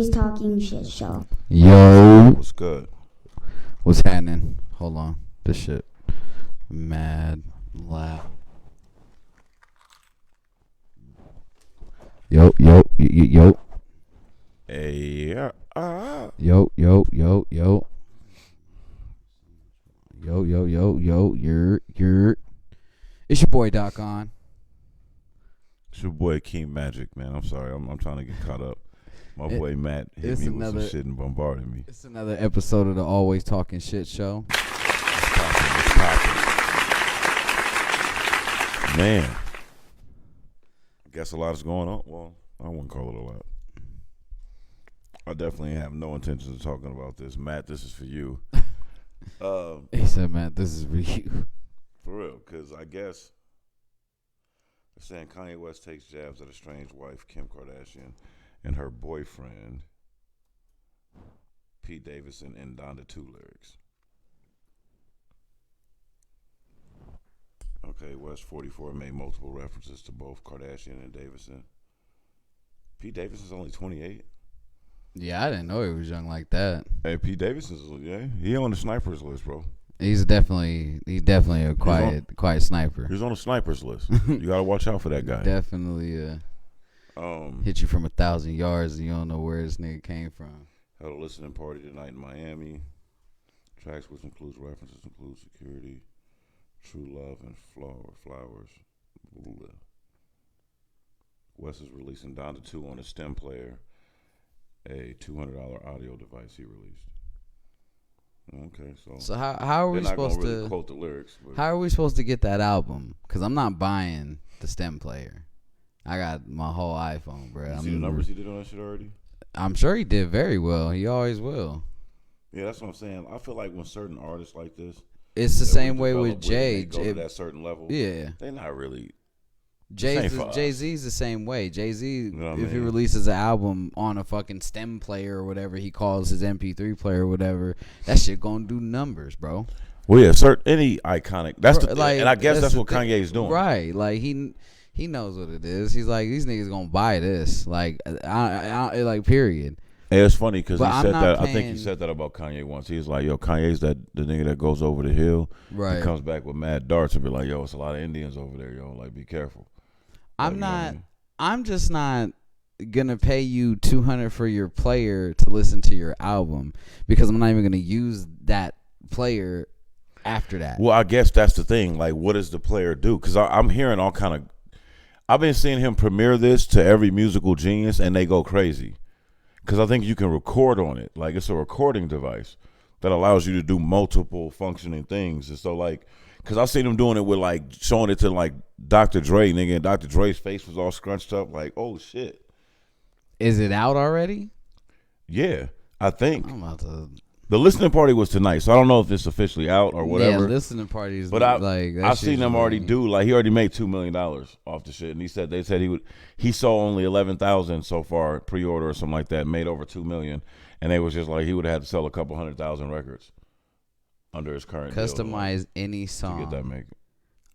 Always Talking Shit Show. Yo, What's good? what's happening? Hold on, this shit mad loud. Yo, yo, yo, Hey, yo, yo, yo, yo, yo, yo, yo, yo. You're. It's your boy Talkin. it's your boy King Magic, man. I'm sorry, I'm trying to get caught up. My boy Matt hit me with some shit and bombarded me. It's another episode of the Always Talking Shit Show. It's popping. Man, I guess a lot is going on. Well, I wouldn't call it a lot. I definitely have no intentions of talking about this. Matt, this is for you. He said, "Matt, this is for you." For real, because I guess they're saying Kanye West takes jabs at estranged wife Kim Kardashian and her boyfriend Pete Davidson in Donda 2 lyrics. Okay, West 44 made multiple references to both Kardashian and Davidson. Pete Davidson's only 28. Yeah, I didn't know he was young like that. Hey, Pete Davidson's he on the snipers list, bro. He's definitely a quiet sniper. He's on the snipers list. You gotta watch out for that guy. Definitely hit you from 1,000 yards and you don't know where this nigga came from. Held a listening party tonight in Miami. Tracks which includes references include security, true love, and flowers. Blah. West is releasing Donda 2 on a stem player, a $200 audio device he released. Okay, so how are we supposed to really quote the lyrics? How are we supposed to get that album? Because I'm not buying the stem player. I got my whole iPhone, bro. You see the numbers he did on that shit already? I'm sure he did very well. He always will. Yeah, that's what I'm saying. I feel like when certain artists like this, it's the same way with Jay. Go to that certain level. Yeah, they're not really. Jay-Z's the same way. Jay-Z, you know if he releases an album on a fucking stem player or whatever he calls his MP3 player or whatever, that shit gonna do numbers, bro. Well, yeah, any iconic. That's the like, and I guess that's what Kanye's doing, right? Like he knows what it is. He's like, these niggas gonna buy this. Like, I like period. Hey, it's funny because he said that. Paying. I think he said that about Kanye once. He's like, "Yo, Kanye's the nigga that goes over the hill, right? He comes back with mad darts and be like, yo, it's a lot of Indians over there, yo. Like, be careful." I'm just not gonna pay you $200 for your player to listen to your album because I'm not even gonna use that player after that. Well, I guess that's the thing. Like, what does the player do? Because I'm hearing all kind of. I've been seeing him premiere this to every musical genius, and they go crazy. Because I think you can record on it. Like, it's a recording device that allows you to do multiple functioning things. And so, like, because I've seen him doing it with, like, showing it to, like, Dr. Dre, nigga, and Dr. Dre's face was all scrunched up. Like, oh, shit. Is it out already? Yeah, I think. I'm about to... The listening party was tonight, so I don't know if it's officially out or whatever. Yeah, listening parties. But I've seen them already do, like, he already made $2 million off the shit. And they said he saw only 11,000 so far pre-order or something like that, made over $2 million. And they was just like, he would have had to sell a couple 100,000 records under his current customize any song to get that make.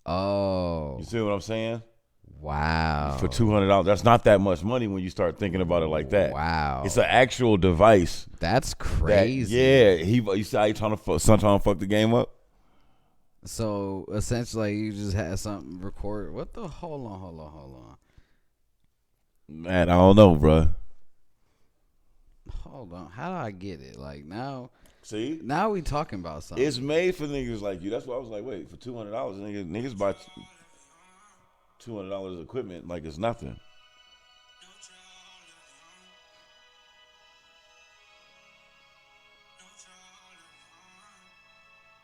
Oh, you see what I'm saying? Wow. For $200, that's not that much money when you start thinking about it like that. Wow. It's an actual device. That's crazy. You see how he trying to fuck the game up? So essentially, you just had something record. What the? Hold on. Man, I don't know, bro. Hold on. How do I get it? Like now. See? Now we talking about something. It's made for niggas like you. That's why I was like, wait, for $200, niggas buy $200 equipment like it's nothing.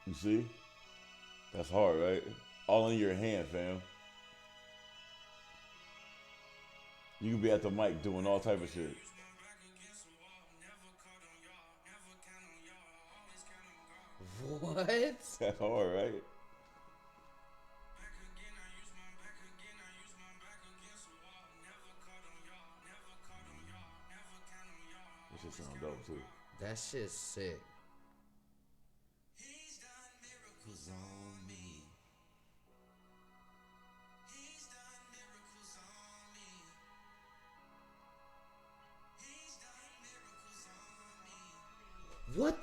You see? That's hard, right? All in your hand, fam. You can be at the mic doing all type of shit. What? That's hard, right? That shit sound dope too. That shit's sick. On me.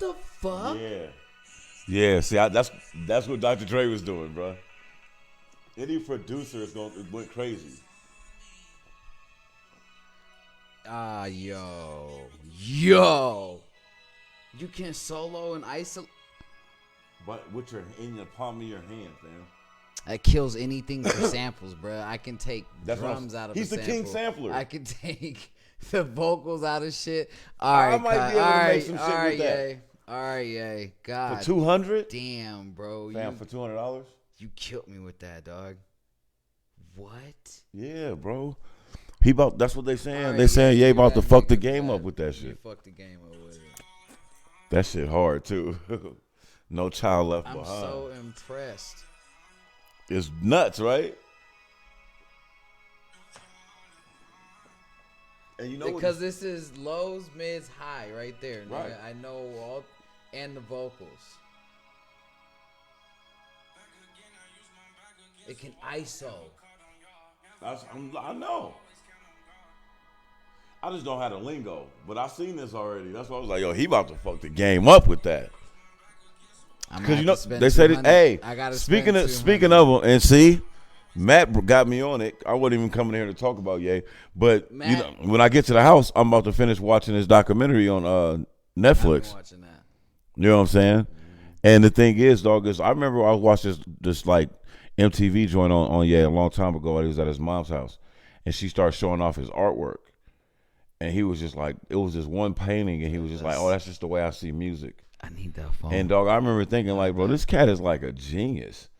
the fuck? Yeah. See, that's what Dr. Dre was doing, bro. Any producer went crazy. Yo. You can solo and isolate. But with your in the palm of your hand, fam. That kills anything for samples, bro. I can take That's drums out of he's a the sample. king sampler. I can take the vocals out of shit. All right, I might be able to make some shit with that. Yay. All right, yay. God. For 200? Damn, bro. Fam, for $200? You killed me with that, dog. What? Yeah, bro. He about that's what they saying. All right, they saying yeah, Ye about to that fuck the nigga game bad. up with that You shit. fucked the game up with it. That shit hard too. No child left I'm behind. so impressed. It's nuts, right? And you know Because this is lows, mids, high right there. Nigga. Right. I know all and the vocals. It can ISO. I know. I just don't have the lingo, but I seen this already. That's why I was like, yo, he about to fuck the game up with that. Because you know they said it. Hey, speaking of them, and see, Matt got me on it. I wasn't even coming here to talk about Ye, but Matt, you know, when I get to the house, I'm about to finish watching this documentary on Netflix. I've been watching that. You know what I'm saying? Mm-hmm. And the thing is, dog, is I remember I watched this like MTV joint on Ye a long time ago. He was at his mom's house, and she started showing off his artwork. And he was just like, it was just one painting, and he was just like, oh, that's just the way I see music. I need that phone. And dog, I remember thinking like, bro, this cat is like a genius.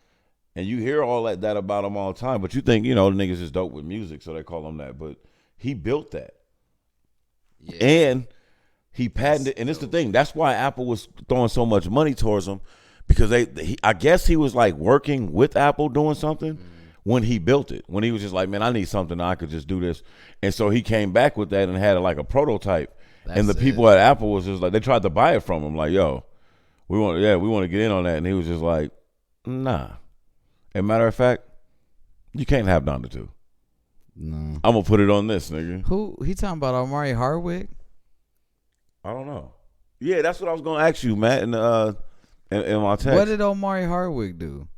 And you hear all that about him all the time, but you think, you know, the niggas is dope with music, so they call him that. But he built that. Yeah. And he patented, and it's the thing. That's why Apple was throwing so much money towards him, because I guess he was like working with Apple doing something. When he built it, when he was just like, man, I need something I could just do this. And so he came back with that and had like a prototype. And the people at Apple was just like, they tried to buy it from him. Like, yo, we want to get in on that. And he was just like, nah. And matter of fact, you can't have none of the two. No. I'm going to put it on this, nigga. Who? He talking about Omari Hardwick? I don't know. Yeah, that's what I was going to ask you, Matt, in my text. What did Omari Hardwick do?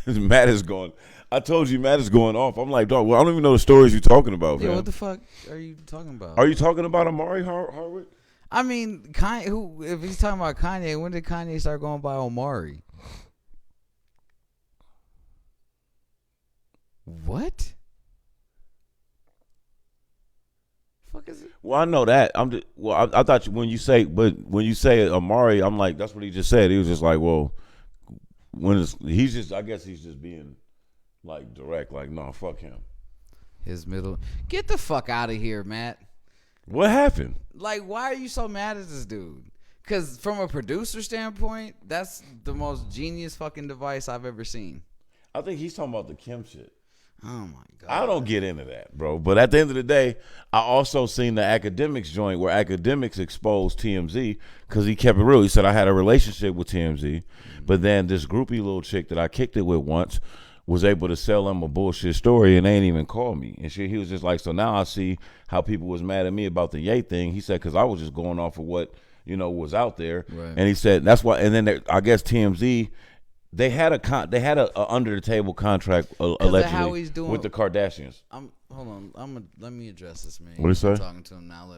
Matt is going. I told you Matt is going off. I'm like, dog, well, I don't even know the stories you're talking about, man. Yeah, what the fuck are you talking about? Are you talking about Omari Hardwick? I mean, Kanye. If he's talking about Kanye, when did Kanye start going by Omari? What? Fuck is it? Well, I know that. I thought when you say Omari, I'm like, that's what he just said. He was just like, well. I guess he's just being like direct, like, no, fuck him. His middle. Get the fuck out of here, Matt. What happened? Like, why are you so mad at this dude? Because from a producer standpoint, that's the most genius fucking device I've ever seen. I think he's talking about the Kim shit. Oh my god. I don't get into that, bro. But at the end of the day, I also seen the Academics joint where Academics exposed TMZ because he kept it real. He said, I had a relationship with TMZ, but then this groupie little chick that I kicked it with once was able to sell him a bullshit story and they ain't even call me. And shit, he was just like, so now I see how people was mad at me about the Ye thing. He said, because I was just going off of what, you know, was out there. Right. And he said, that's why. And then I guess TMZ, they had a under the table contract allegedly with the Kardashians. Hold on. Let me address this, man. What do you say? I'm talking to him now.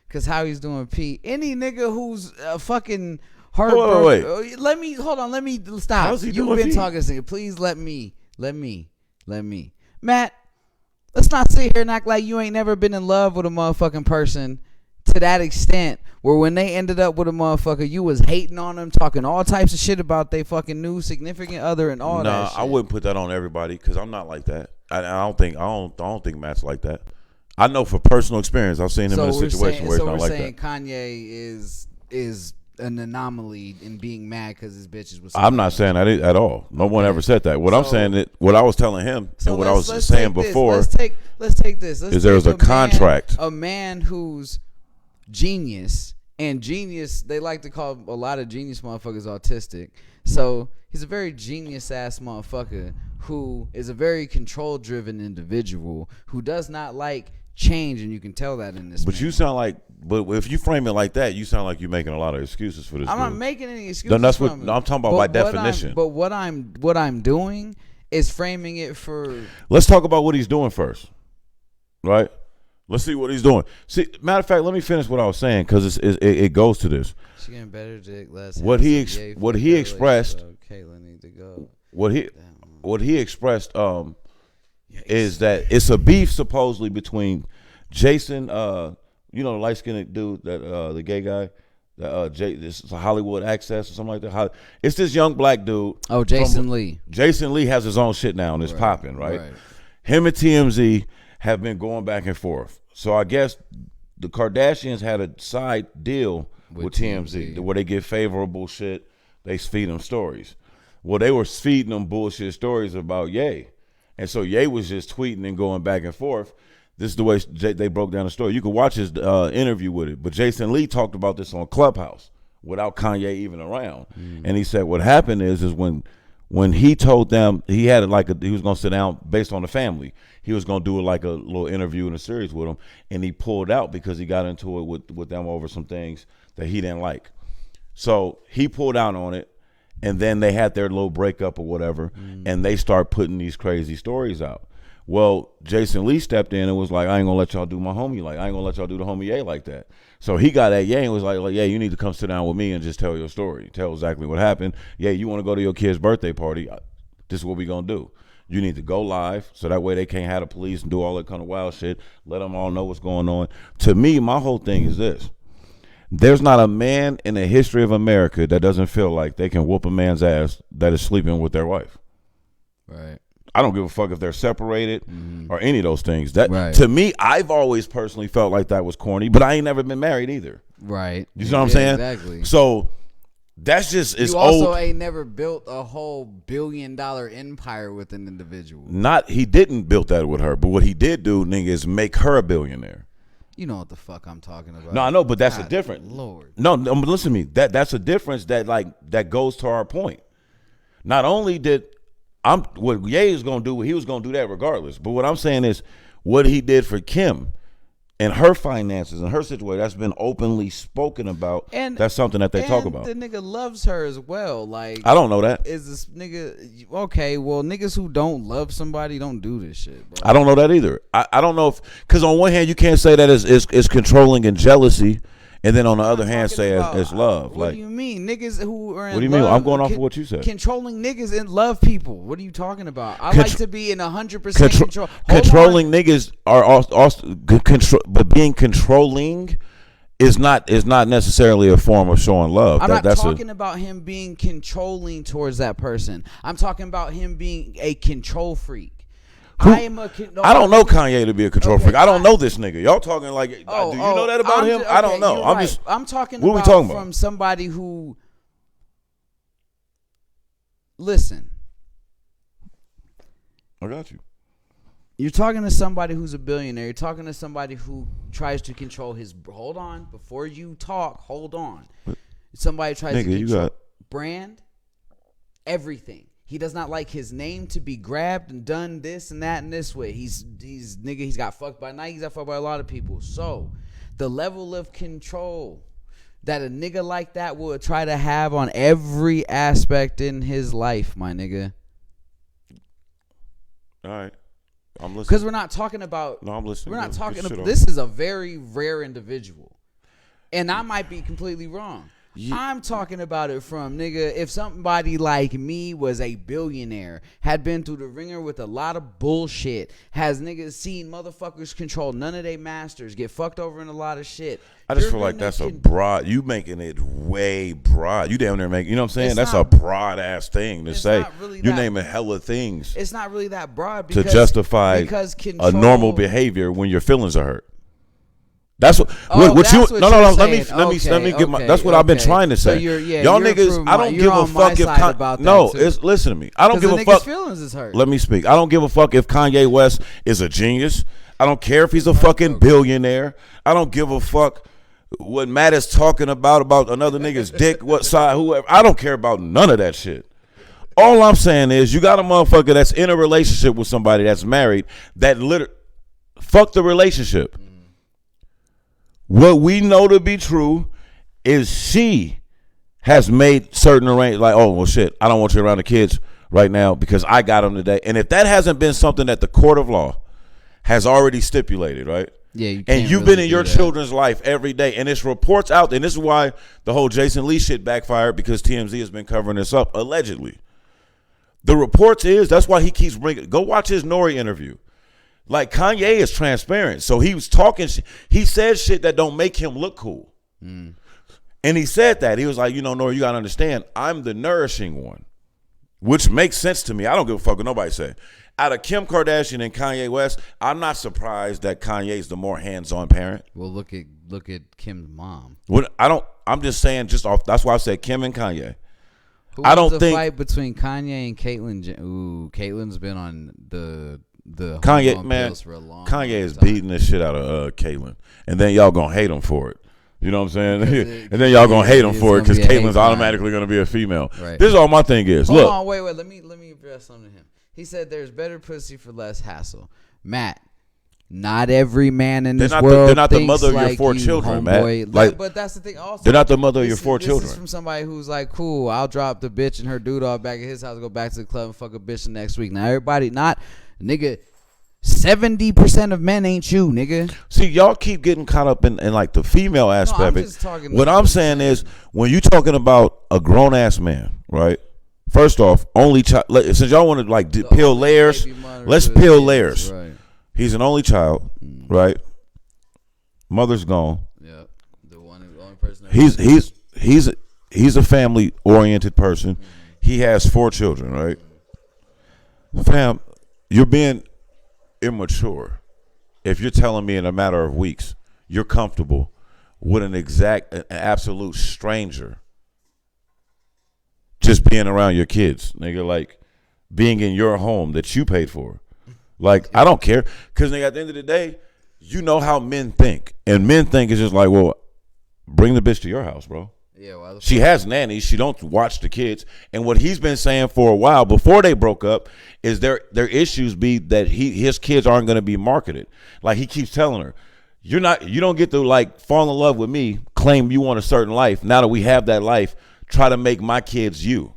Because how he's doing P. Any nigga who's fucking heartbroken. Wait. Let me stop. How's he You've doing been P? talking to him. Please let me. Matt, let's not sit here and act like you ain't never been in love with a motherfucking person to that extent where when they ended up with a motherfucker, you was hating on them, talking all types of shit about they fucking new significant other and all that shit. I wouldn't put that on everybody because I'm not like that. I don't think Matt's like that. I know for personal experience, I've seen him in a situation where it's not like that. So we're saying Kanye is an anomaly in being mad because his bitches was. I'm not saying that at all. No one ever said that. What I'm saying that what I was telling him and what I was saying before. Let's take this. There's a contract. A man who's genius, and genius, they like to call a lot of genius motherfuckers autistic. So he's a very genius ass motherfucker who is a very control driven individual who does not like change, and you can tell that in this. But man. you sound like, but if you frame it like that, you sound like you're making a lot of excuses for this. I'm not dude. making any excuses. No, that's what from no, I'm talking about but by what definition. But what I'm doing is framing it for. Let's talk about what he's doing first, right? Let's see what he's doing. See, matter of fact, let me finish what I was saying because it goes to this. She getting better, dick. Less. What he expressed. Kayla need to go. What he expressed is that it's a beef supposedly between Jason, you know, the light skinned dude, that the gay guy, this is a Hollywood Access or something like that. It's this young black dude. Oh, Jason Lee. Jason Lee has his own shit now and it's popping, right? Him and TMZ have been going back and forth. So I guess the Kardashians had a side deal with TMZ where they get favorable shit. They feed them stories. Well, they were feeding them bullshit stories about Ye. And so Ye was just tweeting and going back and forth. This is the way they broke down the story. You can watch his interview with it. But Jason Lee talked about this on Clubhouse without Kanye even around. And he said what happened is when he told them he had he was going to sit down based on the family. He was going to do like a little interview in a series with them. And he pulled out because he got into it with them over some things that he didn't like. So he pulled out on it. And then they had their little breakup or whatever. And they start putting these crazy stories out. Well, Jason Lee stepped in and was like, I ain't gonna let y'all do my homie I ain't gonna let y'all do the homie Ye like that. So he got at Ye and was like, yeah, you need to come sit down with me and just tell your story. Tell exactly what happened. Yeah, you want to go to your kid's birthday party? This is what we gonna do. You need to go live so that way they can't have the police and do all that kind of wild shit. Let them all know what's going on. To me, my whole thing is this. There's not a man in the history of America that doesn't feel like they can whoop a man's ass that is sleeping with their wife. Right. I don't give a fuck if they're separated or any of those things. That to me, I've always personally felt like that was corny, but I ain't never been married either. Right. You know what I'm saying? Exactly. So that's just you also ain't never built a whole $1 billion empire with an individual. He didn't build that with her, but what he did do, nigga, is make her a billionaire. You know what the fuck I'm talking about. No, I know, but that's a difference. Lord. No, but listen to me. That's a difference that goes to our point. Not only did what Ye is gonna do, he was gonna do that regardless. But what I'm saying is what he did for Kim and her finances and her situation, that's been openly spoken about. And that's something that they talk about. The nigga loves her as well. Like, I don't know that. Is this nigga okay? Well, niggas who don't love somebody don't do this shit, bro. I don't know that either. I don't know if, because on one hand you can't say that is controlling and jealousy, and then on the other hand say it's love. What like, do you mean, niggas who are in what do you love, mean? I'm going off of what you said. Controlling niggas and love people. What are you talking about? I like to be in 100% control. Controlling niggas are also control, but being controlling is not necessarily a form of showing love. I'm not talking about him being controlling towards that person. I'm talking about him being a control freak. I don't know Kanye to be a control freak. I don't know this nigga. Y'all talking like, do you know that about him? I don't know. I'm talking what about, we talking about from somebody who, listen. I got you. You're talking to somebody who's a billionaire. You're talking to somebody who tries to control his. Hold on, before you talk. Hold on. Somebody tries to control brand, everything. He does not like his name to be grabbed and done this and that and this way. He's got fucked by Nike. He's got fucked by a lot of people. So the level of control that a nigga like that will try to have on every aspect in his life, my nigga. All right. I'm listening. Because we're not talking about. No, I'm listening. We're not talking about. This is a very rare individual. And I might be completely wrong. I'm talking about it from, nigga, if somebody like me was a billionaire, had been through the ringer with a lot of bullshit, has niggas seen motherfuckers control none of their masters, get fucked over in a lot of shit. I just feel like that's a broad, you making it way broad. You down there making, you know what I'm saying? That's a broad ass thing to say. Really you naming hella things. It's not really that broad because, to justify a normal behavior when your feelings are hurt. That's what. Let me get my. That's what I've been trying to say. So y'all niggas, I don't give a fuck if listen to me. I don't give a fuck. Feelings is hurt. Let me speak. I don't give a fuck if Kanye West is a genius. I don't care if he's a fucking billionaire. I don't give a fuck what Matt is talking about another nigga's dick, what side, whoever. I don't care about none of that shit. All I'm saying is you got a motherfucker that's in a relationship with somebody that's married that literally. Fuck the relationship. What we know to be true is she has made certain arrangements. Like, oh well, shit, I don't want you around the kids right now because I got them today. And if that hasn't been something that the court of law has already stipulated, right? Yeah, and you've been in your children's life every day, and it's reports out, and this is why the whole Jason Lee shit backfired, because TMZ has been covering this up, allegedly. The reports is, that's why he keeps bringing, go watch his Nori interview. Like, Kanye is transparent, so he was talking, he said shit that don't make him look cool. And he said that, he was like, Nori, you gotta understand, I'm the nourishing one, which makes sense to me. I don't give a fuck what nobody say. Out of Kim Kardashian and Kanye West, I'm not surprised that Kanye's the more hands-on parent. Well, look at Kim's mom. I'm just saying, that's why I said Kim and Kanye. I don't think fight between Kanye and Caitlyn. Ooh, Caitlyn's been on the Kanye, man. For a long Kanye is time. beating the shit out of Caitlyn, and then y'all gonna hate him for it. You know what I'm saying? And then y'all gonna hate him for it because Caitlyn's automatically gonna be a female. Right. This is all my thing is. Hold Look, on, wait. Let me address something to him. He said there's better pussy for less hassle. Matt, not every man in this world. They're not the mother of like your 4 children, Matt. But that's the thing. Also, they're not the mother of your 4 children. This is from somebody who's like, cool. I'll drop the bitch and her dude off back at his house, go back to the club and fuck a bitch the next week. Now everybody, not nigga. 70% of men ain't you, nigga. See, y'all keep getting caught up in like the female aspect of it. What I'm saying is, when you're talking about a grown ass man, right? First off, only child. Since y'all want to like peel layers, let's peel layers. Right. He's an only child, right? Mother's gone. Yeah, the only person. He's a family oriented person. Mm-hmm. He has 4 children, right? Fam, you're being immature if you're telling me in a matter of weeks you're comfortable with an absolute stranger just being around your kids, nigga, like being in your home that you paid for. Like, I don't care, because nigga, at the end of the day, you know how men think, and men think it's just like, well, bring the bitch to your house, bro. Yeah, well, she has nannies. She don't watch the kids. And what he's been saying for a while before they broke up is their issues be that his kids aren't going to be marketed. Like, he keeps telling her, you don't get to like fall in love with me, claim you want a certain life. Now that we have that life, try to make my kids you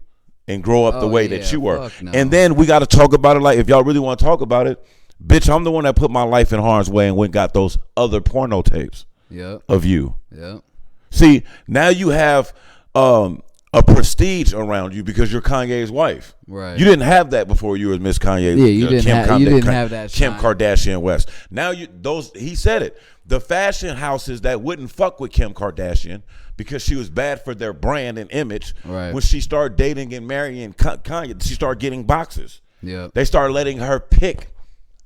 and grow up the way that you were. No. And then we got to talk about it. Like, if y'all really want to talk about it, bitch, I'm the one that put my life in harm's way and went and got those other porno tapes of you. Yeah. See, now you have a prestige around you because you're Kanye's wife. Right. You didn't have that before you were Miss Kanye. Yeah, you didn't have that. Kim Kardashian West. Now he said it. The fashion houses that wouldn't fuck with Kim Kardashian because she was bad for their brand and image. Right. When she started dating and marrying Kanye, she started getting boxes. Yeah. They started letting her pick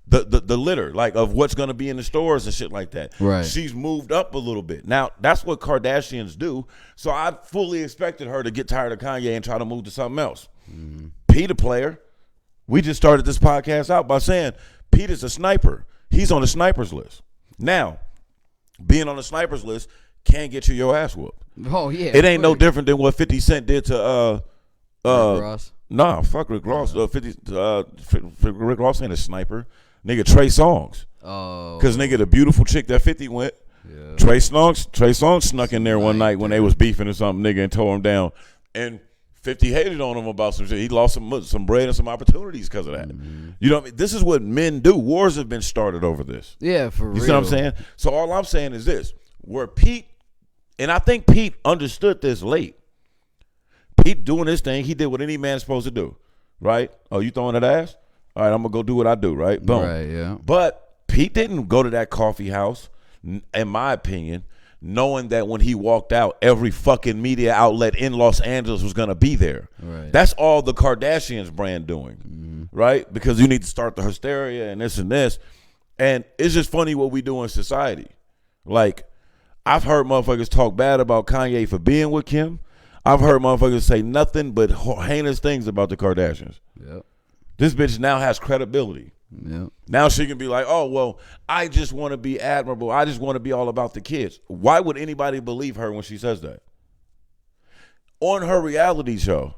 the litter, like, of what's going to be in the stores and shit like that. Right. She's moved up a little bit. Now, that's what Kardashians do. So I fully expected her to get tired of Kanye and try to move to something else. Mm-hmm. Pete, a player. We just started this podcast out by saying Pete is a sniper. He's on the snipers list. Now, being on the snipers list can get you your ass whooped. Oh, yeah. It ain't no different than what 50 Cent did to Rick Ross. Nah, fuck Rick Ross. Rick Ross ain't a sniper. Nigga, Trey Songz. Oh. Because, nigga, the beautiful chick that 50 went, Trey Songz snuck in there one night when they was beefing or something, nigga, and tore him down. And 50 hated on him about some shit. He lost some bread and some opportunities because of that. Mm-hmm. You know what I mean? This is what men do. Wars have been started over this. Yeah, for real. You see what I'm saying? So all I'm saying is this. Where Pete, and I think Pete understood this late. Pete doing his thing, he did what any man's supposed to do, right? Oh, you throwing that ass? All right, I'm going to go do what I do, right? Boom. Right, yeah. But Pete didn't go to that coffee house, in my opinion, knowing that when he walked out, every fucking media outlet in Los Angeles was going to be there. Right. That's all the Kardashians brand doing, right? Because you need to start the hysteria and this and this. And it's just funny what we do in society. Like, I've heard motherfuckers talk bad about Kanye for being with Kim. I've heard motherfuckers say nothing but heinous things about the Kardashians. Yep. This bitch now has credibility. Yep. Now she can be like, oh, well, I just want to be admirable. I just want to be all about the kids. Why would anybody believe her when she says that? On her reality show,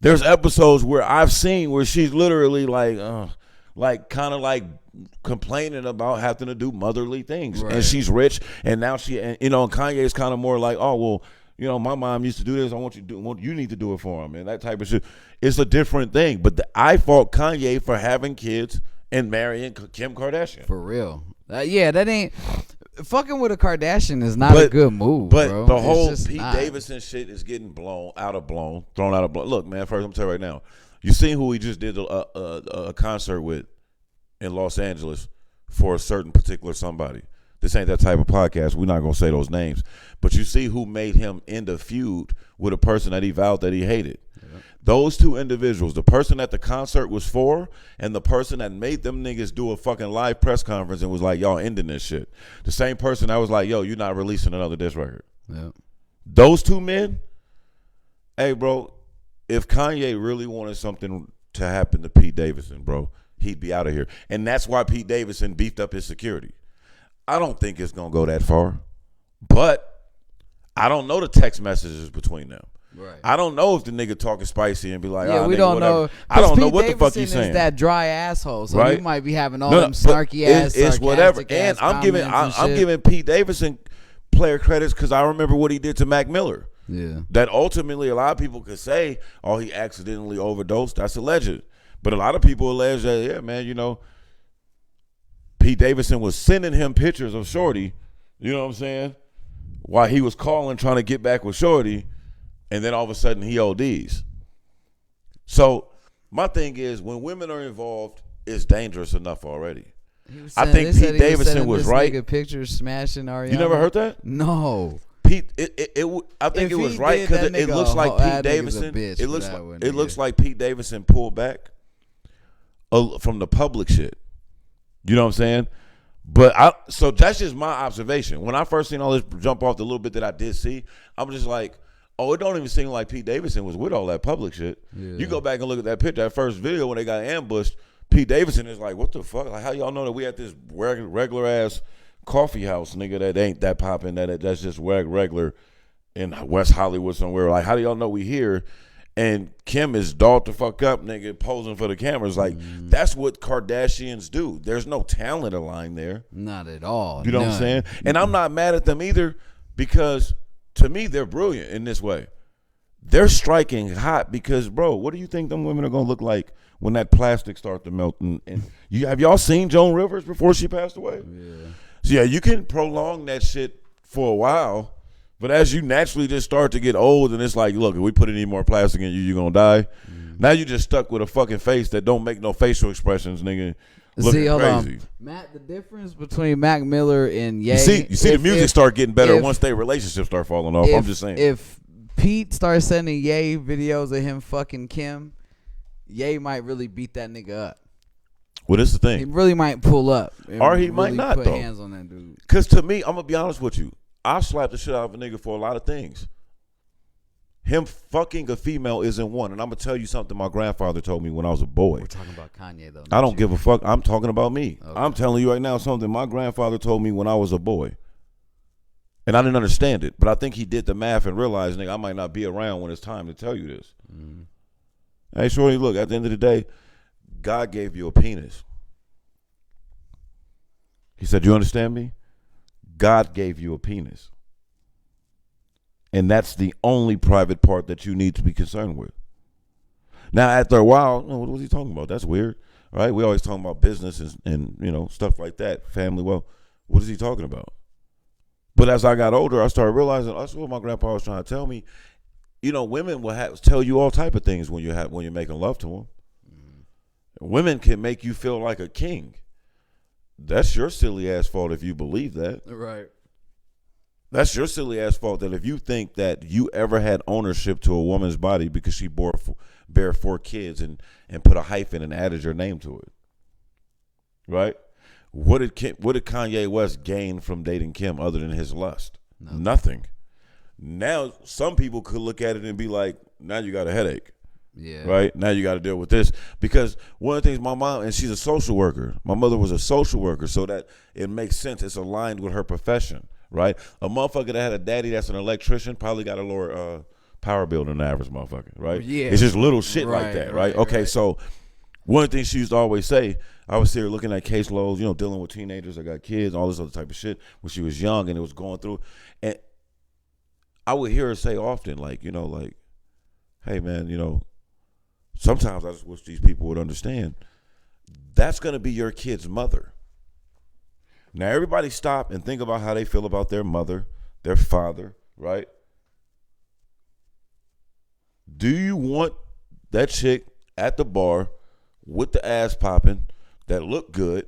there's episodes where I've seen where she's literally like, like kind of like complaining about having to do motherly things, Right. and she's rich, and now and Kanye's kind of more like, oh well, my mom used to do this. I want you to do. You need to do it for him, and that type of shit. It's a different thing. But I fault Kanye for having kids and marrying Kim Kardashian. For real. Yeah, that ain't fucking with a Kardashian is not a good move. But bro. the It's whole just Pete not. Davidson shit is getting thrown out of blown. Look, man. First, I'm telling you right now. You seen who he just did a concert with in Los Angeles for a certain particular somebody. This ain't that type of podcast. We're not going to say those names. But you see who made him end a feud with a person that he vowed that he hated. Yeah. Those two individuals, the person that the concert was for and the person that made them niggas do a fucking live press conference and was like, y'all ending this shit. The same person that was like, yo, you're not releasing another diss record. Yeah. Those two men, hey, bro, if Kanye really wanted something to happen to Pete Davidson, bro, he'd be out of here. And that's why Pete Davidson beefed up his security. I don't think it's going to go that far. But I don't know the text messages between them. Right. I don't know if the nigga talking spicy and be like, yeah, we nigga, don't whatever. know. I don't know Pete what Davidson the fuck he's saying. Is that dry asshole, so right? he might be having all them snarky it's whatever. And I'm giving Pete Davidson player credits because I remember what he did to Mac Miller. Yeah. That ultimately a lot of people could say, oh, he accidentally overdosed. That's alleged. But a lot of people allege that, yeah, man, Pete Davidson was sending him pictures of Shorty, you know what I'm saying, while he was calling trying to get back with Shorty, and then all of a sudden he ODs. So my thing is, when women are involved, it's dangerous enough already. I think Pete Davidson was right. Pictures smashing Ariana. You never heard that? No. Pete, I think it was right because it looks like Pete Davidson. It looks like Pete Davidson pulled back from the public shit. You know what I'm saying? But so that's just my observation. When I first seen all this jump off the little bit that I did see, I'm just like, oh, it don't even seem like Pete Davidson was with all that public shit. Yeah. You go back and look at that picture, that first video when they got ambushed, Pete Davidson is like, what the fuck? Like, how y'all know that we at this regular ass coffee house, nigga, that ain't that popping, that's just regular in West Hollywood somewhere. Like, how do y'all know we here? And Kim is dolled the fuck up, nigga, posing for the cameras. Like, that's what Kardashians do. There's no talent aligned there. Not at all. You know what I'm saying? And I'm not mad at them either because, to me, they're brilliant in this way. They're striking hot because, bro, what do you think them women are going to look like when that plastic starts to melt? And have y'all seen Joan Rivers before she passed away? Yeah. So, yeah, you can prolong that shit for a while. But as you naturally just start to get old and it's like, look, if we put any more plastic in you, you're going to die. Now you just stuck with a fucking face that don't make no facial expressions, nigga. Looking crazy. Matt, the difference between Mac Miller and Ye. You see the music start getting better once their relationships start falling off. I'm just saying. If Pete starts sending Ye videos of him fucking Kim, Ye might really beat that nigga up. Well, this is the thing. He really might pull up. Or he might not, put though. Hands on that dude. Because to me, I'm going to be honest with you. I slap the shit out of a nigga for a lot of things. Him fucking a female isn't one. And I'm going to tell you something my grandfather told me when I was a boy. We're talking about Kanye, though. I don't give a fuck. I'm talking about me. Okay. I'm telling you right now something my grandfather told me when I was a boy. And I didn't understand it. But I think he did the math and realized, nigga, I might not be around when it's time to tell you this. Hey, shorty, look, at the end of the day, God gave you a penis. He said, you understand me? God gave you a penis. And that's the only private part that you need to be concerned with. Now, after a while, what was he talking about? That's weird, right? We always talking about business and stuff like that, family. Well, what is he talking about? But as I got older, I started realizing that's what my grandpa was trying to tell me. Women will tell you all type of things when you're making love to them. Women can make you feel like a king. That's your silly ass fault if you believe that. Right. That's your silly ass fault that if you think that you ever had ownership to a woman's body because she bare 4 kids and put a hyphen and added your name to it. Right? What did Kanye West gain from dating Kim other than his lust? Nothing. Now some people could look at it and be like, now you got a headache. Yeah. Right? Now you got to deal with this. Because one of the things my mom, and she's a social worker. My mother was a social worker, so that it makes sense. It's aligned with her profession, right? A motherfucker that had a daddy that's an electrician probably got a lower power bill than the average motherfucker, right? Yeah. It's just little shit like that, right? Okay, so One of the things she used to always say, I was here looking at caseloads, dealing with teenagers that got kids, all this other type of shit when she was young and it was going through. And I would hear her say often, like, hey, man, sometimes I just wish these people would understand that's going to be your kid's mother. Now, everybody stop and think about how they feel about their mother, their father, right? Do you want that chick at the bar with the ass popping that look good?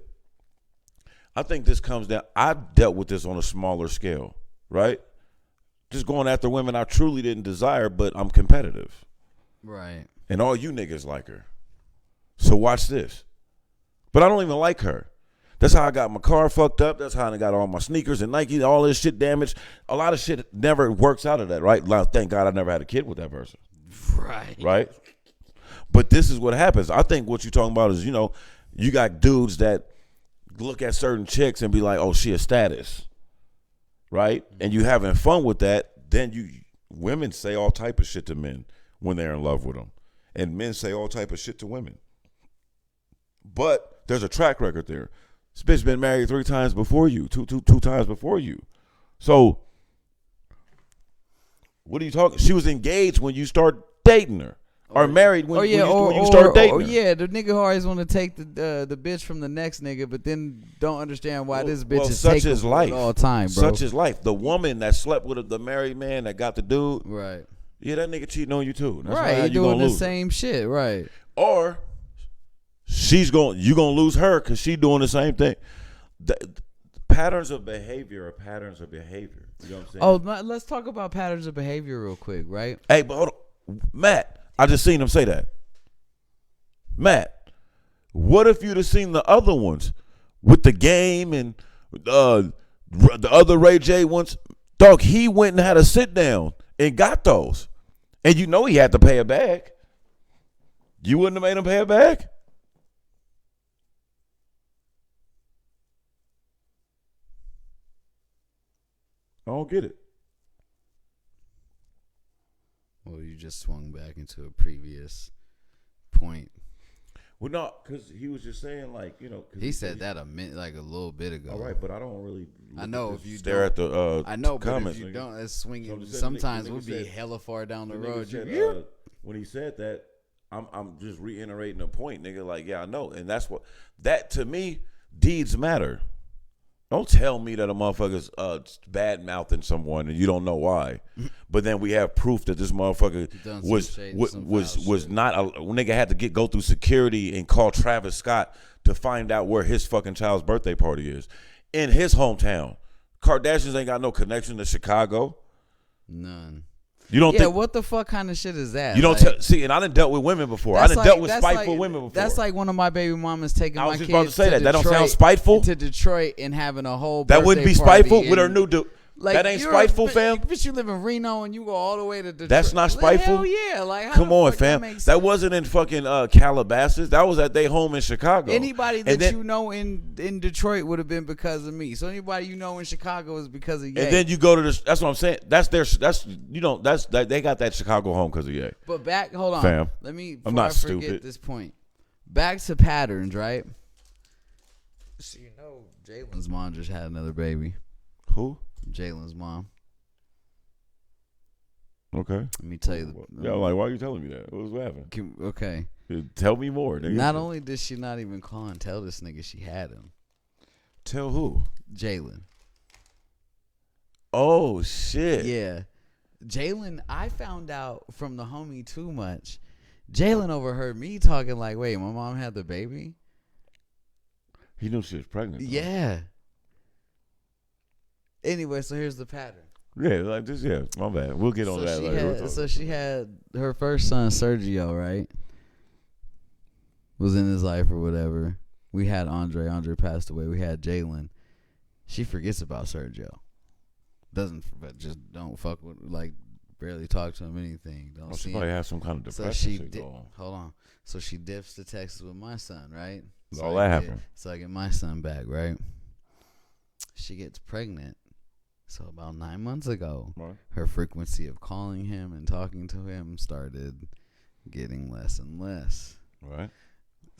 I think this comes down. I dealt with this on a smaller scale, right? Just going after women I truly didn't desire, but I'm competitive. Right. And all you niggas like her. So watch this. But I don't even like her. That's how I got my car fucked up. That's how I got all my sneakers and Nike, all this shit damaged. A lot of shit never works out of that, right? Like, thank God I never had a kid with that person. Right. Right? But this is what happens. I think what you're talking about is, you got dudes that look at certain chicks and be like, oh, she a status. Right? And you having fun with that, then women say all type of shit to men when they're in love with them. And men say all type of shit to women. But there's a track record there. This bitch been married 3 times before you, two times before you. So, what are you talking? She was engaged when you start dating her, or married when you start dating her. Yeah, the nigga who always want to take the bitch from the next nigga, but then don't understand why this bitch is such is life all the time, bro. Such is life. The woman that slept with the married man that got the dude, right? Yeah, that nigga cheating on you too. That's right, you doing the lose same shit, right? Or you gonna lose her because she doing the same thing. The patterns of behavior are patterns of behavior. You know what I'm saying? Oh, let's talk about patterns of behavior real quick, right? Hey, but hold on, Matt. I just seen him say that. Matt, what if you'd have seen the other ones with the game and the other Ray J ones? Dog, he went and had a sit down and got those, and he had to pay it back. You wouldn't have made him pay it back. I don't get it. Well, you just swung back into a previous point. Well, no, because he was just saying, like, he said that a little bit ago. All right, but I don't really. I know if you stare at the I know, comments, but if you nigga. don't, it's swinging. So Sometimes the we'll nigga be said- hella far down the The road. nigga said, when he said that, I'm just reiterating the point, nigga. Like, yeah, I know, and that's what that to me. Deeds matter. Don't tell me that a motherfucker's bad mouthing someone and you don't know why, but then we have proof that this motherfucker was not a nigga had to go through security and call Travis Scott to find out where his fucking child's birthday party is in his hometown. Kardashians ain't got no connection to Chicago. None. You don't think? What the fuck kind of shit is that? You don't see, and I done dealt with women before. I done dealt with spiteful women before. That's like one of my baby mamas taking my kids. I was just about to say that. That don't sound Detroit- spiteful. To Detroit and having a whole That wouldn't be birthday party spiteful with her and- new dude. Like, that ain't spiteful, fam. Bitch, you live in Reno and you go all the way to Detroit. That's not spiteful? Hell yeah. Like, how Come the on, fuck fam. makes That sense? wasn't in fucking Calabasas. That was at their home in Chicago. Anybody And that then- you know in Detroit would have been because of me. So anybody you know in Chicago is because of Ye. And then you go to this. That's what I'm saying. They got that Chicago home because of Ye. But back, hold on. Fam. Let me. I'm before not I forget stupid. this point. Back to patterns, right? So Jalen's mom just had another baby. Who? Jalen's mom. Okay. Let me tell you. Yeah, I'm like, why are you telling me that? What was happening? Okay. Tell me more. Nigga. Not only did she not even call and tell this nigga she had him, Tell who? Jalen. Oh shit. Yeah. Jalen, I found out from the homie too much. Jalen overheard me talking like, wait, my mom had the baby? He knew she was pregnant. Though. Yeah. Anyway, so here's the pattern. Yeah, like this. Yeah, my bad. We'll get on that later. So she had her first son, Sergio, right? Was in his life or whatever. We had Andre. Andre passed away. We had Jalen. She forgets about Sergio. Just don't fuck with, like, barely talk to him, anything. Don't see she him. probably has some kind of depression. So she shit hold on. So she dips to Texas with my son, right? All that happened. So I get my son back, right? She gets pregnant. So about 9 months ago, Right. her frequency of calling him and talking to him started getting less and less. Right.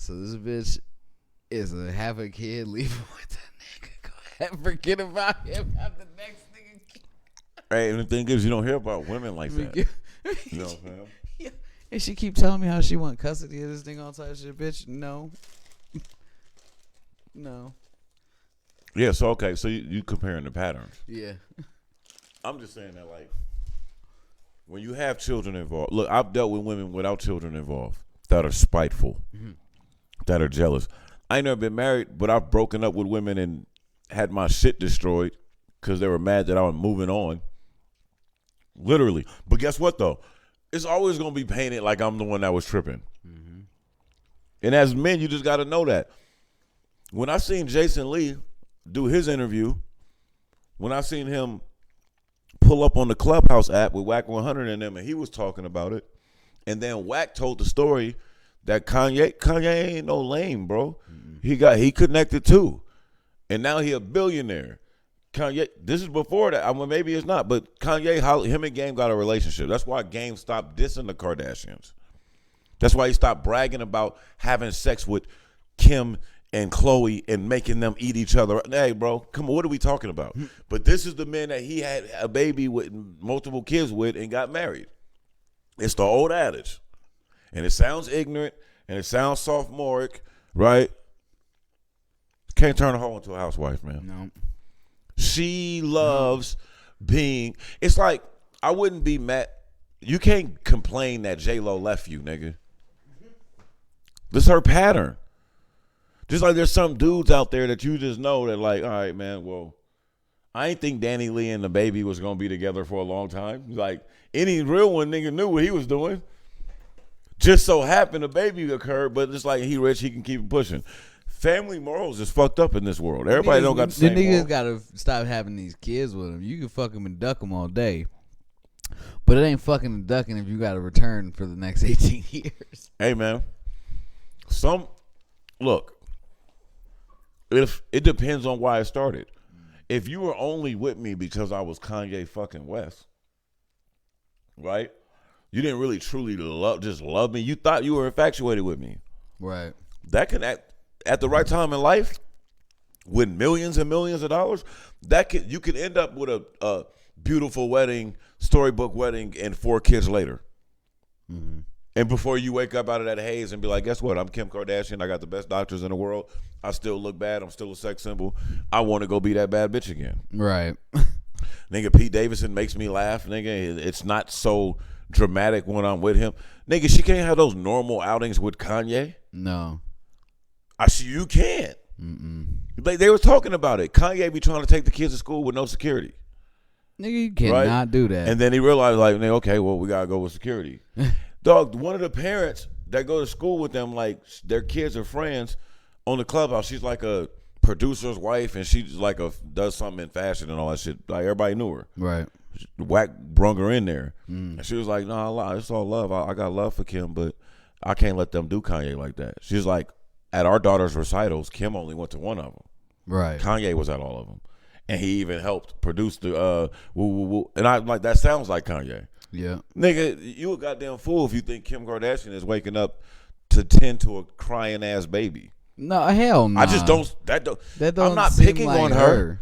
So this bitch is a have a kid, leave him with the nigga. Go ahead, forget about him. Have the next nigga. Hey, and the thing is, you don't hear about women like that. You know what I'm saying? Yeah. And she keep telling me how she want custody of this thing all type of shit, bitch. No. No. Yeah, so okay, so you comparing the patterns. Yeah. I'm just saying that, like, when you have children involved, look, I've dealt with women without children involved that are spiteful, that are jealous. I ain't never been married, but I've broken up with women and had my shit destroyed because they were mad that I was moving on. Literally. But guess what, though? It's always going to be painted like I'm the one that was tripping. Mm-hmm. And as men, you just got to know that. When I seen Jason Lee do his interview, when I seen him pull up on the Clubhouse app with Wack 100 and them, and he was talking about it, and then Wack told the story that Kanye ain't no lame, bro. Mm-hmm. He connected too, and now he a billionaire. Kanye, this is before that. I mean, maybe it's not, but Kanye, him and Game got a relationship. That's why Game stopped dissing the Kardashians. That's why he stopped bragging about having sex with Kim and Chloe and making them eat each other. Hey, bro, come on, what are we talking about? But this is the man that he had a baby with, multiple kids with, and got married. It's the old adage. And it sounds ignorant, and it sounds sophomoric, right? Can't turn a hoe into a housewife, man. No. She loves being, it's like, I wouldn't be mad. You can't complain that J-Lo left you, nigga. This is her pattern. Just like there's some dudes out there that you just know that, like, all right, man, well, I ain't think Danny Lee and the baby was going to be together for a long time. Like, any real one nigga knew what he was doing. Just so happened a baby occurred, but it's like he rich, he can keep pushing. Family morals is fucked up in this world. Everybody don't got the same niggas morals. got to stop having these kids with them. You can fuck them and duck them all day. But it ain't fucking and ducking if you got to return for the next 18 years. Hey, man. Look. If it depends on why it started. If you were only with me because I was Kanye fucking West, right? You didn't really truly love me. You thought you were infatuated with me. Right. That can at the right time in life, with millions and millions of dollars, you could end up with a beautiful wedding, storybook wedding, and 4 kids later. Mm-hmm. And before you wake up out of that haze and be like, guess what? I'm Kim Kardashian. I got the best doctors in the world. I still look bad. I'm still a sex symbol. I want to go be that bad bitch again. Right. Nigga, Pete Davidson makes me laugh. Nigga, it's not so dramatic when I'm with him. Nigga, she can't have those normal outings with Kanye. No. You can't. They were talking about it. Kanye be trying to take the kids to school with no security. Nigga, you cannot do that. And then he realized, like, okay, well, we got to go with security. Dog, one of the parents that go to school with them, like, their kids are friends on the Clubhouse. She's like a producer's wife, and she's like does something in fashion and all that shit. Like, everybody knew her. Right. Wack brung her in there. And she was like, no, it's all love. I got love for Kim, but I can't let them do Kanye like that. She's like, at our daughter's recitals, Kim only went to one of them. Right. Kanye was at all of them. And he even helped produce the Woo Woo Woo. And I'm like, that sounds like Kanye. Yeah. Nigga, you a goddamn fool if you think Kim Kardashian is waking up to tend to a crying ass baby. No, hell no. I just don't. I'm not picking like on her.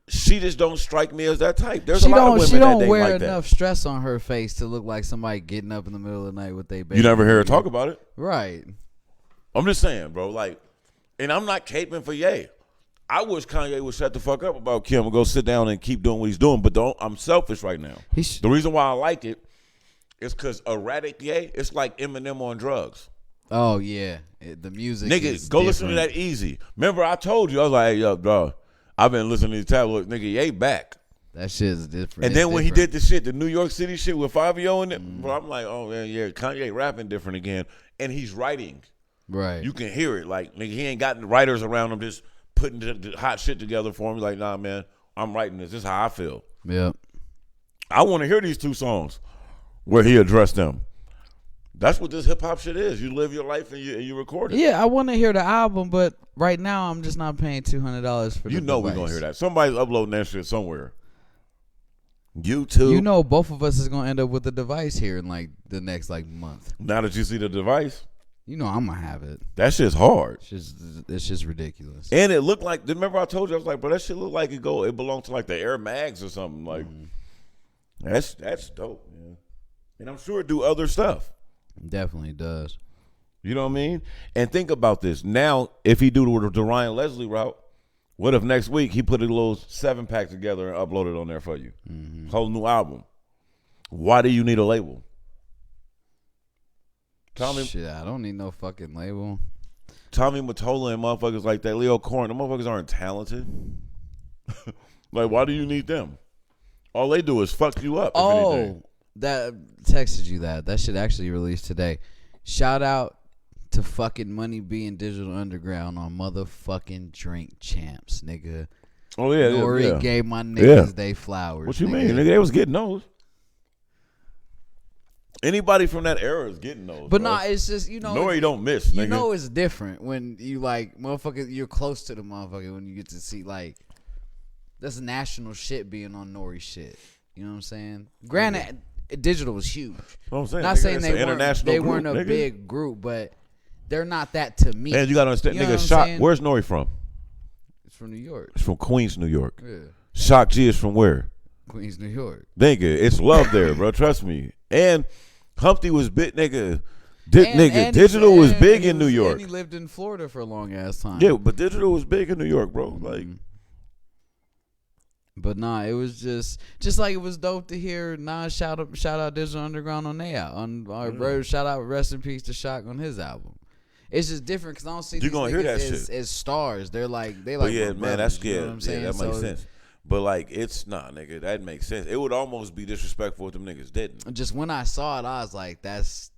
She just don't strike me as that type. There's she a lot of women she don't that wear like enough that. stress on her face to look like somebody getting up in the middle of the night with their baby. You never hear her talk about it, right? I'm just saying, bro. Like, and I'm not caping for Ye. I wish Kanye would shut the fuck up about Kim and go sit down and keep doing what he's doing. But I'm selfish right now. The reason why I like it is because erratic Ye, it's like Eminem on drugs. Oh yeah, the music. Nigga, is go different. listen to that Easy. Remember, I told you I was like, hey, yo, bro, I've been listening to these tabloids. Nigga, Ye back. That shit is different. And then when he did the shit, the New York City shit with Fabio in it, bro, I'm like, oh man, yeah, Kanye rapping different again, and he's writing. Right. You can hear it. Like, nigga, he ain't got the writers around him just putting the hot shit together for him. He's like, nah, man, I'm writing this. This is how I feel. Yep. I want to hear these 2 songs where he addressed them. That's what this hip hop shit is. You live your life and you record it. Yeah, I want to hear the album, but right now I'm just not paying $200 for. You the know device. we're gonna hear that. Somebody's uploading that shit somewhere. YouTube. You know, both of us is gonna end up with the device here in like the next like month. Now that you see the device, You know I'm gonna have it. That shit's hard. It's just ridiculous. And it looked like. Remember I told you I was like, bro, that shit look like it belonged to like the Air Mags or something. Like that's dope, man. And I'm sure it do other stuff. Definitely does. You know what I mean? And think about this. Now, if he do the Ryan Leslie route, what if next week he put a little 7-pack together and upload it on there for you? Whole new album. Why do you need a label? Shit, I don't need no fucking label. Tommy Mottola and motherfuckers like that, Leo Corn, the motherfuckers aren't talented. Like, why do you need them? All they do is fuck you up. That texted you that. That shit actually released today. Shout out to fucking Money B and Digital Underground on motherfucking Drink Champs, nigga. Oh, yeah. Nori gave my niggas they flowers. What you nigga. mean? Nigga, they was getting those. Anybody from that era is getting those. But bro. nah, it's just, you know. Nori don't miss, nigga. You know it's different when you, like, motherfucker, you're close to the motherfucker when you get to see, like, that's national shit being on Nori shit. You know what I'm saying? Granted, Digital was huge. What I'm saying, Not nigga, saying it's they an weren't a group, nigga. big group, but they're not that to me. And you gotta understand, You know nigga, what I'm Shock, saying? where's Nori from? It's from New York. It's from Queens, New York. Yeah. Shock G is from where? Queens, New York. Nigga, it's love there, bro. Trust me. And Humpty was big, nigga. And Digital was big he in New York. And he lived in Florida for a long ass time. Yeah, but Digital was big in New York, bro. Like, but nah, it was just like it was dope to hear Nas shout out Digital Underground on their bro, shout out rest in peace to Shock on his album. It's just different because I don't see these gonna hear that niggas shit as stars. They're like but yeah, my man, brothers, that's you know what I'm saying? that makes sense. But like, it's not, nigga. That makes sense. It would almost be disrespectful if them niggas didn't. Just when I saw it, I was like, that's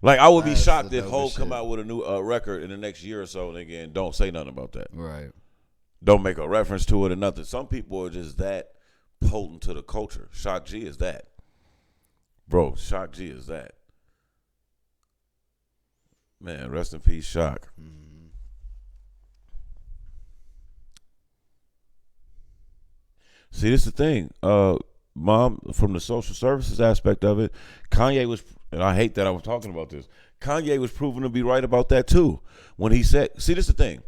like, I would be shocked the if Hov dopest come shit. out with a new record in the next year or so, nigga, and don't say nothing about that. right. Don't make a reference to it or nothing. Some people are just that potent to the culture. Shock G is that. Bro, Shock G is that. Man, rest in peace, Shock. See, this is the thing. Mom, from the social services aspect of it, Kanye was, and I hate that I was talking about this, Kanye was proven to be right about that too. When he said, see, this is the thing.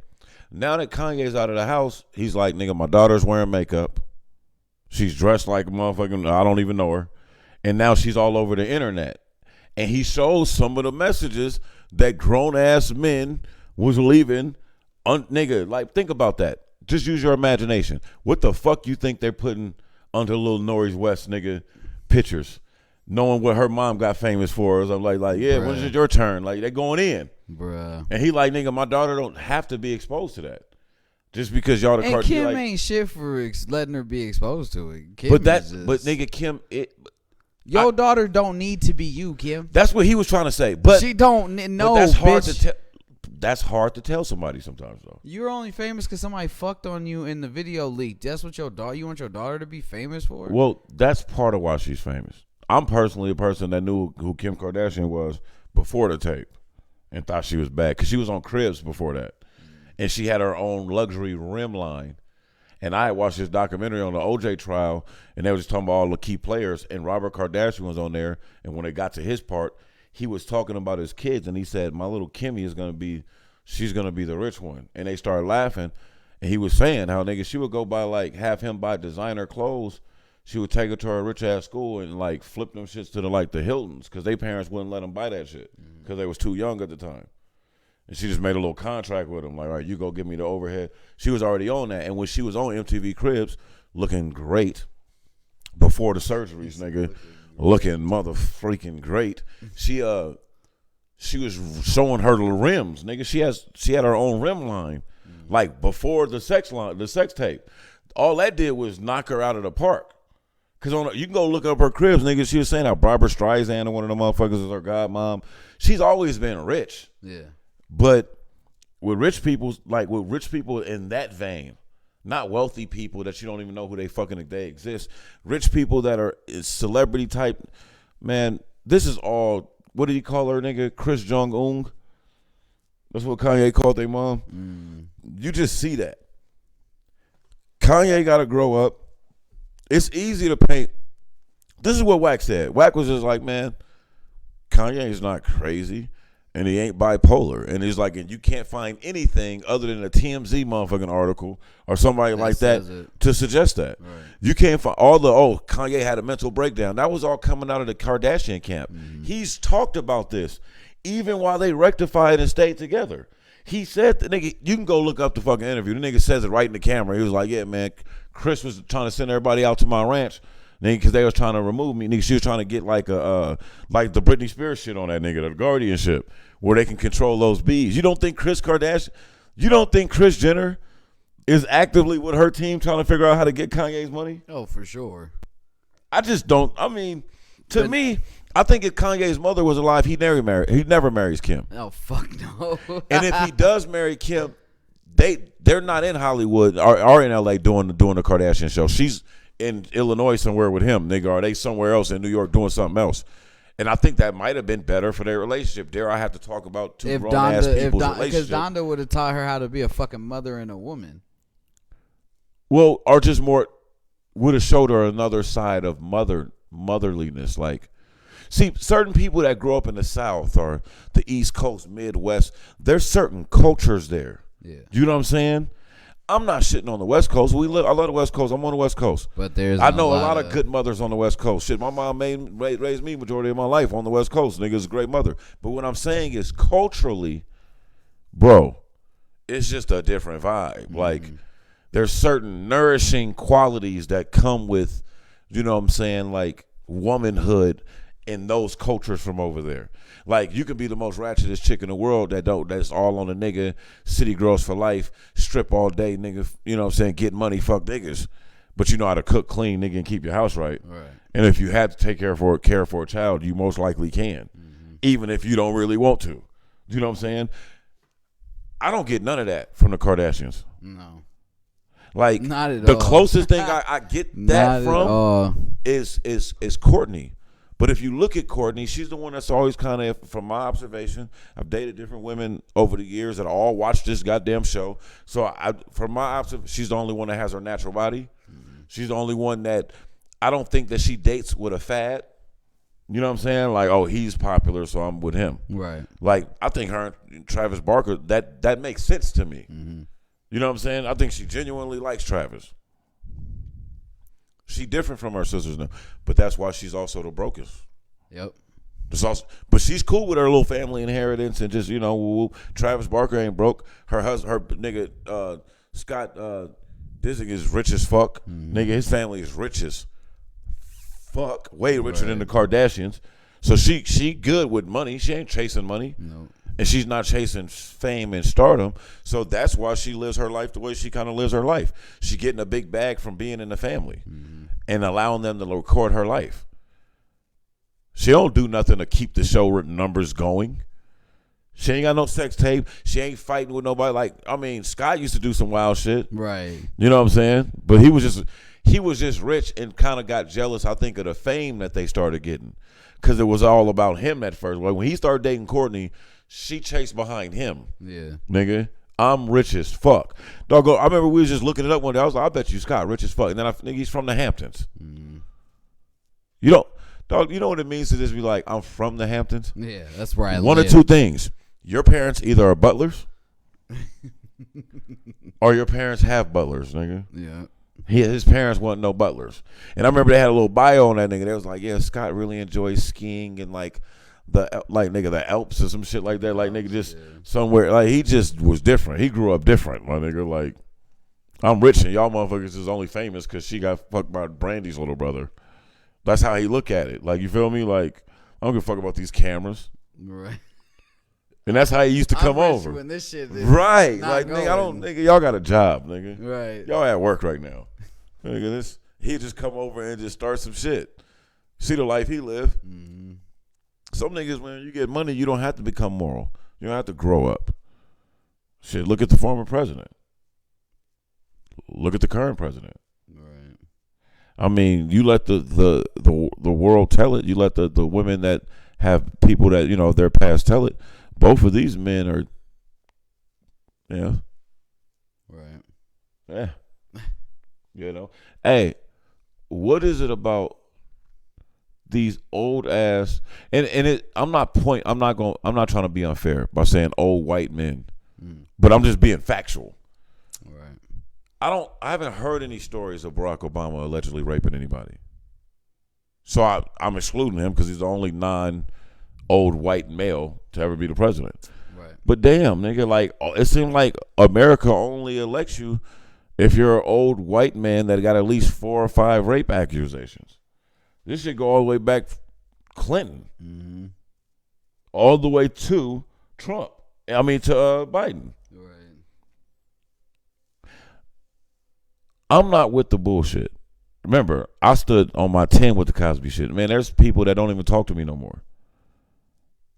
Now that Kanye's out of the house, he's like, nigga, my daughter's wearing makeup. She's dressed like a motherfucking, I don't even know her. And now she's all over the internet. And he shows some of the messages that grown-ass men was leaving. Nigga, like, think about that. Just use your imagination. What the fuck you think they're putting under little Nori's West, nigga, pictures? Knowing what her mom got famous for. I'm like, yeah, Bruh. when is it your turn? Like, they going in. Bruh. And he like, nigga, my daughter don't have to be exposed to that. Just because y'all the And cartoon. Kim Like, ain't shit for letting her be exposed to it. Kim but is just, nigga, Kim, your daughter don't need to be you, Kim. that's what he was trying to say. But She don't know, but that's hard bitch. to tell. That's hard to tell somebody sometimes, though. You're only famous because somebody fucked on you in the video leak. That's what you want your daughter to be famous for? Well, that's part of why she's famous. I'm personally a person that knew who Kim Kardashian was before the tape and thought she was bad because she was on Cribs before that. And she had her own luxury rim line. And I had watched this documentary on the OJ trial, and they were just talking about all the key players, and Robert Kardashian was on there. And when it got to his part, he was talking about his kids, and he said, my little Kimmy she's going to be the rich one. And they started laughing, and he was saying how, nigga, she would go have him buy designer clothes. She would take her to her rich-ass school and, like, flip them shits to the Hiltons because their parents wouldn't let them buy that shit because they was too young at the time. And she just made a little contract with him, like, all right, you go give me the overhead. She was already on that. And when she was on MTV Cribs, looking great before the surgeries, nigga, looking mother freaking great. She was showing her the rims, nigga. She had her own rim line, like before the sex tape. All that did was knock her out of the park. Cause you can go look up her cribs, nigga. She was saying how Barbara Streisand and one of the motherfuckers is her godmom. She's always been rich. Yeah. But with rich people in that vein, not wealthy people that you don't even know who they exist. Rich people that are celebrity type, man, this is all, what did he call her, nigga? Chris Jong-un? That's what Kanye called their mom. You just see that. Kanye got to grow up. It's easy to paint. This is what Wack said. Wack was just like, man, Kanye is not crazy. and he ain't bipolar. And he's like, and you can't find anything other than a TMZ motherfucking article or somebody like that to suggest that. Right. You can't find Kanye had a mental breakdown. That was all coming out of the Kardashian camp. He's talked about this even while they rectified and stayed together. He said, the nigga, you can go look up the fucking interview. The nigga says it right in the camera. He was like, yeah, man, Chris was trying to send everybody out to my ranch because they was trying to remove me. Nigga, she was trying to get like the Britney Spears shit on that nigga, the guardianship, where they can control those bees. You don't think Kris Jenner is actively with her team trying to figure out how to get Kanye's money? Oh, for sure. I just don't. I mean, to me, I think if Kanye's mother was alive, he never marries Kim. Oh, fuck no. And if he does marry Kim, they're not in Hollywood or in LA doing the Kardashian show. She's in Illinois somewhere with him, nigga, or they somewhere else in New York doing something else. And I think that might have been better for their relationship. Dare I have to talk about two grown-ass people's relationship? Because Donda would have taught her how to be a fucking mother and a woman. Well, or just more would have showed her another side of motherliness. Like, see, certain people that grow up in the South or the East Coast, Midwest, there's certain cultures there. Yeah. You know what I'm saying? I'm not shitting on the West Coast. I love the West Coast. I'm on the West Coast. But I know a lot of good mothers on the West Coast. Shit, my mom raised me majority of my life on the West Coast. Nigga's a great mother. But what I'm saying is culturally, bro, it's just a different vibe. Mm-hmm. Like, there's certain nourishing qualities that come with, you know what I'm saying, like womanhood in those cultures from over there. Like, you can be the most ratchetest chick in the world that's all on a nigga, city girls for life, strip all day, nigga, you know what I'm saying, get money, fuck niggas. But you know how to cook, clean, nigga, and keep your house right. Right. And if you had to care for a child, you most likely can. Mm-hmm. Even if you don't really want to. You know what I'm saying? I don't get none of that from the Kardashians. No. Like, not at the all. closest thing I get that from is Courtney. But if you look at Courtney, she's the one that's always kind of, from my observation, I've dated different women over the years that all watch this goddamn show. So from my observation, she's the only one that has her natural body. Mm-hmm. She's the only one that I don't think that she dates with a fad. You know what I'm saying? Like, oh, he's popular, so I'm with him. Right. Like, I think her and Travis Barker, that makes sense to me. Mm-hmm. You know what I'm saying? I think she genuinely likes Travis. She different from her sisters now, but that's why she's also the brokest. Yep. But she's cool with her little family inheritance and just, you know, Travis Barker ain't broke. Her husband, her nigga, Scott Disick is rich as fuck. Mm-hmm. Nigga, his family is rich as fuck, way richer than the Kardashians. So she good with money. She ain't chasing money. No. And she's not chasing fame and stardom. So that's why she lives her life the way she kind of lives her life. She getting a big bag from being in the family and allowing them to record her life. She don't do nothing to keep the show numbers going. She ain't got no sex tape. She ain't fighting with nobody. Like, I mean, Scott used to do some wild shit. Right. You know what I'm saying? But he was just rich and kind of got jealous, I think, of the fame that they started getting. Because it was all about him at first. Like, when he started dating Courtney, she chased behind him. Yeah. Nigga, I'm rich as fuck. Doggo, I remember we was just looking it up one day. I was like, I bet you Scott rich as fuck. And then nigga, he's from the Hamptons. Mm-hmm. You know what it means to just be like, I'm from the Hamptons? Yeah, that's where I live. One of two things. Your parents either are butlers or your parents have butlers, nigga. Yeah. His parents wasn't no butlers. And I remember they had a little bio on that nigga. They was like, yeah, Scott really enjoys skiing and like the Alps or some shit like that. Like, nigga, just somewhere. Like, he just was different. He grew up different, my nigga. Like, I'm rich and y'all motherfuckers is only famous because she got fucked by Brandy's little brother. That's how he look at it. Like, you feel me? Like, I don't give a fuck about these cameras. Right. And that's how he used to come over. When this shit is right. Like, nigga, y'all got a job, nigga. Right. Y'all at work right now. Nigga, he just come over and just start some shit. See the life he live. Mm-hmm. Some niggas, when you get money, you don't have to become moral. You don't have to grow up. Shit, look at the former president. Look at the current president. Right. I mean, you let the world tell it. You let the women that have people that, you know, their past tell it. Both of these men are, yeah. Right. Yeah. You know. Hey, what is it about these old ass and I'm not trying to be unfair by saying old white men, but I'm just being factual. Right. I haven't heard any stories of Barack Obama allegedly raping anybody. So I'm excluding him because he's the only non-old white male to ever be the president. Right. But damn, nigga, like it seemed like America only elects you if you're an old white man that got at least 4 or 5 rape accusations. This should go all the way back Clinton, all the way to Trump. I mean to Biden. Right. I'm not with the bullshit. Remember, I stood on my 10 with the Cosby shit. Man, there's people that don't even talk to me no more.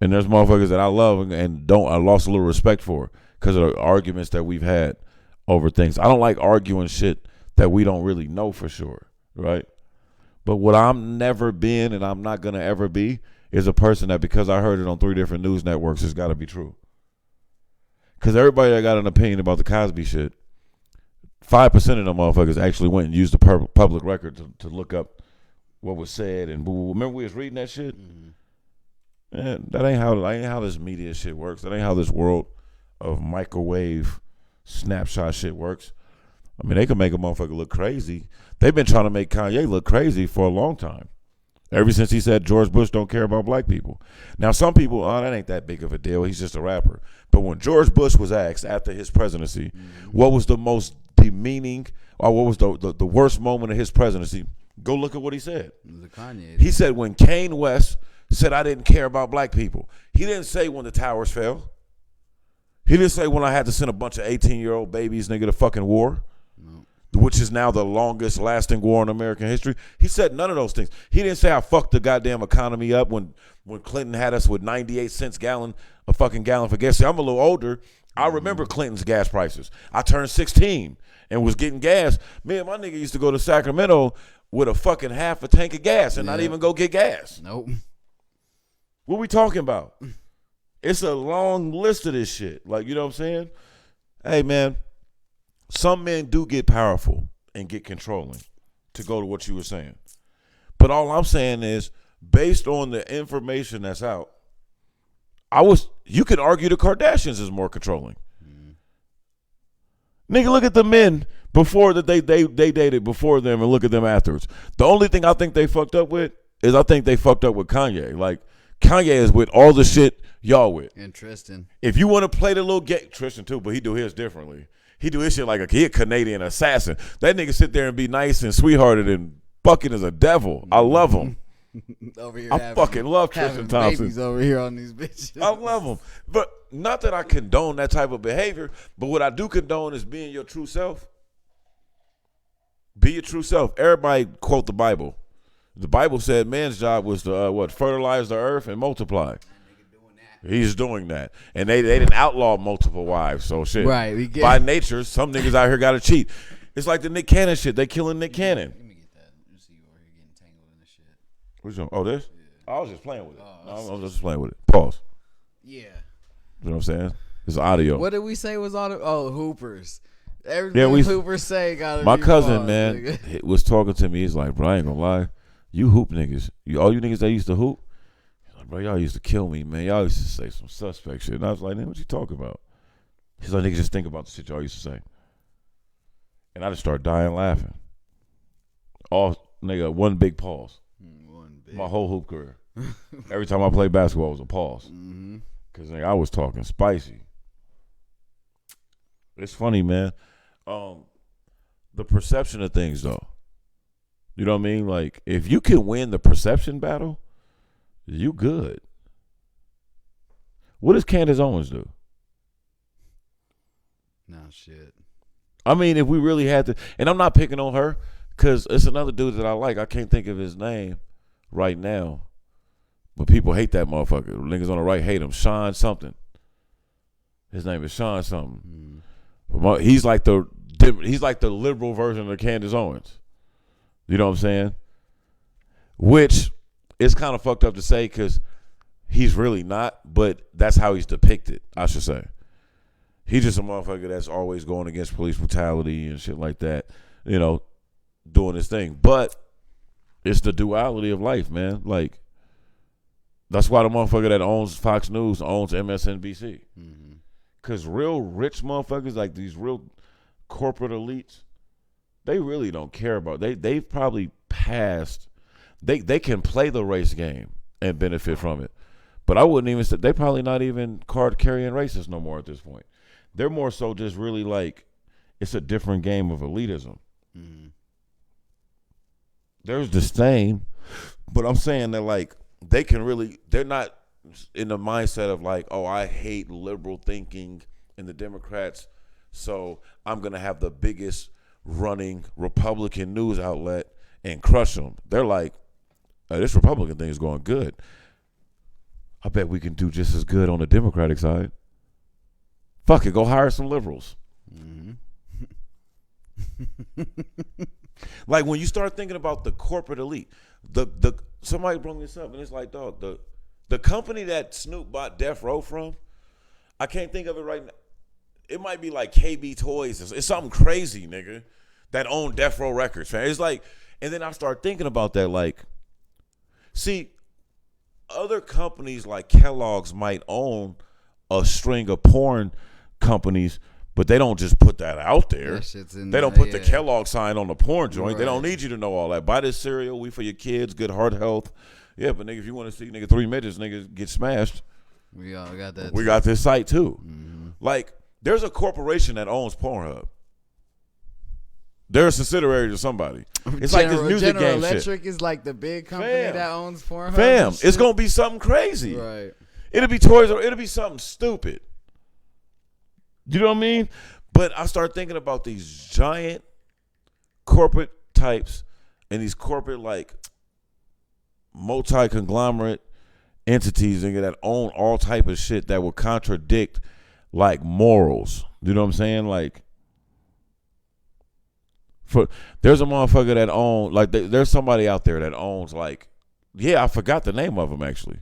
And there's motherfuckers that I love and I lost a little respect for because of the arguments that we've had over things. I don't like arguing shit that we don't really know for sure, right? But what I'm never been and I'm not going to ever be is a person that because I heard it on 3 different news networks, it's got to be true. Because everybody that got an opinion about the Cosby shit, 5% of them motherfuckers actually went and used the public record to look up what was said. And remember we was reading that shit? Man, that ain't how this media shit works. That ain't how this world of microwave snapshot shit works. I mean, they can make a motherfucker look crazy. They've been trying to make Kanye look crazy for a long time. Ever since he said George Bush don't care about black people. Now, some people, that ain't that big of a deal. He's just a rapper. But when George Bush was asked after his presidency, what was the most demeaning or what was the worst moment of his presidency, go look at what he said. The Kanye. He said when Kanye West said I didn't care about black people. He didn't say when the towers fell. He didn't say when I had to send a bunch of 18-year-old babies, nigga, to fucking war. No. Which is now the longest lasting war in American history. He said none of those things. He didn't say I fucked the goddamn economy up when Clinton had us with 98 cents a fucking gallon for gas. See, I'm a little older. I remember Clinton's gas prices. I turned 16 and was getting gas. Me and my nigga used to go to Sacramento with a fucking half a tank of gas and not even go get gas. Nope. What we talking about? It's a long list of this shit. Like, you know what I'm saying? Hey, man, some men do get powerful and get controlling, to go to what you were saying. But all I'm saying is, based on the information that's out, you could argue the Kardashians is more controlling. Nigga, look at the men before that they dated before them and look at them afterwards. The only thing I think they fucked up with is I think they fucked up with Kanye. Like, Kanye is with all the shit y'all with. And Tristan. If you want to play the little game, Tristan too, but he do his differently. He do his shit like a Canadian assassin. That nigga sit there and be nice and sweethearted and fucking as a devil. I love him. Over here I fucking love Tristan Thompson. Babies over here on these bitches. I love him. But not that I condone that type of behavior, but what I do condone is being your true self. Be your true self. Everybody quote the Bible. The Bible said man's job was to fertilize the earth and multiply. He's doing that. And they didn't outlaw multiple wives, so shit. Right. We get by nature, some niggas out here gotta cheat. It's like the Nick Cannon shit. They killing Nick Cannon. Let me get that. You see you over here getting tangled in this shit. Which one? Oh, this? Yeah. I was just playing with it. I was just playing with it. Pause. Yeah. You know what I'm saying? It's audio. What did we say was on it? Oh, Hoopers. Everything Hoopers say gotta my be cousin, paused, man, nigga. was talking to me. He's like, bro, I ain't gonna lie. You hoop niggas. All you niggas that used to hoop, bro, y'all used to kill me, man. Y'all used to say some suspect shit. And I was like, man, what you talking about? He's like, niggas, just think about the shit y'all used to say. And I just started dying laughing. Nigga, one big pause. My whole hoop career. Every time I played basketball, it was a pause. Because nigga, I was talking spicy. It's funny, man. The perception of things, though. You know what I mean? Like, if you can win the perception battle, you good. What does Candace Owens do? No shit. I mean, if we really had to, and I'm not picking on her, because it's another dude that I like. I can't think of his name right now. But people hate that motherfucker. The niggas on the right hate him. Sean something. His name is Sean something. He's like the liberal version of Candace Owens. You know what I'm saying? Which is kind of fucked up to say because he's really not, but that's how he's depicted, I should say. He's just a motherfucker that's always going against police brutality and shit like that, you know, doing his thing. But It's the duality of life, man. Like, that's why the motherfucker that owns Fox News owns MSNBC. Mm-hmm. Because real rich motherfuckers, like these real corporate elites, they really don't care about they've probably passed. They can play the race game and benefit from it. But I wouldn't even say, they probably not even card carrying racists no more at this point. They're more so just really like, it's a different game of elitism. Mm-hmm. There's disdain, but I'm saying that like they can really, they're not in the mindset of like, oh, I hate liberal thinking and the Democrats, so I'm going to have the biggest running Republican news outlet and crush them. They're like, oh, this Republican thing is going good. I bet we can do just as good on the Democratic side. Fuck it, go hire some liberals. Mm-hmm. Like when you start thinking about the corporate elite, the somebody brought this up and it's like, dog, the company that Snoop bought Death Row from, I can't think of it right now. It might be like KB Toys. It's something crazy, nigga, that owned Death Row Records, man. It's like, and then I start thinking about that, like, see, other companies like Kellogg's might own a string of porn companies, but they don't just put that out there. They don't put the Kellogg sign on the porn joint. Right. They don't need you to know all that. Buy this cereal, we for your kids, good heart health. Yeah, but nigga, if you want to see nigga 3 midgets, nigga get smashed, we all got that. We got this site too. Mm-hmm. Like, there's a corporation that owns Pornhub. They're a subsidiary to somebody. It's like this music General game Electric shit. is like the big company that owns Pornhub. Fam, it's gonna be something crazy. Right. It'll be toys or it'll be something stupid. You know what I mean? But I start thinking about these giant corporate types and these corporate like multi-conglomerate entities that own all type of shit that will contradict like morals. You know what I'm saying? Like, there's a motherfucker that owns, like, there's somebody out there that owns, like, yeah, I forgot the name of them actually.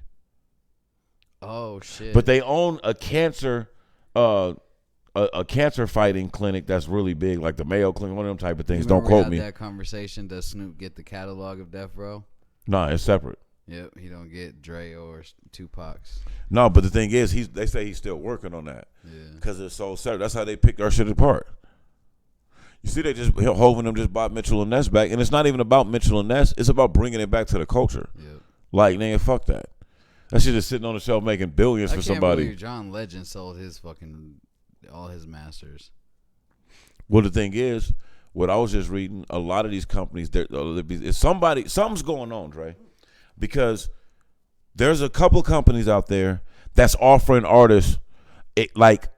Oh shit! But they own a cancer, a cancer fighting clinic that's really big, like the Mayo Clinic, one of them type of things. Don't quote me. That conversation. Does Snoop get the catalog of Death Row? Nah, it's separate. Yep, he don't get Dre or Tupac's. No, but the thing is, they say he's still working on that. Yeah. Because it's so separate. That's how they picked our shit apart. You see, they just Hov and them just bought Mitchell and Ness back, and it's not even about Mitchell and Ness. It's about bringing it back to the culture. Yep. Like, nigga, fuck that. That shit is sitting on the shelf making billions for somebody. Believe John Legend sold his fucking all his masters. Well, the thing is, what I was just reading, a lot of these companies, something's going on, Dre, because there's a couple companies out there that's offering artists like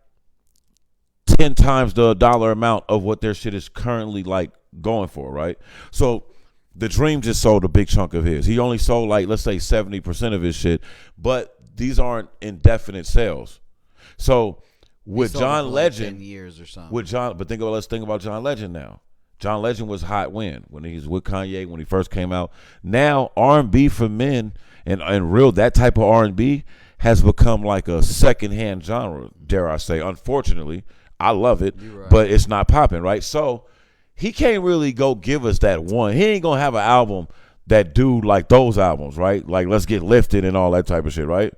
10 times the dollar amount of what their shit is currently like going for, right? So The Dream just sold a big chunk of his. He only sold like, let's say 70% of his shit, but these aren't indefinite sales. So with John Legend, 10 years or something. Let's think about John Legend now. John Legend was hot when he was with Kanye when he first came out. Now R&B for men and real that type of R&B has become like a secondhand genre, dare I say. Unfortunately, I love it, right, but it's not popping, right? So he can't really go give us that one. He ain't gonna have an album that do like those albums, right? Like Let's Get Lifted and all that type of shit, right?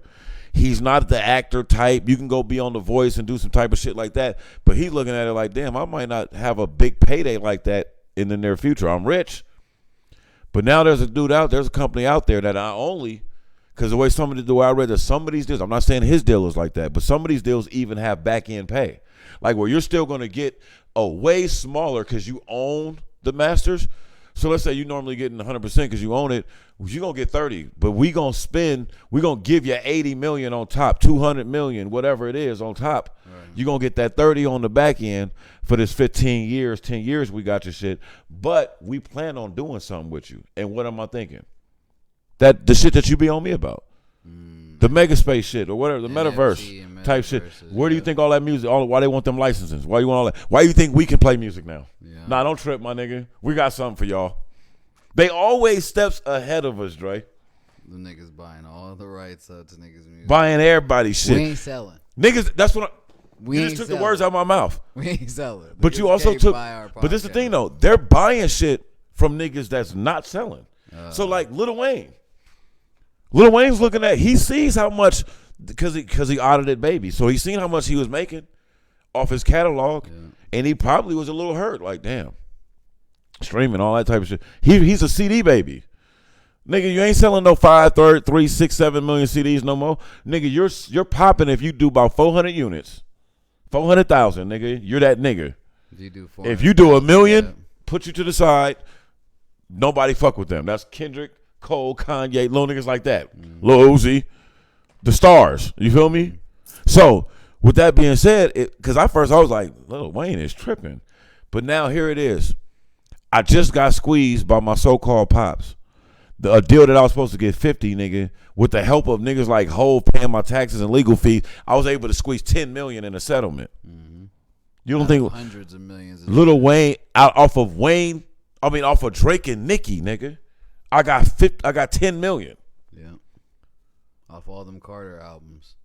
He's not the actor type. You can go be on The Voice and do some type of shit like that, but he's looking at it like, damn, I might not have a big payday like that in the near future. I'm rich, but now there's a company out there that I only, because the way I read that some of these deals, I'm not saying his deal is like that, but some of these deals even have back end pay, like where you're still going to get a way smaller because you own the masters. So let's say you normally getting 100% because you own it. You're going to get 30, but we're going to give you 80 million on top, 200 million, whatever it is on top. Right. You're going to get that 30 on the back end for this 10 years we got your shit. But we plan on doing something with you. And what am I thinking? That the shit that you be on me about. The mega space shit or whatever, the metaverse type shit. Where do you think all that music, why they want them licenses? Why you want all that? Why you think we can play music now? Yeah. Nah, don't trip, my nigga. We got something for y'all. They always steps ahead of us, Dre. The niggas buying all the rights to niggas' music. Buying everybody's shit. We ain't selling. Niggas, that's what you just took the words out of my mouth. We ain't selling. But you also took, but this is the thing though. They're buying shit from niggas that's not selling. So like Lil Wayne's looking at. He sees how much because he audited Baby, so he seen how much he was making off his catalog, and he probably was a little hurt. Like, damn, streaming all that type of shit. He's a CD baby. Nigga, you ain't selling no 5, 3, 6, 7 million CDs no more. Nigga, you're popping if you do about 400 units. 400,000, nigga. You're that nigga. If you do 1 million, put you to the side. Nobody fuck with them. That's Kendrick, Cole, Kanye, little niggas like that. Lil Uzi, the stars. You feel me? So, with that being said, because I was like, Lil Wayne is tripping. But now here it is. I just got squeezed by my so-called pops. A deal that I was supposed to get 50, nigga, with the help of niggas like Hov paying my taxes and legal fees, I was able to squeeze 10 million in a settlement. You don't think hundreds of millions? Lil Wayne off of Drake and Nicki, nigga, I got 10 million. Yeah, off all them Carter albums.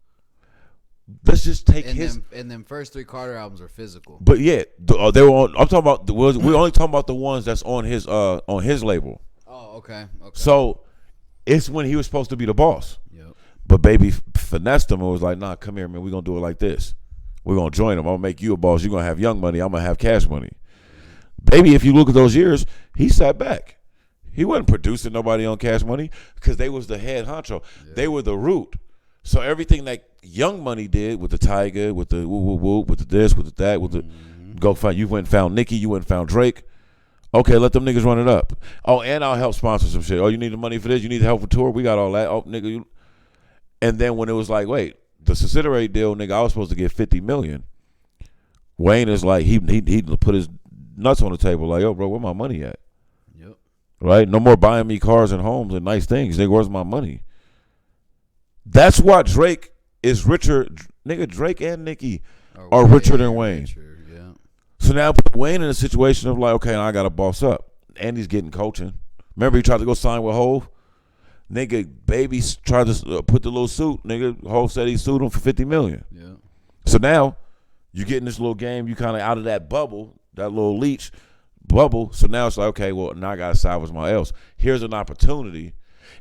Let's just take and them first 3 Carter albums are physical. But yeah, they were on. I'm talking about we're only talking about the ones that's on his label. Oh, okay. So it's when he was supposed to be the boss. Yep. But Baby finessed him and was like, nah, come here, man. We're going to do it like this. We're going to join him. I'm going to make you a boss. You're going to have Young Money. I'm going to have Cash Money. Baby, if you look at those years, he sat back. He wasn't producing nobody on Cash Money because they was the head honcho. Yeah. They were the root. So everything that Young Money did with the Tiger, with the woo, with the this, with the that, with the go find. You went and found Nicki. You went and found Drake. Okay, let them niggas run it up. Oh, and I'll help sponsor some shit. Oh, you need the money for this? You need the help for tour? We got all that. Oh, nigga. And then when it was like, wait, the subsidiary deal, nigga, I was supposed to get 50 million. Wayne is like, he put his nuts on the table like, yo, bro, where my money at? Yep. Right? No more buying me cars and homes and nice things. Nigga, where's my money? That's why Drake is richer. Nigga, Drake and Nicki are richer than Wayne. Yeah. So now put Wayne in a situation of like, okay, now I got to boss up. And he's getting coaching. Remember he tried to go sign with Hov? Nigga, Baby tried to put the little suit. Nigga, Hov said he sued him for 50 million. Yeah. So now you get in this little game. You kind of out of that bubble, that little leech bubble. So now it's like, okay, well, now I got to side with my else. Here's an opportunity.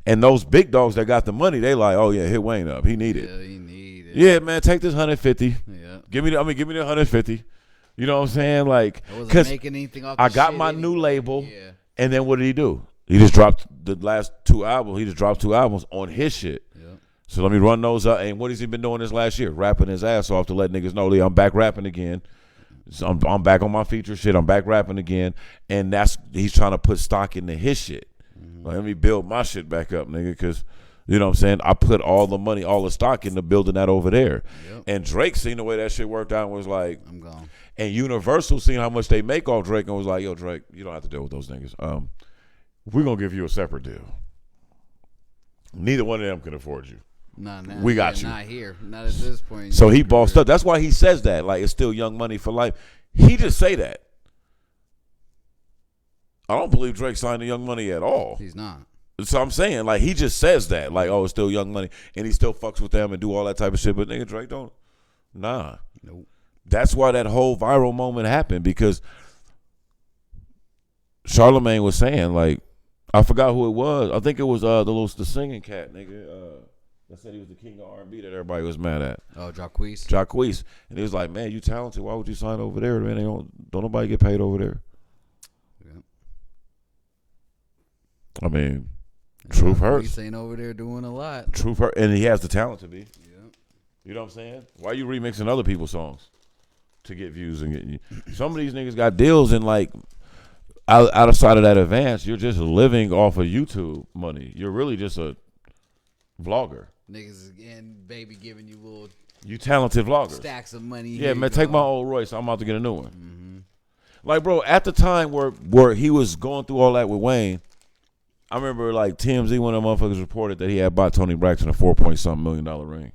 And those big dogs that got the money, they like, oh, yeah, hit Wayne up. He need it. Yeah, he need it. Yeah, man, take this 150. Yeah. Give me the 150. You know what I'm saying? Like, because I got my new label. Yeah. And then what did he do? He just dropped the last 2 albums. He just dropped 2 albums on his shit. Yeah. So let me run those up. And what has he been doing this last year? Rapping his ass off to let niggas know, I'm back rapping again. So I'm back on my feature shit. I'm back rapping again. And he's trying to put stock into his shit. Mm-hmm. Like, let me build my shit back up, nigga, because, you know what I'm saying, I put all the money, all the stock into building that over there. Yep. And Drake seen the way that shit worked out and was like, I'm gone. And Universal seen how much they make off Drake and was like, yo, Drake, you don't have to deal with those niggas. We're going to give you a separate deal. Neither one of them can afford you. Nah, we got you. Not here. Not at this point. So he bossed up. That's why he says that. Like, it's still Young Money for life. He just say that. I don't believe Drake signed to Young Money at all. He's not. So I'm saying, like, he just says that. Like, oh, it's still Young Money. And he still fucks with them and do all that type of shit. But nigga, Drake don't. Nah. Nope. That's why that whole viral moment happened, because Charlamagne was saying, like, I forgot who it was. I think it was the singing cat, nigga. That said he was the king of R&B that everybody was mad at. Oh, Jacquees. Jacquees. And he was like, man, you talented. Why would you sign over there, man? Don't nobody get paid over there. Yeah. I mean, truth hurts. He ain't over there doing a lot. Truth hurts. And he has the talent to be. Yeah. You know what I'm saying? Why you remixing other people's songs to get views and get some of these niggas got deals and like outside of that advance, you're just living off of YouTube money. You're really just a vlogger. Niggas and Baby giving you little talented vloggers. Stacks of money. Yeah, man, take my old Royce. I'm about to get a new one. Mm-hmm. Like, bro, at the time where he was going through all that with Wayne, I remember like TMZ, one of the motherfuckers reported that he had bought Tony Braxton a $4-point-something million ring.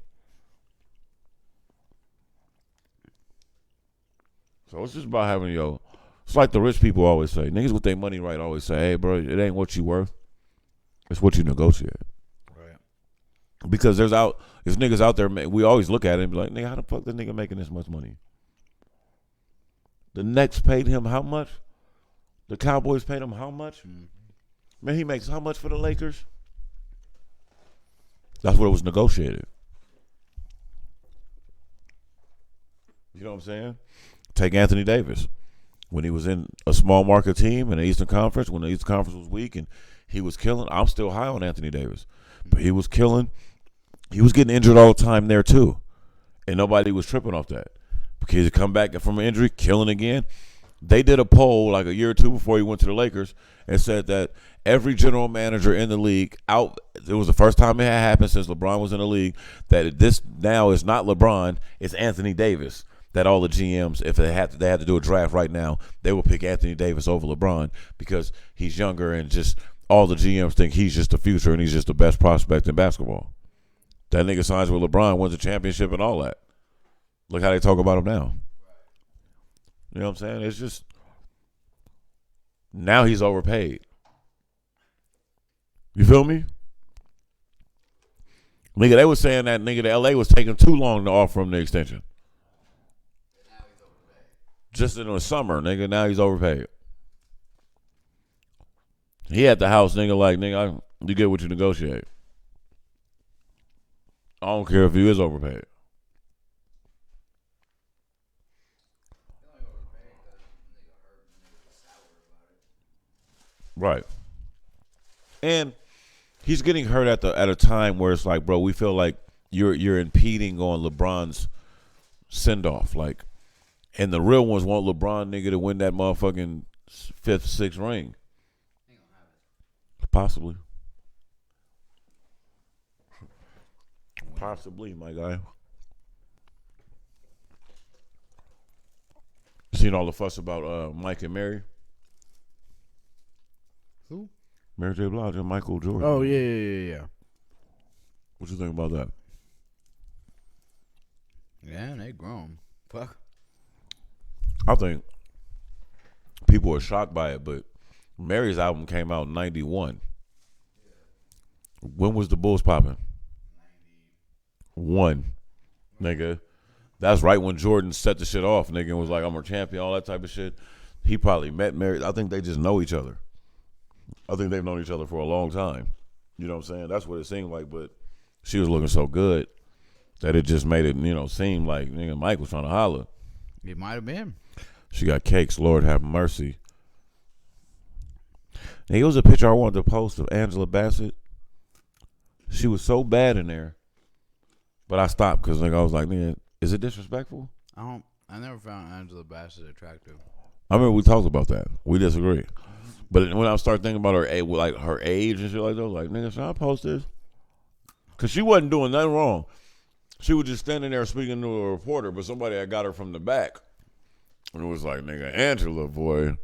So it's just about having it's like the rich people always say. Niggas with their money right always say, hey, bro, it ain't what you worth. It's what you negotiate. Right. Because there's niggas out there, we always look at it and be like, nigga, how the fuck this nigga making this much money? The Nets paid him how much? The Cowboys paid him how much? Mm-hmm. Man, he makes how much for the Lakers? That's what it was negotiated. You know what I'm saying? Take Anthony Davis. When he was in a small market team in the Eastern Conference, when the Eastern Conference was weak and he was killing, I'm still high on Anthony Davis. But he was killing. He was getting injured all the time there too. And nobody was tripping off that. Because he come back from an injury, killing again. They did a poll like a year or two before he went to the Lakers and said that every general manager in the league it was the first time it had happened since LeBron was in the league, that this now is not LeBron, it's Anthony Davis. That all the GMs, if they had to do a draft right now, they would pick Anthony Davis over LeBron because he's younger and just all the GMs think he's just the future and he's just the best prospect in basketball. That nigga signs with LeBron, wins a championship and all that. Look how they talk about him now. You know what I'm saying? It's just now he's overpaid. You feel me? Nigga, they was saying that nigga, the LA was taking too long to offer him the extension. Just in the summer, nigga, now he's overpaid. He at the house, nigga, like, nigga, you get what you negotiate. I don't care if he is overpaid. Right. And he's getting hurt at a time where it's like, bro, we feel like you're impeding on LeBron's send off. Like, and the real ones want LeBron nigga to win that motherfucking 5th, 6th ring. Possibly. Possibly, my guy. Seen all the fuss about Mike and Mary? Who? Mary J. Blige and Michael Jordan. Oh, yeah. What you think about that? Yeah, they grown. Fuck. I think people are shocked by it, but Mary's album came out in 91. When was the Bulls popping? 91. Nigga. That's right when Jordan set the shit off, nigga, and was like, I'm a champion, all that type of shit. He probably met Mary. I think they just know each other. I think they've known each other for a long time. You know what I'm saying? That's what it seemed like, but she was looking so good that it just made it, seem like nigga Mike was trying to holler. It might have been. She got cakes, Lord have mercy. And here was a picture I wanted to post of Angela Bassett. She was so bad in there, but I stopped because I was like, man, is it disrespectful? I never found Angela Bassett attractive. I remember we talked about that. We disagree. But when I started thinking about her age and shit like that, I was like, nigga, should I post this? Because she wasn't doing nothing wrong. She was just standing there speaking to a reporter, but somebody had got her from the back. And it was like, nigga, Angela, boy.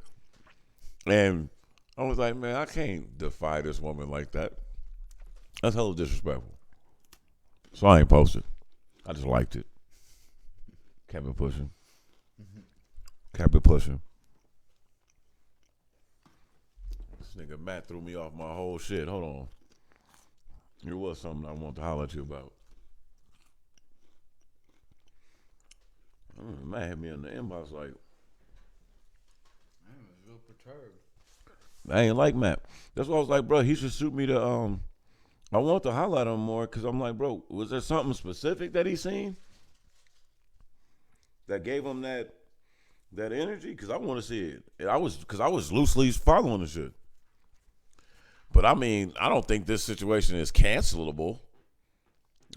And I was like, man, I can't defy this woman like that. That's hella disrespectful. So I ain't posted. I just liked it. Kept it pushing. Kept it pushing. This nigga Matt threw me off my whole shit. Hold on. There was something I wanted to holler at you about. Matt hit me in the inbox like, I was real perturbed. I ain't like Matt. That's why I was like, bro, he should shoot me the I want to highlight him more because I'm like, bro, was there something specific that he seen that gave him that energy? Because I want to see it. I was loosely following the shit. But I mean, I don't think this situation is cancelable.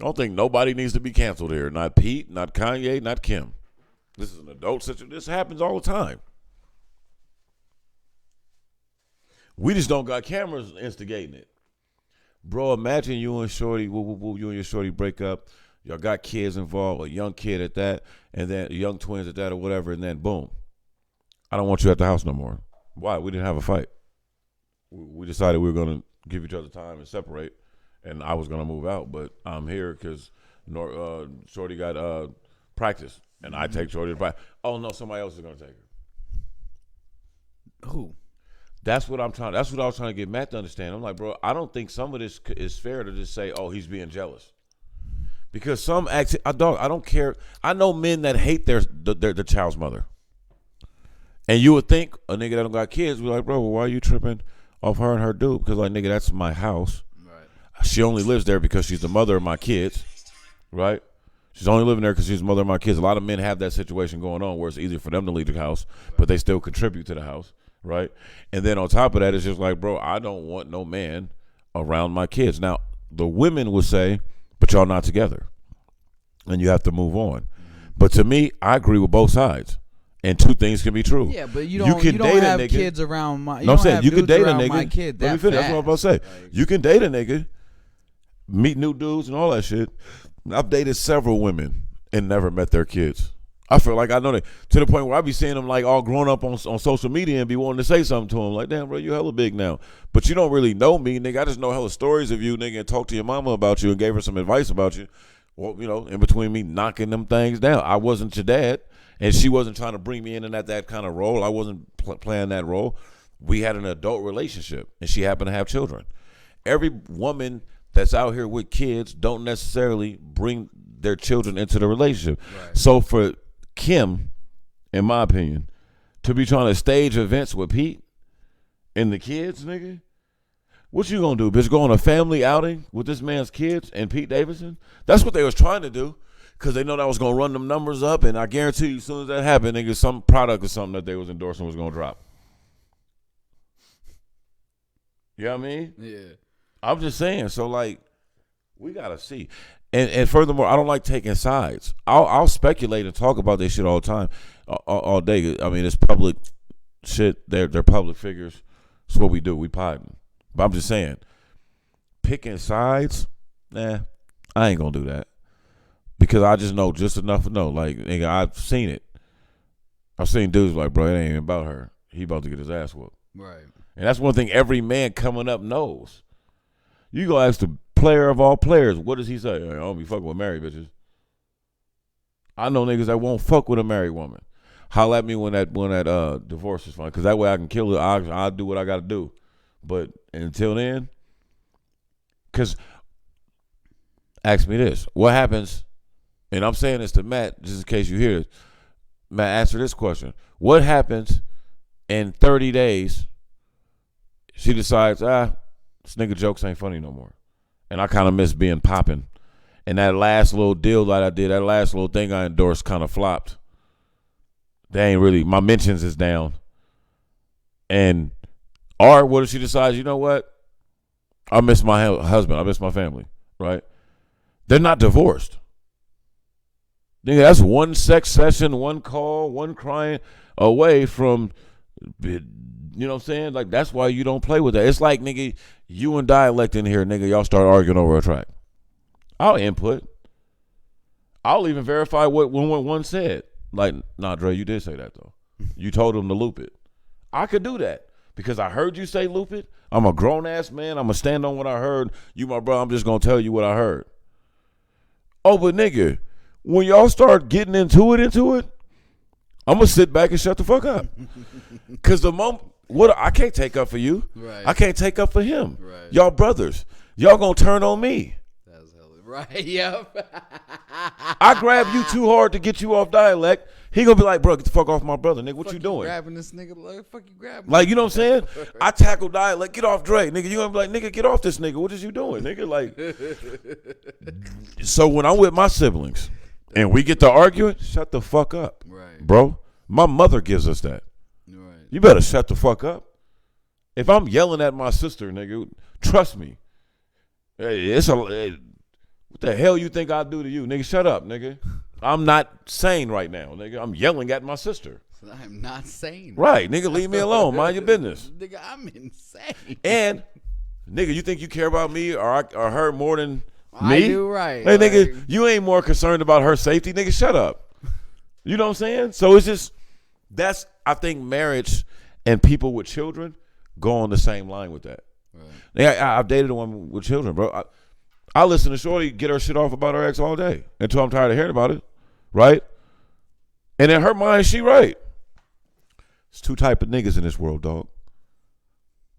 I don't think nobody needs to be canceled here. Not Pete, not Kanye, not Kim. This is an adult situation. This happens all the time. We just don't got cameras instigating it. Bro, imagine you and Shorty, you and your Shorty break up. Y'all got kids involved, a young kid at that, and then young twins at that or whatever, and then boom. I don't want you at the house no more. Why? We didn't have a fight. We decided we were going to give each other time and separate, and I was going to move out, but I'm here because Shorty got practice, and I take Shorty to practice. Oh, no, somebody else is going to take her. Who? That's what I was trying to get Matt to understand. I'm like, bro, I don't think some of this is fair to just say, oh, he's being jealous. Because some acts, I don't care. I know men that hate their child's mother. And you would think a nigga that don't got kids would be like, bro, well, why are you tripping off her and her dude because like nigga, that's my house. Right. She only lives there because she's the mother of my kids, right? She's only living there because she's the mother of my kids. A lot of men have that situation going on where it's easier for them to leave the house, but they still contribute to the house, right? And then on top of that, it's just like, bro, I don't want no man around my kids. Now, the women would say, but y'all not together, and you have to move on. But to me, I agree with both sides, and two things can be true. Yeah, but you don't have kids around my. No, I'm saying you can date a nigga. My kid Let me finish. That's what I'm about to say. You can date a nigga, meet new dudes and all that shit. I've dated several women and never met their kids. I feel like I know that to the point where I be seeing them like all grown up on social media and be wanting to say something to them like, damn, bro, you hella big now. But you don't really know me, nigga. I just know hella stories of you, nigga, and talk to your mama about you and gave her some advice about you. Well, you know, in between me knocking them things down. I wasn't your dad, and she wasn't trying to bring me in and at that kind of role. I wasn't playing that role. We had an adult relationship, and she happened to have children. Every woman that's out here with kids don't necessarily bring their children into the relationship. Right. So for Kim, in my opinion, to be trying to stage events with Pete and the kids, nigga, what you gonna do, bitch? Go on a family outing with this man's kids and Pete Davidson? That's what they was trying to do because they know that was gonna run them numbers up, and I guarantee you as soon as that happened, nigga, some product or something that they was endorsing was gonna drop. You know what I mean? Yeah. I'm just saying, so like, we gotta see, and furthermore, I don't like taking sides. I'll speculate and talk about this shit all the time, all day. I mean, it's public shit. They're public figures. It's what we do. We pardon. But I'm just saying, picking sides, I ain't gonna do that because I just know just enough to know. Like, nigga, I've seen it. I've seen dudes like, bro, it ain't even about her. He about to get his ass whooped. Right. And that's one thing every man coming up knows. You go ask the player of all players, what does he say? I don't be fucking with married bitches. I know niggas that won't fuck with a married woman. Holla at me when that divorce is fine, because that way I can kill it. I'll do what I got to do. But until then, because ask me this. What happens, and I'm saying this to Matt, just in case you hear it. Matt, answer this question. What happens in 30 days, she decides, this nigga jokes ain't funny no more. And I kind of miss being popping. And that last little deal that I did, that last little thing I endorsed kind of flopped. They ain't really, my mentions is down. Or what if she decides, you know what? I miss my husband. I miss my family, right? They're not divorced. Nigga, that's one sex session, one call, one crying away from, you know what I'm saying? Like, that's why you don't play with that. It's like, nigga, you and Dialect in here, nigga, y'all start arguing over a track. I'll input. I'll even verify what one said. Like, nah, Dre, you did say that, though. You told him to loop it. I could do that because I heard you say loop it. I'm a grown-ass man. I'm going to stand on what I heard. You, my brother, I'm just going to tell you what I heard. Oh, but nigga, when y'all start getting into it, I'm going to sit back and shut the fuck up. Because the moment, I can't take up for you. Right. I can't take up for him. Right. Y'all brothers. Y'all going to turn on me. That's hella right. Yep. I grab you too hard to get you off Dialect. He going to be like, bro, get the fuck off my brother, nigga. What you doing? Grabbing this nigga. Like, fuck you grabbing. Like, you know what I'm saying? I tackle Dialect. Get off Dre. Nigga, you going to be like, nigga, get off this nigga. What is you doing, nigga? Like, so when I'm with my siblings and we get to arguing, shut the fuck up. Right. Bro, my mother gives us that. Right. You better shut the fuck up. If I'm yelling at my sister, nigga, trust me. What the hell you think I'll do to you? Nigga, shut up, nigga. I'm not sane right now, nigga. I'm yelling at my sister. I'm not sane. Right, nigga, leave me alone. Mind your business. Nigga, I'm insane. And, nigga, you think you care about me or her more than me? I do, right. Hey, nigga, you ain't more concerned about her safety. Nigga, shut up. You know what I'm saying? So it's just, I think marriage and people with children go on the same line with that. Right. I've dated a woman with children, bro. I listen to Shorty get her shit off about her ex all day until I'm tired of hearing about it, right? And in her mind, she right. There's two type of niggas in this world, dog.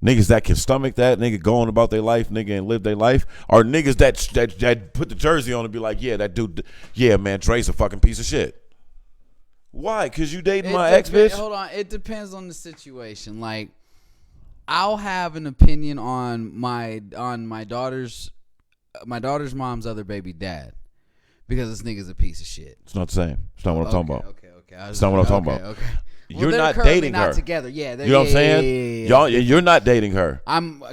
Niggas that can stomach that, nigga going about their life, nigga, and live their life, or niggas that put the jersey on and be like, yeah, that dude, yeah, man, Dre's a fucking piece of shit. Why? Because you dating my ex, bitch? Hold on. It depends on the situation. Like, I'll have an opinion on my daughter's mom's other baby dad because this nigga's a piece of shit. It's not the same. It's not what I'm talking about. Okay. It's not what I'm talking about. Okay. You're they're not currently dating not her. together. Yeah, You know what I'm saying? You're not dating her.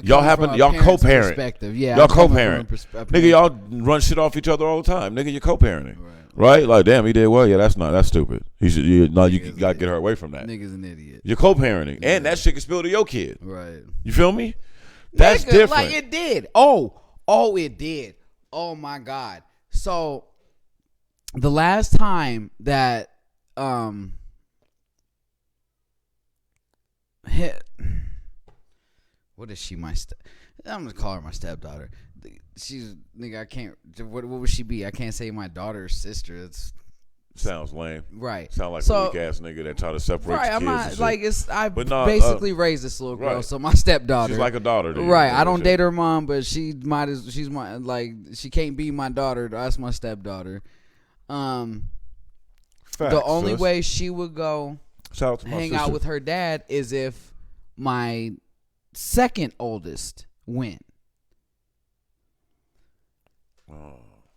Y'all co-parent. Perspective. Yeah, Y'all I'm coming co-parent. from a Nigga, y'all run shit off each other all the time. Nigga, you're co-parenting. Right? Like, damn, he did well. Yeah, that's stupid. You gotta get her away from that. Nigga's an idiot. You're co-parenting. And that shit can spill to your kid. Right. You feel me? That's different. Like it did. Oh, it did. Oh my God. So the last time that what is she? I'm gonna call her my stepdaughter. She's nigga. I can't. What would she be? I can't say my daughter's sister. It's sounds lame. Right. Sound like a weak ass nigga that try to separate right. the kids. I'm not like it's. I basically raised this little girl, right. so my stepdaughter. She's like a daughter. To you, right. I don't date her mom, but she's my like she can't be my daughter. That's my stepdaughter. Facts, the only way she would go shout out to my hang sister. out with her dad is if my second oldest went.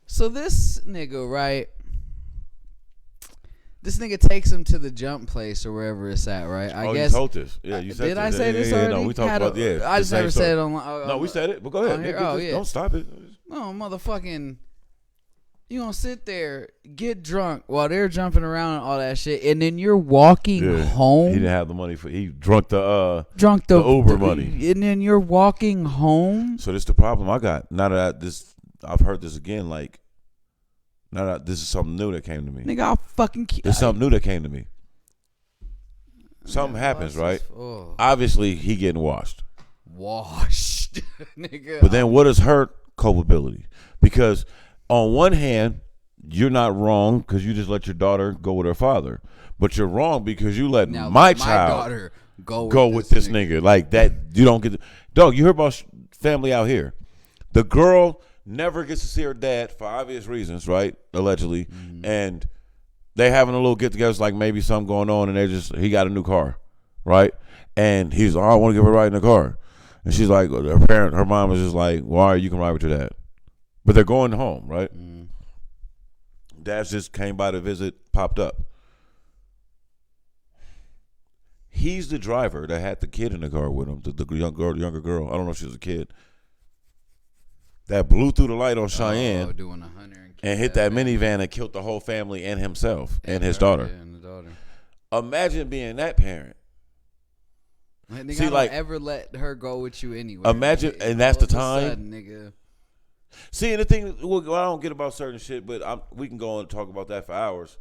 So this nigga, right? This nigga takes him to the jump place or wherever it's at, right? I guess. You told this. Yeah, you said did this. I say this already? No, we talked about I just never said it on. No, we said it. But go ahead. Yeah. Don't stop it. No, motherfucking. You gonna sit there, get drunk while they're jumping around and all that shit, and then you're walking home. He didn't have the money for. He drunk the Uber money, and then you're walking home. So this is the problem I got. Now that I've heard this again. Like, now that this is something new that came to me. Nigga, I'll fucking. There's something new that came to me. Something happens, right? Obviously, he getting washed. Nigga. But then, what is her culpability? Because on one hand, you're not wrong because you just let your daughter go with her father, but you're wrong because you let my child daughter go with this nigga. Like that. You don't get dog. You heard about family out here. The girl never gets to see her dad for obvious reasons, right? Allegedly, and they having a little get together. Like maybe something going on, and he got a new car, right? And he's I want to give her a ride in the car, and she's like, her mom is just like, why you can ride with your dad. But they're going home, right? Dad just came by to visit, popped up. He's the driver that had the kid in the car with him, the younger girl. I don't know if she was a kid. That blew through the light on Cheyenne doing 100 and hit that minivan and killed the whole family and himself and his daughter. Yeah, and the daughter. Imagine being that parent. Nigga, see, I don't ever let her go with you anyway. Imagine, nigga, and that's the time. Sudden, nigga. See, and the thing, well, I don't get about certain shit, but we can go and talk about that for hours.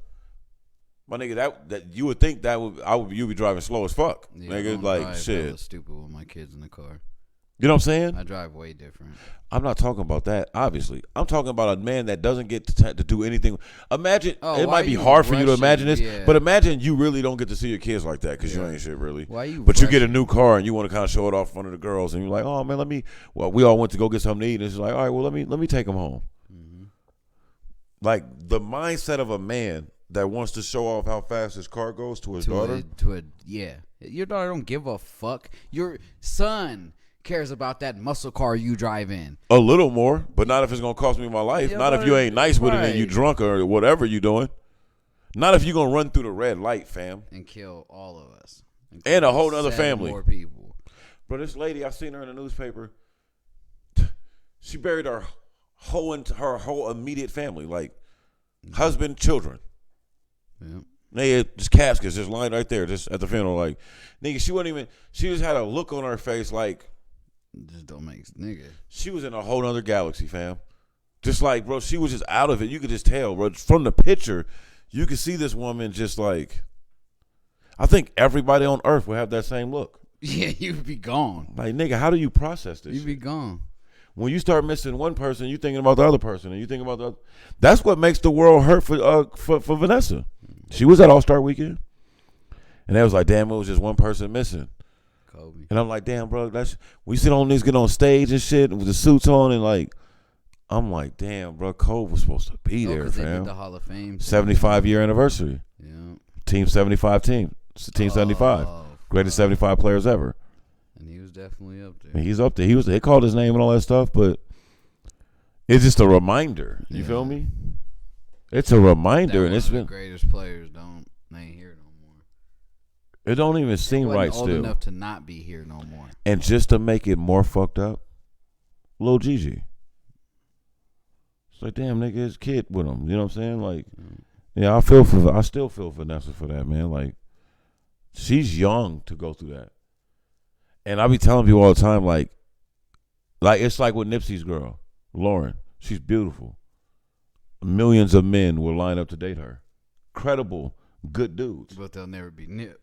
My nigga, that you would think you be driving slow as fuck, yeah, nigga. Like shit, stupid with my kids in the car. You know what I'm saying? I drive way different. I'm not talking about that, obviously. I'm talking about a man that doesn't get to do anything. Imagine, it might be hard for you to imagine this, but imagine you really don't get to see your kids like that because you ain't shit really. But you get a new car and you want to kind of show it off in front of the girls and you're like, oh man, we all went to go get something to eat. And it's like, all right, well, let me take them home. Like the mindset of a man that wants to show off how fast his car goes to his daughter. Your daughter don't give a fuck. Your son cares about that muscle car you drive in. A little more, but not if it's going to cost me my life. Yeah, not if you ain't nice with it and you drunk or whatever you doing. Not if you going to run through the red light, fam. And kill all of us. And a whole other family. More people. Bro, this lady, I seen her in the newspaper. She buried her whole immediate family, like husband, children. Yeah. They had just caskets just lying right there, just at the funeral. Like, nigga, she just had a look on her face like, just don't make nigga. She was in a whole other galaxy, fam. Just like, bro, she was just out of it. You could just tell, bro. From the picture, you could see this woman just like, I think everybody on earth would have that same look. Yeah, you'd be gone. Like, nigga, how do you process this? You'd be gone. When you start missing one person, you thinking about the other person, and you thinking about the other. That's what makes the world hurt for Vanessa. She was at All-Star Weekend, and they was like, damn, it was just one person missing. Kobe. And I'm like, damn, bro, we sit on these, get on stage and shit with the suits on, and like, I'm like, damn, bro, Kobe was supposed to be there, fam. They did the Hall of Fame. 75-year anniversary. Yeah. Team 75 team. It's the Team 75. Greatest 75 players ever. And he was definitely up there. And he's up there. They called his name and all that stuff, but it's just a reminder. You feel me? It's a reminder, and it's been the greatest players they ain't here no more. It don't even seem right old still. enough to not be here no more. And just to make it more fucked up, Lil Gigi. It's like, damn, nigga, his kid with him. You know what I'm saying? Like, yeah, I still feel Vanessa for that, man. Like, she's young to go through that. And I be telling people all the time, like it's like with Nipsey's girl, Lauren. She's beautiful. Millions of men will line up to date her. Credible, good dudes. But they'll never be Nip.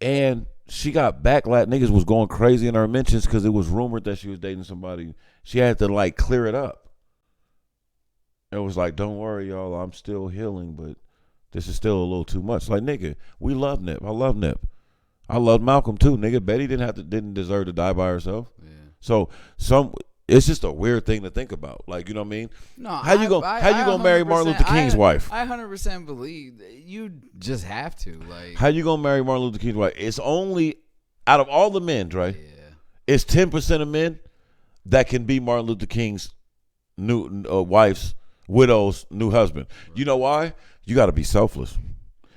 And she got backlash. Niggas was going crazy in her mentions because it was rumored that she was dating somebody. She had to, like, clear it up. It was like, don't worry, y'all. I'm still healing, but this is still a little too much. Like, nigga, we love Nip. I love Nip. I love Malcolm, too. Nigga, Betty didn't deserve to die by herself. Yeah. So, it's just a weird thing to think about. Like, you know what I mean? No, how you gonna marry Martin Luther King's wife? I 100% believe you just have to. Like, how you gonna marry Martin Luther King's wife? It's only out of all the men, right? Yeah. It's 10% of men that can be Martin Luther King's new wife's widow's new husband. Right. You know why? You got to be selfless.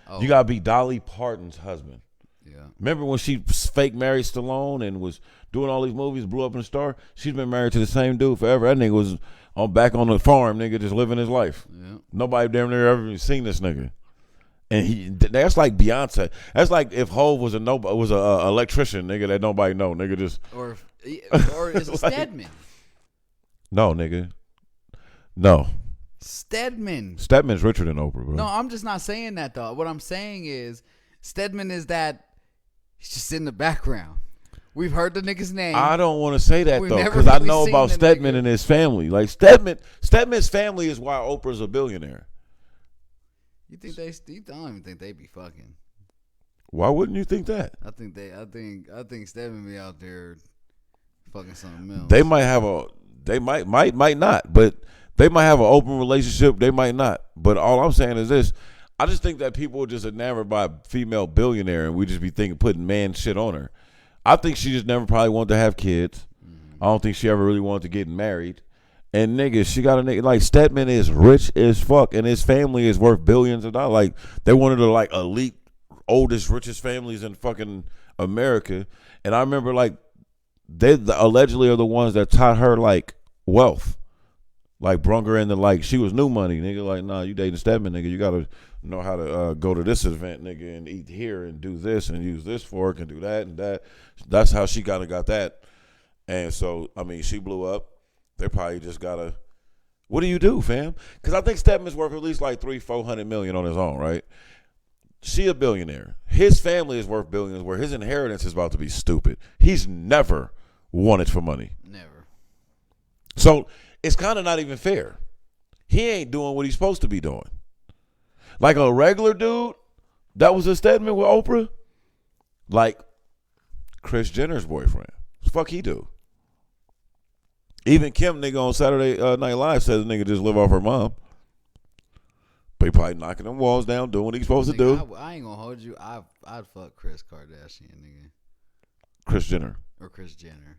Oh. You got to be Dolly Parton's husband. Yeah. Remember when she fake married Stallone and was doing all these movies, blew up in a star? She's been married to the same dude forever. That nigga was back on the farm, nigga, just living his life. Yeah. Nobody damn near ever even seen this nigga. And that's like Beyonce. That's like if Hov was a electrician, nigga, that nobody know, nigga, just or is it like, Stedman? No, nigga, no. Stedman's richer than Oprah, bro. No, I'm just not saying that though. What I'm saying is Stedman is that he's just in the background. We've heard the nigga's name. I don't want to say that though, because I know about Stedman and his family. Like Stedman's family is why Oprah's a billionaire. You think I don't even think they be fucking. Why wouldn't you think that? I think Stedman be out there fucking something else. They might not, but they might have an open relationship. They might not. But all I'm saying is this. I just think that people are just enamored by a female billionaire and we just be putting man shit on her. I think she just never probably wanted to have kids. I don't think she ever really wanted to get married. And nigga, she got a nigga like Stedman is rich as fuck, and his family is worth billions of dollars. Like they're one of the like elite, oldest, richest families in fucking America. And I remember like they allegedly are the ones that taught her like wealth, like brung her into like she was new money, nigga. Like nah, you dating Stedman, nigga. You gotta know how to go to this event, nigga, and eat here and do this and use this fork and do that and that. That's how she kind of got that. And so I mean, she blew up. They probably just gotta. What do you do, fam? Because I think Stedman's worth at least like $300-400 million on his own, right? She a billionaire. His family is worth billions. Where his inheritance is about to be stupid. He's never wanted for money. Never. So it's kind of not even fair. He ain't doing what he's supposed to be doing. Like a regular dude that was a Stedman with Oprah, like Kris Jenner's boyfriend. What the fuck he do? Even Kim, nigga, on Saturday Night Live said the nigga just live off her mom. But he probably knocking them walls down, doing what he's supposed to do. I ain't gonna hold you. I'd fuck Kris Kardashian, nigga. Kris Jenner. Or Kris Jenner.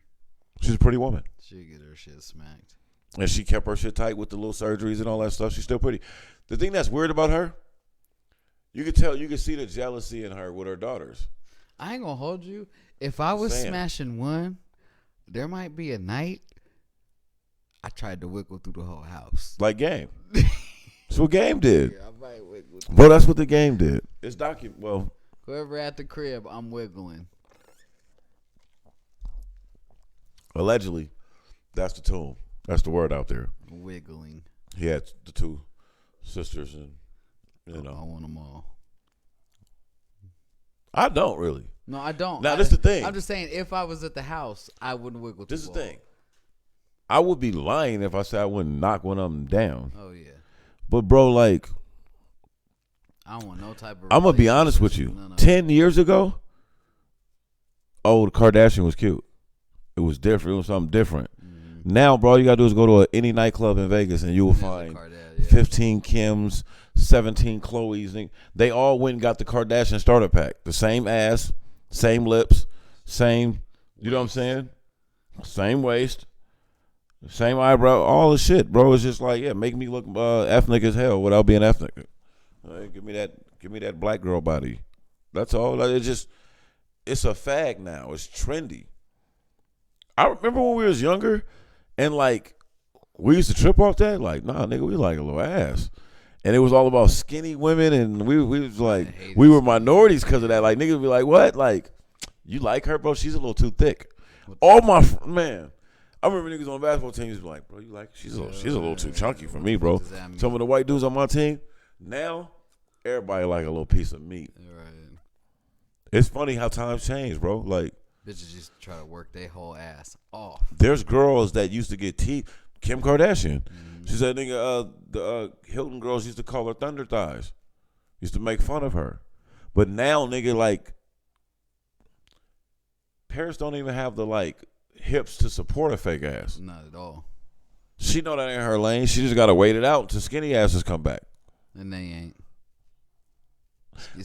She's a pretty woman. She'd get her shit smacked. And she kept her shit tight with the little surgeries and all that stuff. She's still pretty. The thing that's weird about her, you could see the jealousy in her with her daughters. I ain't gonna hold you. If I was smashing one, there might be a night I tried to wiggle through the whole house. Like Game. That's what Game did. Yeah, I might wiggle. Bro, that's what the Game did. It's well. Whoever at the crib, I'm wiggling. Allegedly, that's the tune. That's the word out there. Wiggling. He had the two sisters and, you know. I want them all. I don't really. No, I don't. Now, this is the thing. I'm just saying, if I was at the house, I wouldn't wiggle. This is the thing. I would be lying if I said I wouldn't knock one of them down. Oh, yeah. But, bro, like, I don't want no type of. I'm going to be honest with you. 10 years ago, the Kardashian was cute. It was different. It was something different. Mm-hmm. Now, bro, you got to do is go to any nightclub in Vegas and you will find 15 Kims, 17 Chloes. They all went and got the Kardashian starter pack. The same ass, same lips, same. You know what I'm saying? Same waist, same eyebrow, all the shit, bro. It's just like, yeah, make me look ethnic as hell without being ethnic. Give me that black girl body. That's all. It's a fag now. It's trendy. I remember when we was younger, and like we used to trip off that. Like, nah, nigga, we like a little ass. And it was all about skinny women, and we was like, we were minorities because of that. Like, niggas be like, what? Like, you like her, bro? She's a little too thick. All my man, I remember niggas on the basketball teams be like, bro, you like she's a little too chunky for me, bro. Some of the white dudes on my team now, everybody like a little piece of meat. Right. It's funny how times change, bro. Like Bitches used to try to work their whole ass off. there's girls that used to get teeth. Kim Kardashian, she said, nigga, the Hilton girls used to call her thunder thighs, used to make fun of her, but now, nigga, like. Paris don't even have the like hips to support a fake ass. Not at all. She know that ain't her lane. She just gotta wait it out till skinny asses come back. And they ain't.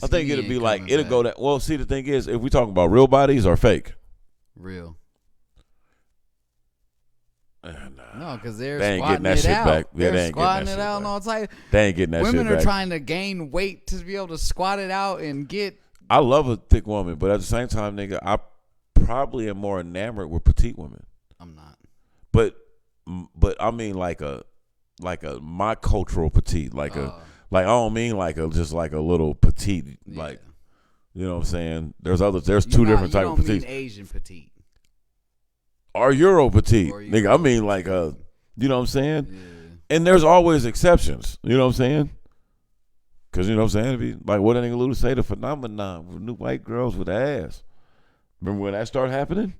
I think it'll be like it'll go that. Well, see, the thing is, if we talking about real bodies or fake, real. Nah. No, because they're They ain't squatting getting that it shit out. back. Yeah, They're they ain't getting squatting that it shit out and back. all type. They ain't getting that shit back. Women are trying to gain weight to be able to squat it out and get. I love a thick woman, but at the same time, nigga, I probably am more enamored with petite women. I'm not. But I mean like a my cultural petite, like I don't mean like a just like a little petite, like you know what I'm saying. There's two different types of petite. You don't mean Asian petite or Euro petite, or nigga. I mean like you know what I'm saying. Yeah. And there's always exceptions. You know what I'm saying? Because you know what I'm saying. It'd be like what a nigga Lou say, the phenomenon with new white girls with ass. Remember when that started happening?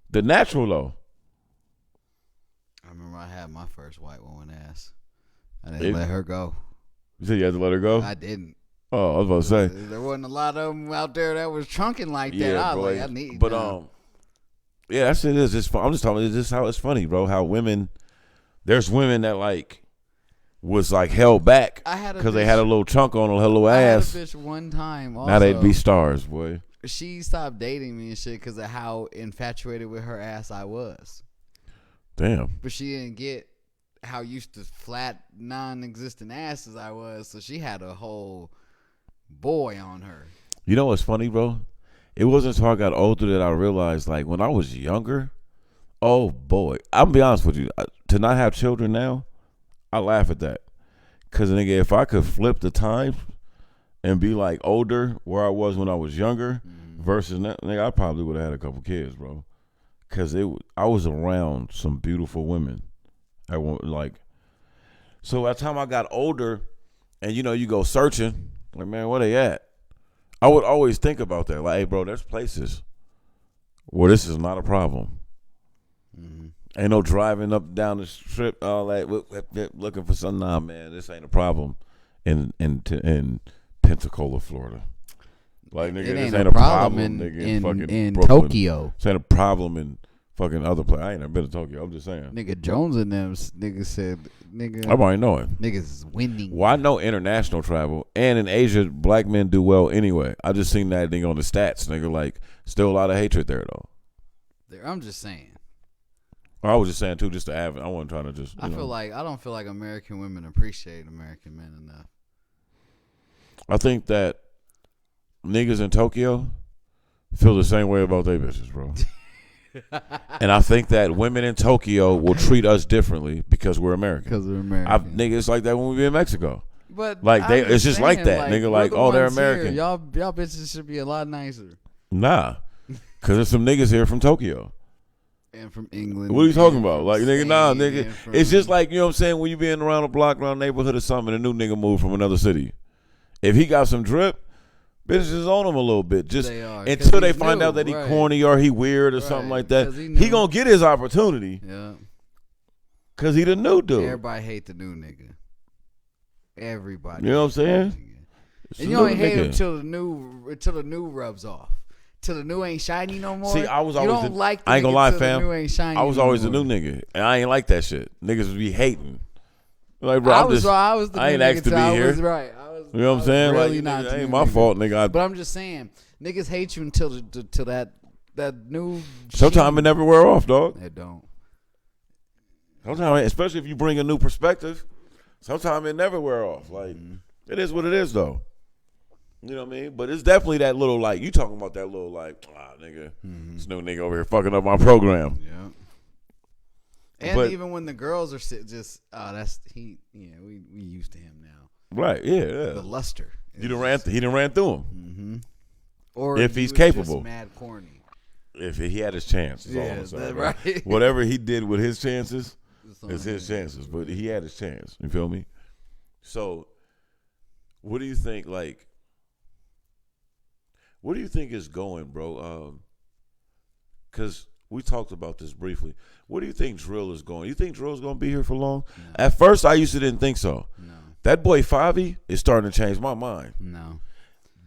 The natural though. I remember I had my first white woman ass. I didn't let her go. You said you had to let her go? I didn't. Oh, I was about to say. There wasn't a lot of them out there that was chunking like that. Yeah, I bro. was like, I need. But yeah, that shit is. I'm just talking. This is how it's funny, bro. How women, there's women that like was like held back because they had a little chunk on her little ass. I had a bitch one time. Also, now they'd be stars, boy. She stopped dating me and shit because of how infatuated with her ass I was. Damn. But she didn't get how used to flat, non-existent asses I was, so she had a whole boy on her. You know what's funny, bro? It wasn't until I got older that I realized, like, when I was younger, oh, boy. I'm going to be honest with you. To not have children now, I laugh at that. Because, nigga, if I could flip the time and be, like, older where I was when I was younger versus now, nigga, I probably would have had a couple kids, bro. Because I was around some beautiful women. So by the time I got older and, you know, you go searching, like, man, where they at? I would always think about that. Like, hey, bro, there's places where this is not a problem. Mm-hmm. Ain't no driving up down the strip, all that, looking for something. Nah, man, this ain't a problem in Pensacola, Florida. Like, nigga, this ain't a problem nigga, in fucking Brooklyn. Tokyo. This ain't a problem in fucking other places. I ain't never been to Tokyo. I'm just saying. Nigga Jones and them niggas said, nigga. I already know it. Niggas is winning. Well, I know international travel, and in Asia, black men do well anyway. I just seen that nigga on the stats, nigga. Like, still a lot of hatred there, though. I'm just saying. I was just saying, too, just to add, I wasn't trying to just, I don't feel like American women appreciate American men enough. I think that niggas in Tokyo feel the same way about their bitches, bro. And I think that women in Tokyo will treat us differently because we're American. Because we're American. Nigga, it's like that when we be in Mexico. But like it's just like that, nigga. Like, oh, they're American. Y'all bitches should be a lot nicer. Nah, because there's some niggas here from Tokyo. And from England. What are you talking about? Like, nigga, nah, nigga. It's just like, you know what I'm saying, when you being around a block, around a neighborhood or something, and a new nigga moved from another city. If he got some drip, bitches is on him a little bit. Just until they find out that he corny or he weird or something like that. He gonna get his opportunity. Yeah. Cause he the new dude. Everybody hate the new nigga. Everybody. You know what I'm saying? And you only hate him till the new rubs off. Till the new ain't shiny no more. See, I was always you don't like the I ain't gonna lie, the fam. new ain't shiny I was always no the new nigga, and I ain't like that shit. Niggas would be hating. Like, bro, I was the I ain't asked to be here. I was right. You know what I'm saying? Really like, not nigga, ain't my fault, nigga. But I'm just saying, niggas hate you until that that new. Sometimes it never wear off, dog. It don't. Sometimes, especially if you bring a new perspective, sometimes it never wear off. Like it is what it is, though. You know what I mean? But it's definitely that little like you talking about that little like nigga, this new nigga over here fucking up my program. Yeah. And But- even when the girls are just that's he. Yeah, we used to him now. Right? Yeah. The luster. He done ran through him. Mm-hmm. Or If he he's was capable. just mad corny. If he had his chance, is all Yeah, I'm saying, that- right? right. Whatever he did with his chances, That's all it's I'm his saying. chances. But he had his chance. You feel me? So, what do you think? Like, what do you think is going, bro? Because we talked about this briefly. What do you think drill is going? You think drill is going to be here for long? No. At first, I used to didn't think so. No. That boy Favi is starting to change my mind. No.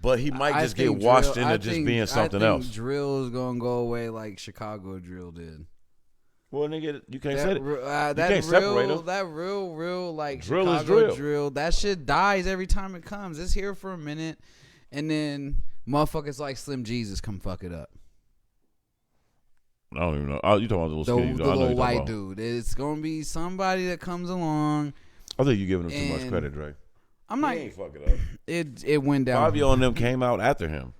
But he might I just get think washed drill- into I just think- being something I think else. Drill is gonna go away like Chicago drill did. Well, nigga, you can't say it. That can't separate real, 'em. that real like Drill is Chicago drill. That shit dies every time it comes. It's here for a minute, and then motherfuckers like Slim Jesus come fuck it up. I don't even know. Oh, you talking about the The, little skinny the dude? I know little you're talking white about. dude. It's gonna be somebody that comes along. I think you're giving him too much And credit, Dre. I'm not. He ain't fuck it up. It went down. Fabio and them came out after him.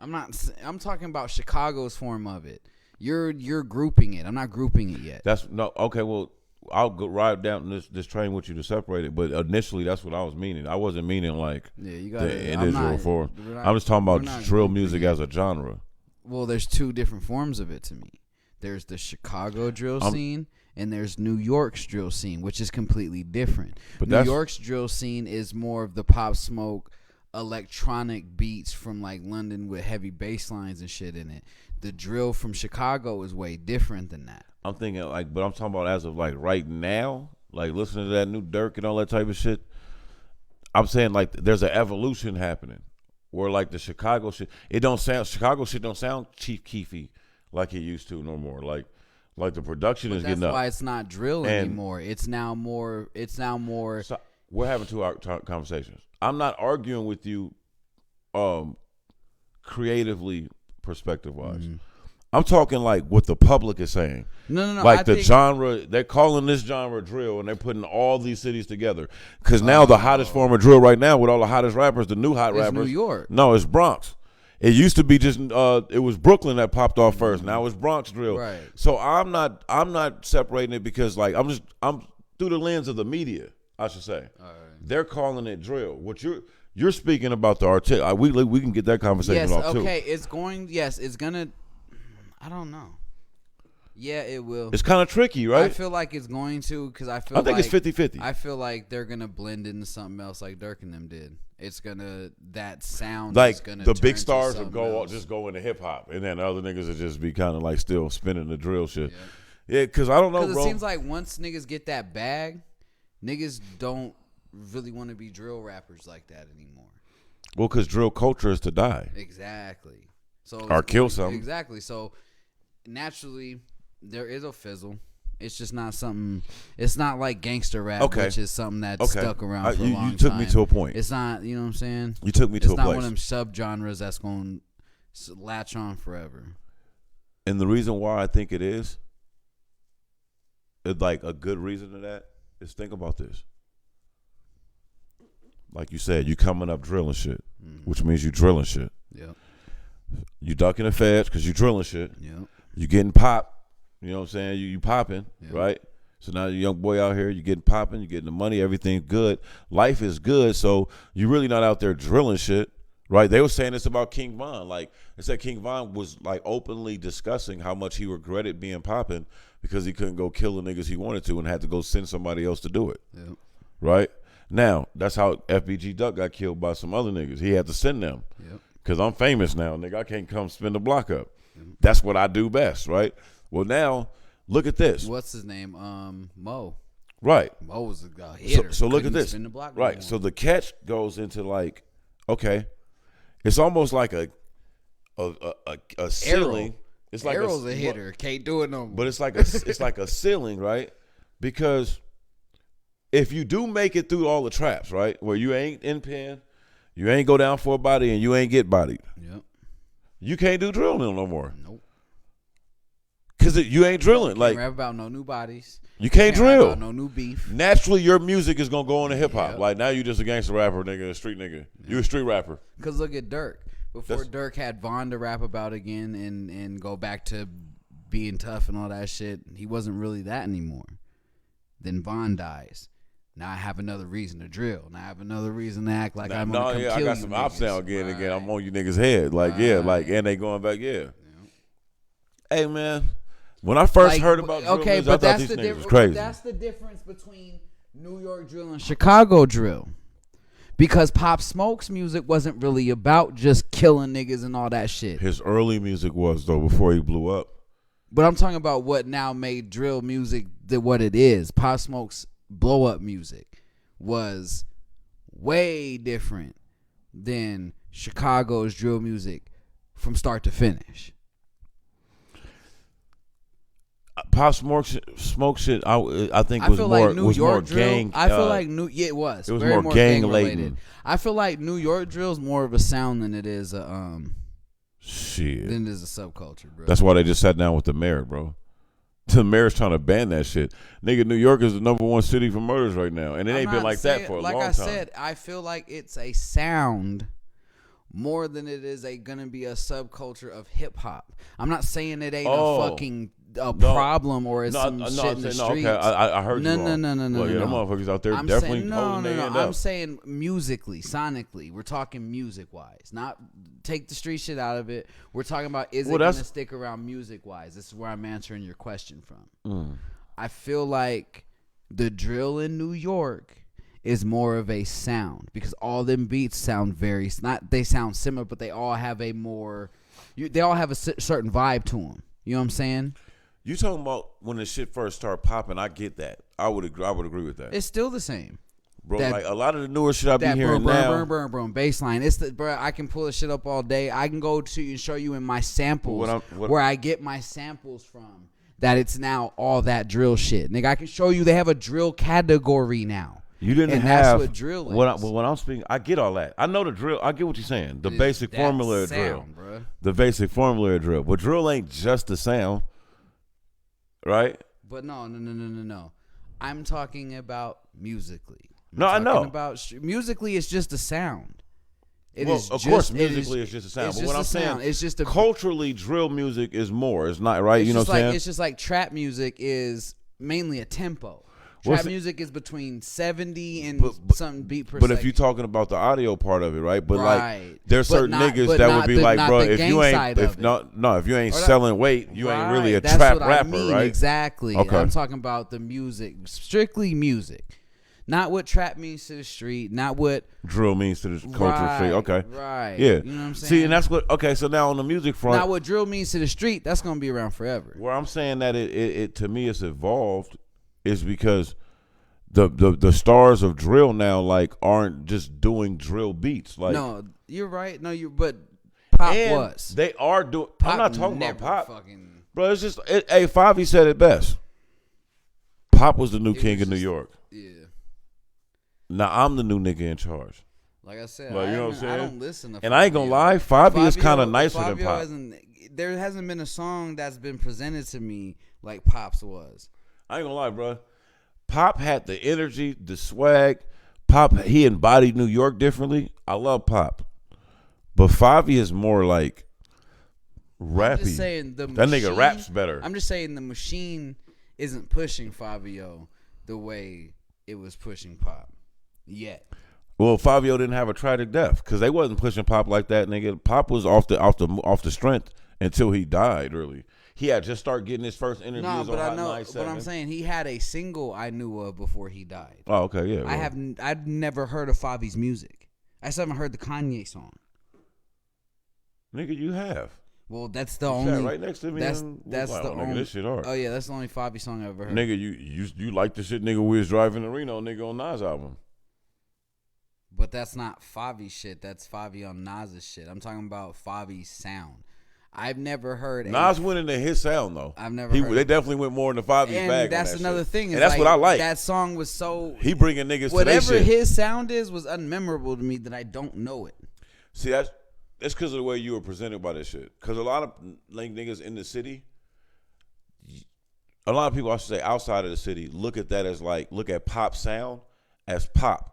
I'm talking about Chicago's form of it. You're grouping it. I'm not grouping it yet. That's no okay. Well, I'll go ride down this train with you to separate it. But initially, that's what I was meaning. I wasn't meaning like Yeah, you got the individual form. I'm just talking about drill music as a genre. Well, there's two different forms of it to me. There's the Chicago drill scene, and there's New York's drill scene, which is completely different. But New that's- York's drill scene is more of the Pop Smoke electronic beats from like London with heavy bass lines and shit in it. The drill from Chicago is way different than that. I'm thinking like, but I'm talking about as of like right now, like listening to that new Dirk and all that type of shit. I'm saying like there's an evolution happening where like the Chicago shit, Chicago shit don't sound Chief Keefy like it used to no more. Like the production is That's getting up. why it's not drill And- anymore. It's now more. So we're having two conversations. I'm not arguing with you, creatively, perspective wise. I'm talking like what the public is saying. No. Like I the think, genre, they're calling this genre drill, and they're putting all these cities together. Because now the hottest form of drill right now, with all the hottest rappers, the new hot It's rappers, New York. No, it's Bronx. It used to be just it was Brooklyn that popped off first. Now it's Bronx drill. Right. So I'm not separating it because like I'm through the lens of the media, I should say. All right. They're calling it drill. What you're speaking about the articulate. We can get that conversation Yes. off too. Okay. It's going. Yes. It's gonna. I don't know. Yeah, it will. It's kind of tricky, right? I feel like it's going to because I feel. I think like, it's 50-50. I feel like they're gonna blend into something else like Dirk and them did. It's gonna that sound Like is gonna the turn big to stars will something go else. just go into hip hop, and then the other niggas will just be kind of like still spinning the drill shit. Yeah. Yeah, because I don't know, Because bro. it seems like once niggas get that bag, niggas don't really want to be drill rappers like that anymore. Well, because drill culture is to die. Exactly. So Or it's kill going- something. Exactly. So naturally, there is a fizzle. It's just not something. It's not like gangster rap, Okay. which is something that's Okay. stuck around for a you long took time. me to a point. It's not. You know what I'm saying? You took me to It's a not place. one of them subgenres that's going to latch on forever. And the reason why I think it is, like a good reason to that, is think about this. Like you said, you coming up drilling shit, which means you drilling shit. Yep. You ducking the feds because you drilling shit. Yep. You getting popped. You know what I'm saying? You popping, Yeah. right? So now you're a young boy out here, you getting popping, you getting the money, everything's good. Life is good, so you're really not out there drilling shit, right? They were saying this about King Von. Like, they said King Von was, like, openly discussing how much he regretted being popping because he couldn't go kill the niggas he wanted to and had to go send somebody else to do it, Yep. right? Now, that's how FBG Duck got killed by some other niggas. He had to send them. Yep. Because I'm famous now, nigga. I can't come spin the block up. That's what I do best, right? Well, now, look at this. What's his name? Mo. Right. Mo was a hitter. So look at Couldn't this. spin the block no Right. more. So the catch goes into like, okay, it's almost like a ceiling. It's like Arrow's a hitter. Can't do it no more. But it's like a ceiling, right? Because if you do make it through all the traps, right, where you ain't in pen, you ain't go down for a body, and you ain't get bodied, Yep. you can't do drill no more. Nope. Because you ain't drilling. Can't Like, rap about no new bodies. you can't Rap drill. about no new beef. Naturally, your music is going to go into hip-hop. Yep. Like, now you just a gangster rapper, nigga, a street nigga. You a street rapper. Because look at Dirk. Before Dirk had Von to rap about again and go back to being tough and all that shit, he wasn't really that anymore. Then Von dies. Now I have another reason to drill. Now I have another reason to act like I'm gonna come kill I got you some niggas. ops now again. Right. Again, I'm on you niggas' head. Like, yeah, like, and they going back, yeah. Hey, man, when I first heard about drill music, I thought these niggas was crazy. That's the difference between New York drill and Chicago drill. Because Pop Smoke's music wasn't really about just killing niggas and all that shit. His early music was, though, before he blew up. But I'm talking about what now made drill music what it is. Pop Smoke's blow up music was way different than Chicago's drill music from start to finish. Pop Smoke shit, I think was feel more like New was York more drill, gang. I feel like it was. It was very more gang related. laden. I feel like New York drill is more of a sound than it is a shit. than it is a subculture, bro. That's why they just sat down with the mayor, bro. The mayor's trying to ban that shit. Nigga, New York is the #1 city for murders right now, and it ain't been like that for a long time. Like I said, I feel like it's a sound more than it is gonna be a subculture of hip hop. I'm not saying it ain't a fucking problem or it's some shit in the streets. Okay, I heard you wrong. No. Well, yeah, them motherfuckers out there definitely holding their end up. I'm saying musically, sonically. We're talking music-wise. Not take the street shit out of it. We're talking about is it going to stick around music-wise? This is where I'm answering your question from. I feel like the drill in New York is more of a sound because all them beats sound they sound similar, but they all have a certain vibe to them. You know what I'm saying? You talking about when the shit first started popping? I get that. I would agree with that. It's still the same, bro. Like a lot of the newer shit I be hearing now. Burn bass line. It's bro. I can pull this shit up all day. I can go to you and show you in my samples where I get my samples from. That it's now all that drill shit, nigga. I can show you they have a drill category now. You didn't and have that's what drill is. When I'm speaking, I get all that. I know the drill. I get what you're saying. The basic formula of drill. Bro. The basic formula of drill. But drill ain't just the sound, right? But no. I'm talking about musically. I know. Musically, it's just a sound. Of course, musically it's just a sound. But what I'm saying, it's just culturally, drill music is more. It's not right. You know what I'm saying? It's just like trap music is mainly a tempo. Trap music is between 70 and something beat per second. But if you're talking about the audio part of it, right? But like, there's certain niggas that would be like, bro, if you ain't selling weight, you ain't really a trap rapper, right? Exactly. Okay. I'm talking about the music, strictly music. Not what trap means to the street, not what drill means to the culture street. Okay. Right. Yeah. You know what I'm saying? See, and that's what, okay, so now on the music front. Not what drill means to the street, that's going to be around forever. Where I'm saying that it to me it's evolved is because the stars of drill now like aren't just doing drill beats. Like, no, you're right. But Pop was. They are doing, I'm not talking about Pop. Fucking, bro, it's just, hey, Favi said it best. Pop was the new king of New York. Yeah. Now I'm the new nigga in charge. Like I said, like, you know what I'm saying? I don't listen to and I ain't gonna lie, Favi is kind of nicer than Pop. There hasn't been a song that's been presented to me like Pop's was. I ain't gonna lie, bro. Pop had the energy, the swag. Pop, he embodied New York differently. I love Pop. But Favi is more like rappy. I'm just saying that nigga raps better. I'm just saying the machine isn't pushing Fabio the way it was pushing Pop yet. Well, Fabio didn't have a tragic death because they wasn't pushing Pop like that, nigga. Pop was off the strength until he died. Really, he had just started getting his first interviews on Hot 97. But I'm saying he had a single I knew of before he died. Oh, okay, yeah. Well. I've never heard of Favi's music. I still haven't heard the Kanye song. Nigga, you have. Well, that's the only. Right next to me. That's the only. Nigga, this shit hard. Oh yeah, that's the only Favi song I've ever heard. Nigga, you like the shit, nigga. We was driving to Reno, nigga, on Nas album. But that's not Favi shit. That's Favi on Nas's shit. I'm talking about Favi's sound. I've never heard. Nas went into his sound though. I've never. Heard they definitely went more into Favi's bag. And that's another thing. And that's what I like. That song was so. He bringing niggas to whatever their shit. His sound was unmemorable to me that I don't know it. See, that's because of the way you were presented by this shit. Because a lot of like niggas in the city, a lot of people, I should say, outside of the city, look at that as look at pop sound as pop.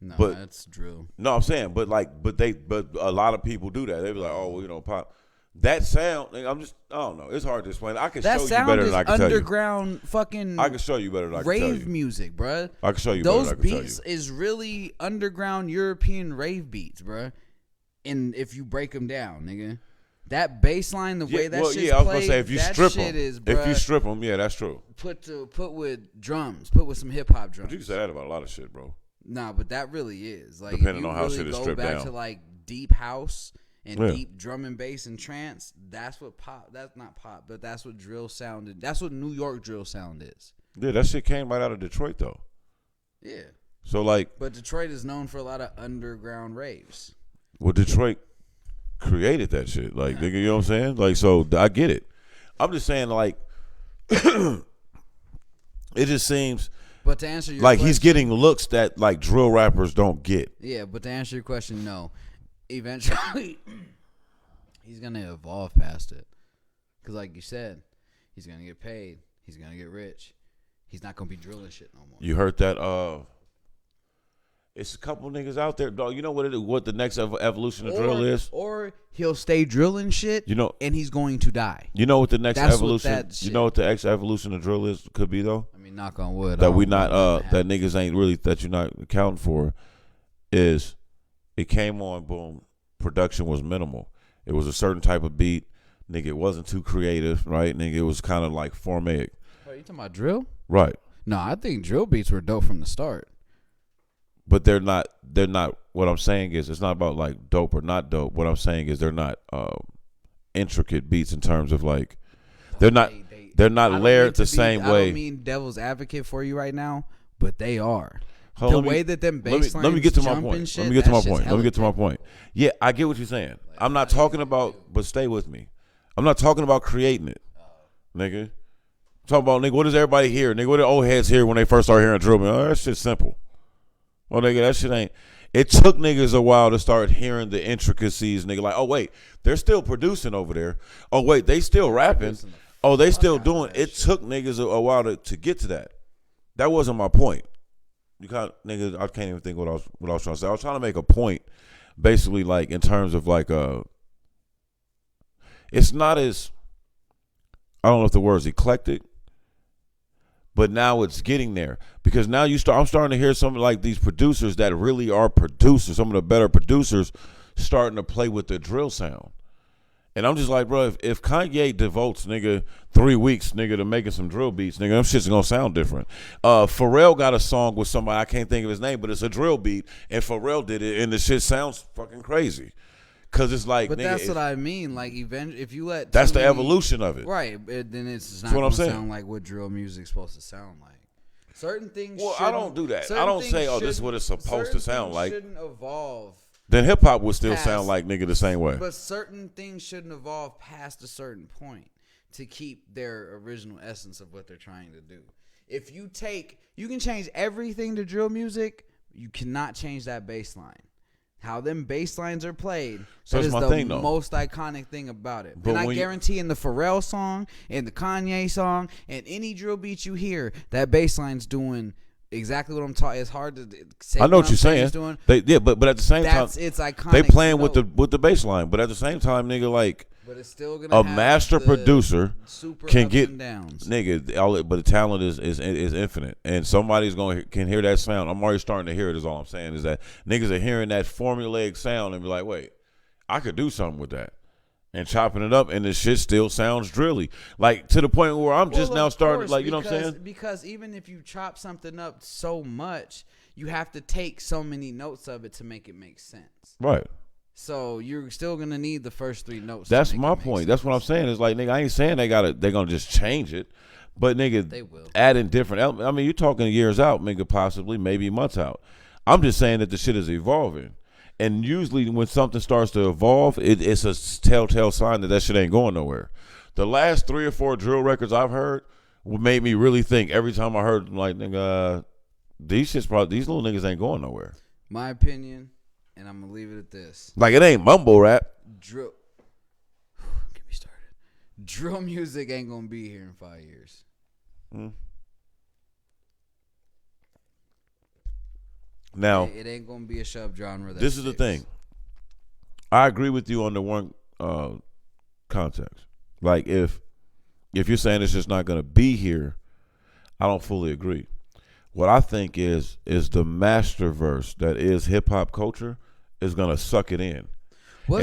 No, but that's drill. No, I'm saying, but a lot of people do that. They be like, oh, well, pop. That sound, I don't know. It's hard to explain. I can show you better than I can tell you. That sound is underground fucking. I can show you better than I can tell you. Rave music, bruh. I can show you better than I can tell you. Those beats is really underground European rave beats, bruh. And if you break them down, nigga. That bass line, the way that shit's played, I was gonna say, if you strip them, bruh, if you strip them, yeah, that's true. Put with drums, put with some hip hop drums. But you can say that about a lot of shit, bro. Nah, but that really is like depending on how shit is stripped down. Go back to like deep house and deep drum and bass and trance. That's what pop. That's not pop, but that's what drill sounded. That's what New York drill sound is. Yeah, that shit came right out of Detroit though. Yeah. So but Detroit is known for a lot of underground raves. Well, Detroit created that shit, nigga. You know what I'm saying? So I get it. I'm just saying, it just seems. But to answer your question, he's getting looks that drill rappers don't get. Yeah, but to answer your question, no. Eventually, he's gonna evolve past it, because like you said, he's gonna get paid. He's gonna get rich. He's not gonna be drilling shit no more. You heard that? It's a couple niggas out there, dog. You know what the next evolution of drill is? Or he'll stay drilling shit. And he's going to die. You know what the next evolution? You know what the next evolution of drill is? Could be though. I mean, knock on wood. That we not that niggas ain't really that you're not accounting for. Is it came on, boom, production was minimal. It was a certain type of beat, nigga. It wasn't too creative, right, nigga. It was kind of formaic. Oh, you talking about drill? Right. No, I think drill beats were dope from the start. But they're not. What I'm saying is, it's not about dope or not dope. What I'm saying is, they're not intricate beats in terms of they're not. They're not layered the same way. I don't mean devil's advocate for you right now, but they are. Let me get to my point. Yeah, I get what you're saying. I'm not talking about, but stay with me. I'm not talking about creating it, nigga. I'm talking about, nigga, what does everybody hear? Nigga, what do old heads hear when they first start hearing drill? Oh, that shit's simple. Well, nigga, that shit ain't. It took niggas a while to start hearing the intricacies, nigga. Oh, wait, they're still producing over there. Oh, wait, they still rapping. Oh, they still doing. It took niggas a while to get to that. That wasn't my point. You can't, nigga. I can't even think what I was trying to say. I was trying to make a point, basically, in terms of it's not as, I don't know if the word's eclectic, but now it's getting there, because now I'm starting to hear some these producers that really are producers, some of the better producers, starting to play with the drill sound. And I'm just bro, if Kanye devotes, nigga, 3 weeks, nigga, to making some drill beats, nigga, them shit's gonna sound different. Pharrell got a song with somebody, I can't think of his name, but it's a drill beat, and Pharrell did it, and the shit sounds fucking crazy. Cause it's but nigga, that's what I mean. If you let that's the evolution of it, right? Then it's not gonna sound like what drill music's supposed to sound like. Certain things. Well, I don't do that. I don't say, this is what it's supposed to sound like. Shouldn't evolve. Then hip hop would still sound like, nigga, the same way. But certain things shouldn't evolve past a certain point to keep their original essence of what they're trying to do. If you can change everything to drill music, you cannot change that bass line. How them bass lines are played, that is the most iconic thing about it. But I guarantee in the Pharrell song, in the Kanye song, and any drill beat you hear, that bass line's doing exactly what I'm talking. It's hard to say. I know what you're saying. But at the same time, it's iconic. They playing with the bass line, but at the same time, nigga, but it's still gonna a master producer can get downs. Nigga, but the talent is infinite, and somebody's can hear that sound. I'm already starting to hear it. Is all I'm saying is that niggas are hearing that formulaic sound and be like, wait, I could do something with that, and chopping it up, and the shit still sounds drilly, to the point where I'm just now starting, you know what I'm saying? Because even if you chop something up so much, you have to take so many notes of it to make it make sense. Right. So you're still gonna need the first 3 notes. That's my point. That's what I'm saying. Is nigga, I ain't saying they're gonna just change it, but nigga, they will add in different elements. I mean, you're talking years out, nigga, possibly maybe months out. I'm just saying that the shit is evolving, and usually when something starts to evolve, it's a telltale sign that shit ain't going nowhere. The last 3 or 4 drill records I've heard made me really think. Every time I heard them, nigga, these little niggas ain't going nowhere. My opinion. And I'm gonna leave it at this. It ain't mumble rap. Drill. Get me started. drill music ain't gonna be here in 5 years. Now, it ain't gonna be a sub genre. this is the thing. I agree with you on the one context. Like if you're saying it's just not gonna be here, I don't fully agree. What I think is the masterverse that is hip hop culture is gonna suck it in.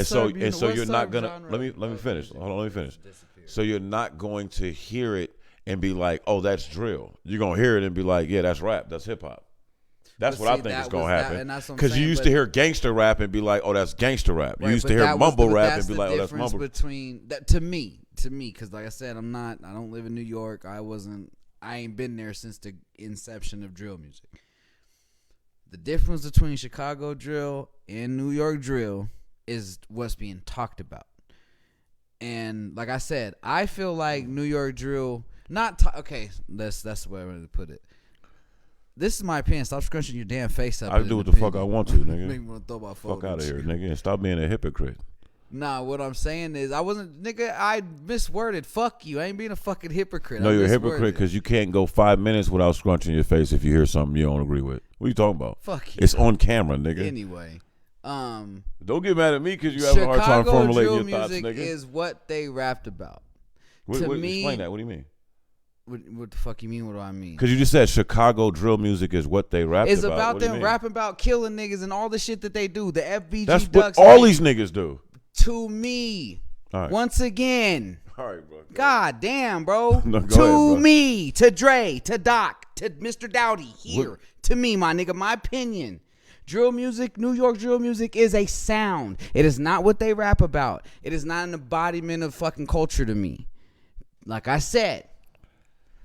So you're not gonna let me finish. Hold on, let me finish. So you're not going to hear it and be like, oh, that's drill. You're gonna hear it and be like, yeah, that's rap, that's hip hop. That's what I think is gonna happen. Because you used to hear gangster rap and be like, oh, that's gangster rap. You used to hear mumble rap and be like, oh, that's mumble. Between that to me, because like I said, I don't live in New York. I ain't been there since the inception of drill music. The difference between Chicago drill and New York drill is what's being talked about. And like I said, I feel like New York drill, okay, that's the way I'm going to put it. This is my opinion. Stop scrunching your damn face up. I do what the fuck I want to, nigga. Make me want to throw my phone. Fuck out of here, nigga, and stop being a hypocrite. Nah, what I'm saying is I misworded. Fuck you. I ain't being a fucking hypocrite. No, you're a hypocrite because you can't go 5 minutes without scrunching your face if you hear something you don't agree with. What are you talking about? Fuck you. It's on camera, nigga. Anyway. Don't get mad at me because you have a hard time formulating your thoughts, nigga. Chicago drill music is what they rapped about. Explain that. What do you mean? What the fuck you mean? What do I mean? Because you just said Chicago drill music is what they rap about. It's about them rapping about killing niggas and all the shit that they do. The FBG That's ducks. What all these niggas do. To me. Right. Once again. All right, bro. God damn, bro. No, to ahead, bro. me. To Dre. To Doc. To Mr. Dowdy. Here. What? To me, my nigga. My opinion. Drill music, New York drill music is a sound. It is not what they rap about. It is not an embodiment of fucking culture to me. Like I said,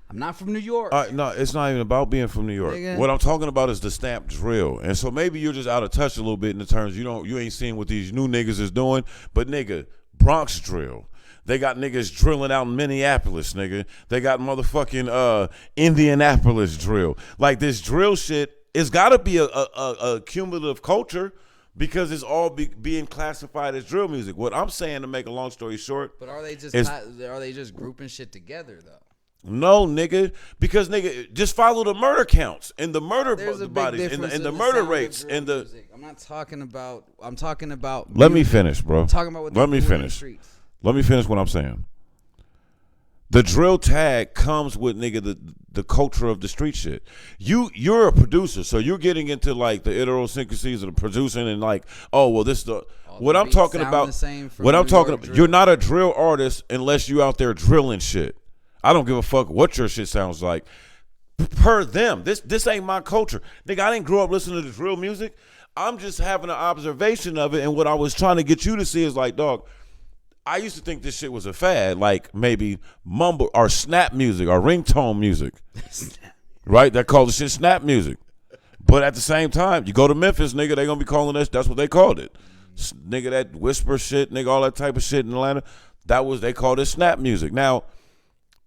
I'm not from New York. No, it's not even about being from New York. Nigga. What I'm talking about is the stamp drill. And so maybe you're just out of touch a little bit in the terms you ain't seeing what these new niggas is doing. But nigga, Bronx drill. They got niggas drilling out in Minneapolis, nigga. They got motherfucking Indianapolis drill. Like this drill shit, it's got to be a cumulative culture because it's all being classified as drill music. What I'm saying, to make a long story short, but are they just grouping shit together though? No, nigga, because nigga, just follow the murder counts and the murder bodies and the murder rates and the. Music. I'm talking about. Let me finish, bro. I'm talking about what. Let me finish. Let me finish what I'm saying. The drill tag comes with nigga the culture of the street shit. You're a producer, so you're getting into like the idiosyncrasies of the producing and like, oh well, this the. What I'm talking about. What I'm talking about. You're not a drill artist unless you out there drilling shit. I don't give a fuck what your shit sounds like. Per them, this ain't my culture. Nigga, I didn't grow up listening to drill music. I'm just having an observation of it, and what I was trying to get you to see is like, dog, I used to think this shit was a fad, like maybe mumble or snap music or ringtone music. Right? They call the shit snap music. But at the same time, you go to Memphis, nigga, they gonna be calling that's what they called it. Nigga, that whisper shit, nigga, all that type of shit in Atlanta, they called it snap music. Now,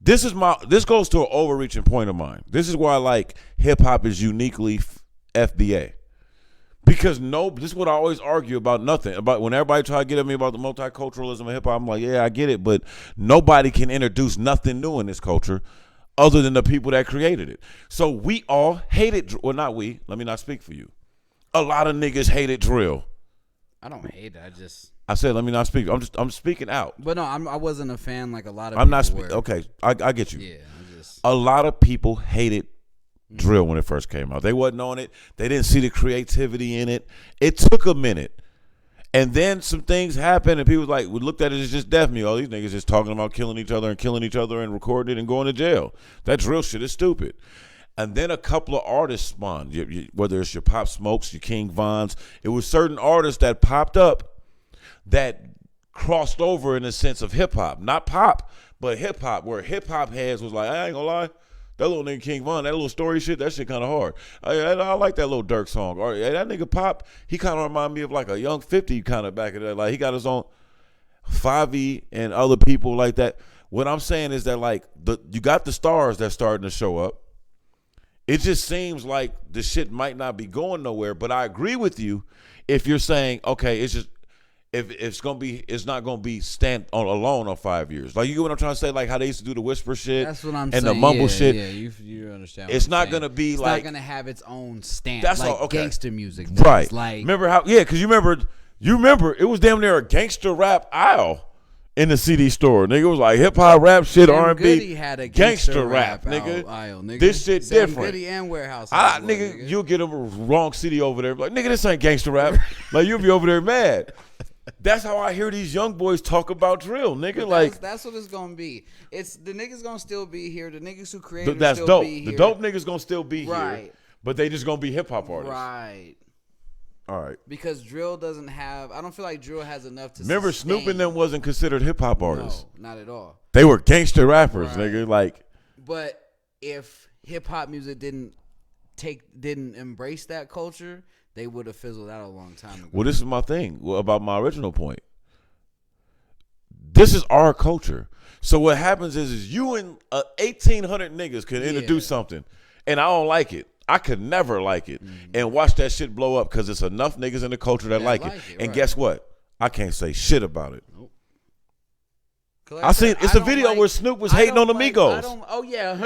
this goes to an overreaching point of mine. This is why like hip hop is uniquely FBA. Because this is what I always argue about nothing. About when everybody try to get at me about the multiculturalism of hip hop, I'm like, yeah, I get it, but nobody can introduce nothing new in this culture other than the people that created it. So we all hated, well, not we, let me not speak for you. A lot of niggas hated drill. I don't hate it. I said, let me not speak. I'm speaking out. But no, I wasn't a fan like a lot of I'm people not speaking. Okay, I get you. Yeah, a lot of people hated drill when it first came out. They wasn't on it. They didn't see the creativity in it. It took a minute. And then some things happened and people we looked at it as just death music. All these niggas just talking about killing each other and recording it and going to jail. That drill shit is stupid. And then a couple of artists spawned, whether it's your Pop Smokes, your King Vons. It was certain artists that popped up that crossed over in the sense of hip-hop. Not pop, but hip-hop, where hip-hop heads was like, I ain't gonna lie, that little nigga King Von, that little story shit, that shit kind of hard. I like that little Dirk song. Or that nigga Pop, he kind of remind me of like a Young 50 kind of back in there. Like he got his own 5E and other people like that. What I'm saying is that like you got the stars that's starting to show up. It just seems like the shit might not be going nowhere, but I agree with you if you're saying, okay, if it's not gonna be stand on alone on 5 years. Like you get what I'm trying to say? Like how they used to do the whisper shit. That's what I'm and saying. the mumble shit. Yeah, you understand. It's not gonna be it's like not gonna have its own stamp. That's like all, okay. Gangster music, right? Like remember how? Yeah, because you remember it was damn near a gangster rap aisle in the CD store. Nigga, it was like hip hop, rap shit, R&B. Goody had a gangster rap, aisle, nigga. This shit Sam different. Goody and Warehouse. Nigga, you'll get a wrong CD over there. Like, nigga, this ain't gangster rap. Like, you'll be over there mad. That's how I hear these young boys talk about drill, nigga. But like that's what it's gonna be. It's the niggas gonna still be here. The niggas who created that's still dope. be here. The dope niggas gonna still be right. here, but they just gonna be hip hop artists. Right. All right. Because drill doesn't have. I don't feel like drill has enough to. Remember, sustain. Snoop and them wasn't considered hip hop artists. No, not at all. They were gangster rappers, Right. nigga. Like, but if hip hop music didn't embrace that culture, they would have fizzled out a long time ago. well, this is my thing about my original point. This is our culture. So what happens is you and 1,800 niggas can introduce something, and I don't like it. I could never like it and watch that shit blow up because it's enough niggas in the culture that like it. And right. guess what? I can't say shit about it. Nope. I seen it's a video where Snoop was hating on the Migos. Oh yeah.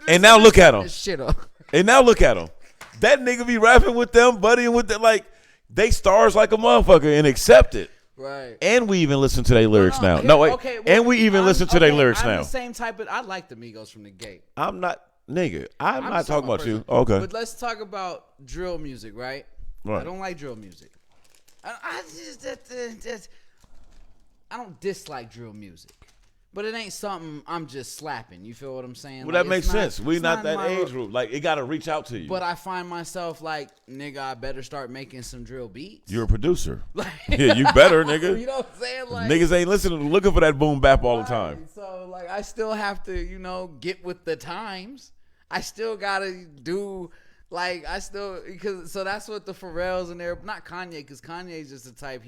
And now look at him. Shit up. And now look at him. That nigga be rapping with them, buddying with them, like they stars like a motherfucker and accept it. Right. And we even listen to their lyrics now. Okay, No, wait. okay, well, and we even listen to their lyrics I'm now. the same type of. I like the Migos from the gate. I'm not, nigga. I'm not just talking about you. personally. Okay. But let's talk about drill music, right? Right. I don't like drill music. I don't dislike drill music, but it ain't something I'm just slapping. You feel what I'm saying? Well, Like, that makes it's sense. We it's not that in my- age group. Like, it got to reach out to you. But I find myself like, nigga, I better start making some drill beats. You're a producer. Like, Yeah, you better, nigga. You know what I'm saying? Like, Niggas ain't listening, looking for that boom bap all the time. right, so like, I still have to, get with the times. I still gotta do. Like, so that's what the Pharrells and they're not Kanye, because Kanye's just the type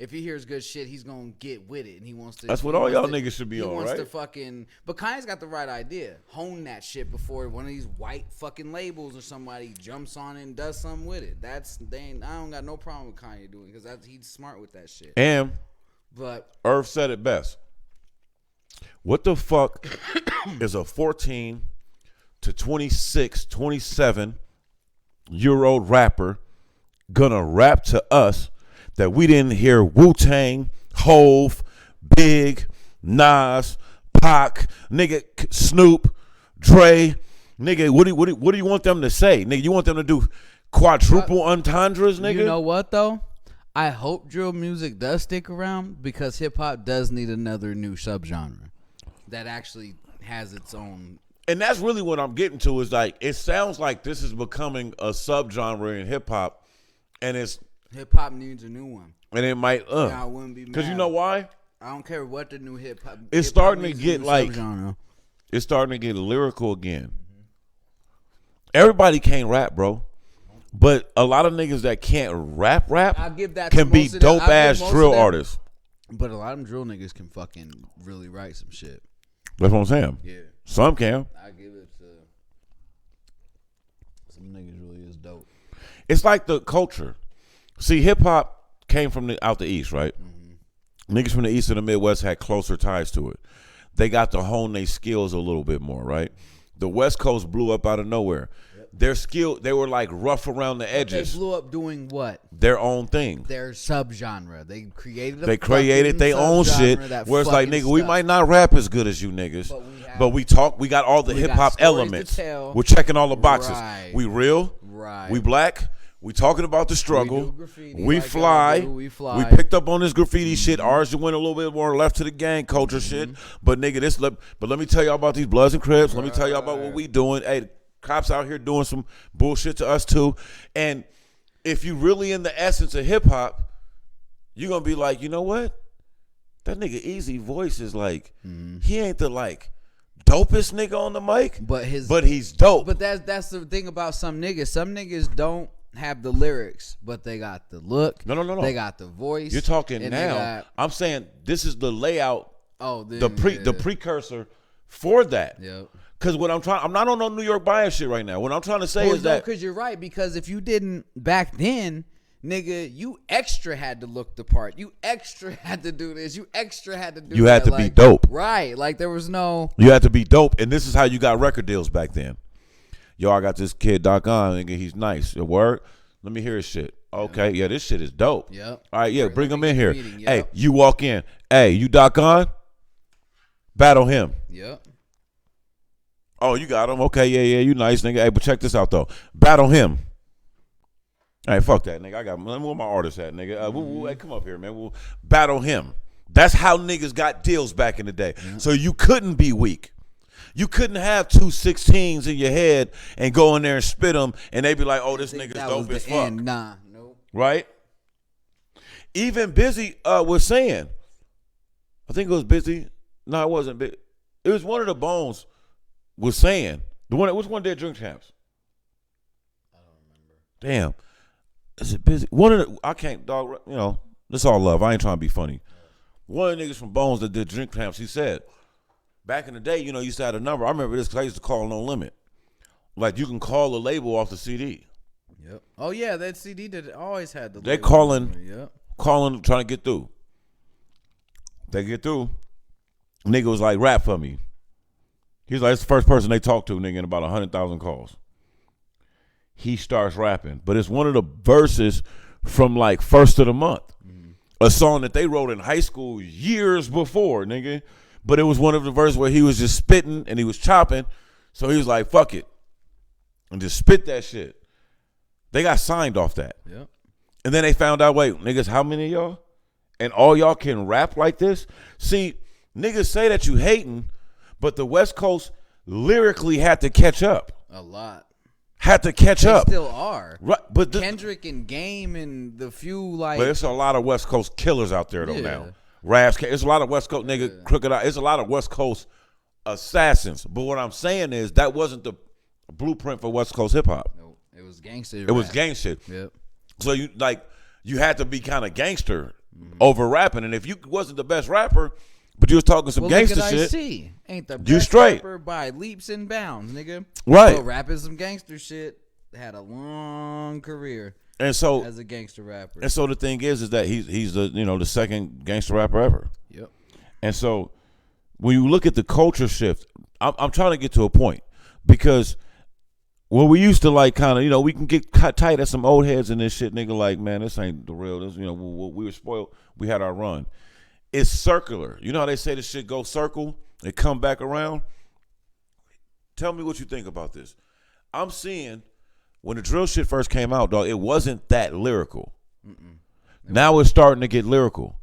if he hears good shit, he's gonna get with it and he wants to. That's what all y'all niggas should be on, He wants to right? fucking. But Kanye's got the right idea. Hone that shit before one of these white fucking labels or somebody jumps on it and does something with it. I don't got no problem with Kanye doing it because he's smart with that shit. And But Irv said it best. What the fuck is a 14 to 26, 27-year-old rapper gonna rap to us that we didn't hear Wu-Tang, Hove, Big, Nas, Pac, nigga, Snoop, Dre, nigga? What do you want them to say, nigga? You want them to do quadruple entendres, nigga? you know what though? I hope drill music does stick around because hip hop does need another new subgenre that actually has its own. And that's really what I'm getting to is like, it sounds like this is becoming a subgenre in hip hop, and Hip hop needs a new one. and it might, I wouldn't be because you mad. know why? I don't care what the new hip hop. It's hip-hop starting to needs a get new like, subgenre. it's starting to get lyrical again. Everybody can't rap, bro. But a lot of niggas that can't rap I'll give that can to be most of them. dope I'll give ass most drill of them. artists. But a lot of them drill niggas can fucking really write some shit. That's what I'm saying. Yeah, Some can. I give it to some niggas. Really is dope. It's like the culture. See, hip hop came from out the East, right? Niggas from the East and the Midwest had closer ties to it. They got to hone their skills a little bit more, right? The West Coast blew up out of nowhere. Their skill, they were like rough around the edges. They blew up doing what? Their own thing. Their subgenre. They created. They created their own shit. Where it's like, nigga, we might not rap as good as you niggas, but we talk. We got all the we hip got hop stories to elements. tell. We're checking all the boxes. Right. We real. Right. We black. We talking about the struggle. do graffiti We like fly. y'all do. We fly. We picked up on this graffiti shit. Ours went a little bit more left to the gang culture shit. But nigga, but let me tell y'all about these Bloods and Crips. Let me tell y'all about what we doing. Hey, the cops out here doing some bullshit to us too. And if you really in the essence of hip hop, you're gonna be like, you know what? That nigga Easy voice is like, he ain't the like dopest nigga on the mic, but he's dope. But that's the thing about some niggas. Some niggas don't have the lyrics, but they got the look. No. They got the voice. You're talking and now. I'm saying this is the layout, the yeah. precursor for that. Yep. Because I'm not on no New York bias shit right now. What I'm trying to say is that because you're right. Because if you didn't back then, nigga, you extra had to look the part. You extra had to do this. You extra had to do You that. had to be dope. Right. Like, there was no. You had to be dope. And this is how you got record deals back then. Yo, I got this kid, Talkin, nigga, he's nice. Your word? Let me hear his shit. Okay, yeah, this shit is dope. Yep. All right, yeah, Right, bring let him me in get here. reading, Hey, yep. you walk in. Hey, you Talkin? Battle him. Yep. Oh, you got him. Okay, yeah, you nice, nigga. Hey, but check this out, though. Battle him. Hey, fuck that, nigga. I got where my artist at, nigga. Hey, come up here, man. We'll battle him. That's how niggas got deals back in the day. So you couldn't be weak. You couldn't have 2 16s in your head and go in there and spit them, and they be like, "Oh, this nigga's dope as fuck." End. Nah, nope. Right? Even Busy was saying, I think it was Busy. No, it wasn't. It was one of the Bones was saying which one did Drink Champs? I don't remember. Damn, is it Busy? One of the I can't dog. You know, it's all love. I ain't trying to be funny. One of the niggas from Bones that did Drink Champs, he said, back in the day, you know, you used to have a number. I remember this because I used to call No Limit. Like, you can call a label off the CD. Yep. Oh yeah, that CD that always had the. They label. calling, Yep. trying to get through. They get through. Nigga was like, rap for me. He's like, it's the first person they talked to, nigga, in about 100,000 calls. He starts rapping, but it's one of the verses from like First of the Month, a song that they wrote in high school years before, nigga. But it was one of the verses where he was just spitting and he was chopping, so he was like, fuck it, and just spit that shit. They got signed off that. Yep. And then they found out, wait, niggas, how many of y'all? And all y'all can rap like this? See, niggas say that you hating, but the West Coast lyrically had to catch up. A lot. Had to catch They up. still are. Right, but Kendrick and Game and the few like. but there's a lot of West Coast killers out there though Yeah. now. Raps, there's a lot of West Coast nigga crooked out. There's a lot of West Coast assassins. But what I'm saying is that wasn't the blueprint for West Coast hip hop. No, it was gangster. It was gang shit. Yep. So you had to be kind of gangster over rapping, and if you wasn't the best rapper, but you was talking some gangster look at shit, IC. Ain't the You best straight. rapper by leaps and bounds, nigga. Right. So rapping some gangster shit. Had a long career and so as a gangster rapper. and so the thing is that he's the the second gangster rapper ever. Yep. And so when you look at the culture shift, I'm trying to get to a point because when we used to like kind of we can get tight at some old heads and this shit, nigga. Like, man, this ain't the real. This we were spoiled. We had our run. It's circular. You know how they say this shit go circle and come back around. Tell me what you think about this. I'm seeing when the drill shit first came out, dog, it wasn't that lyrical. Now it's starting to get lyrical.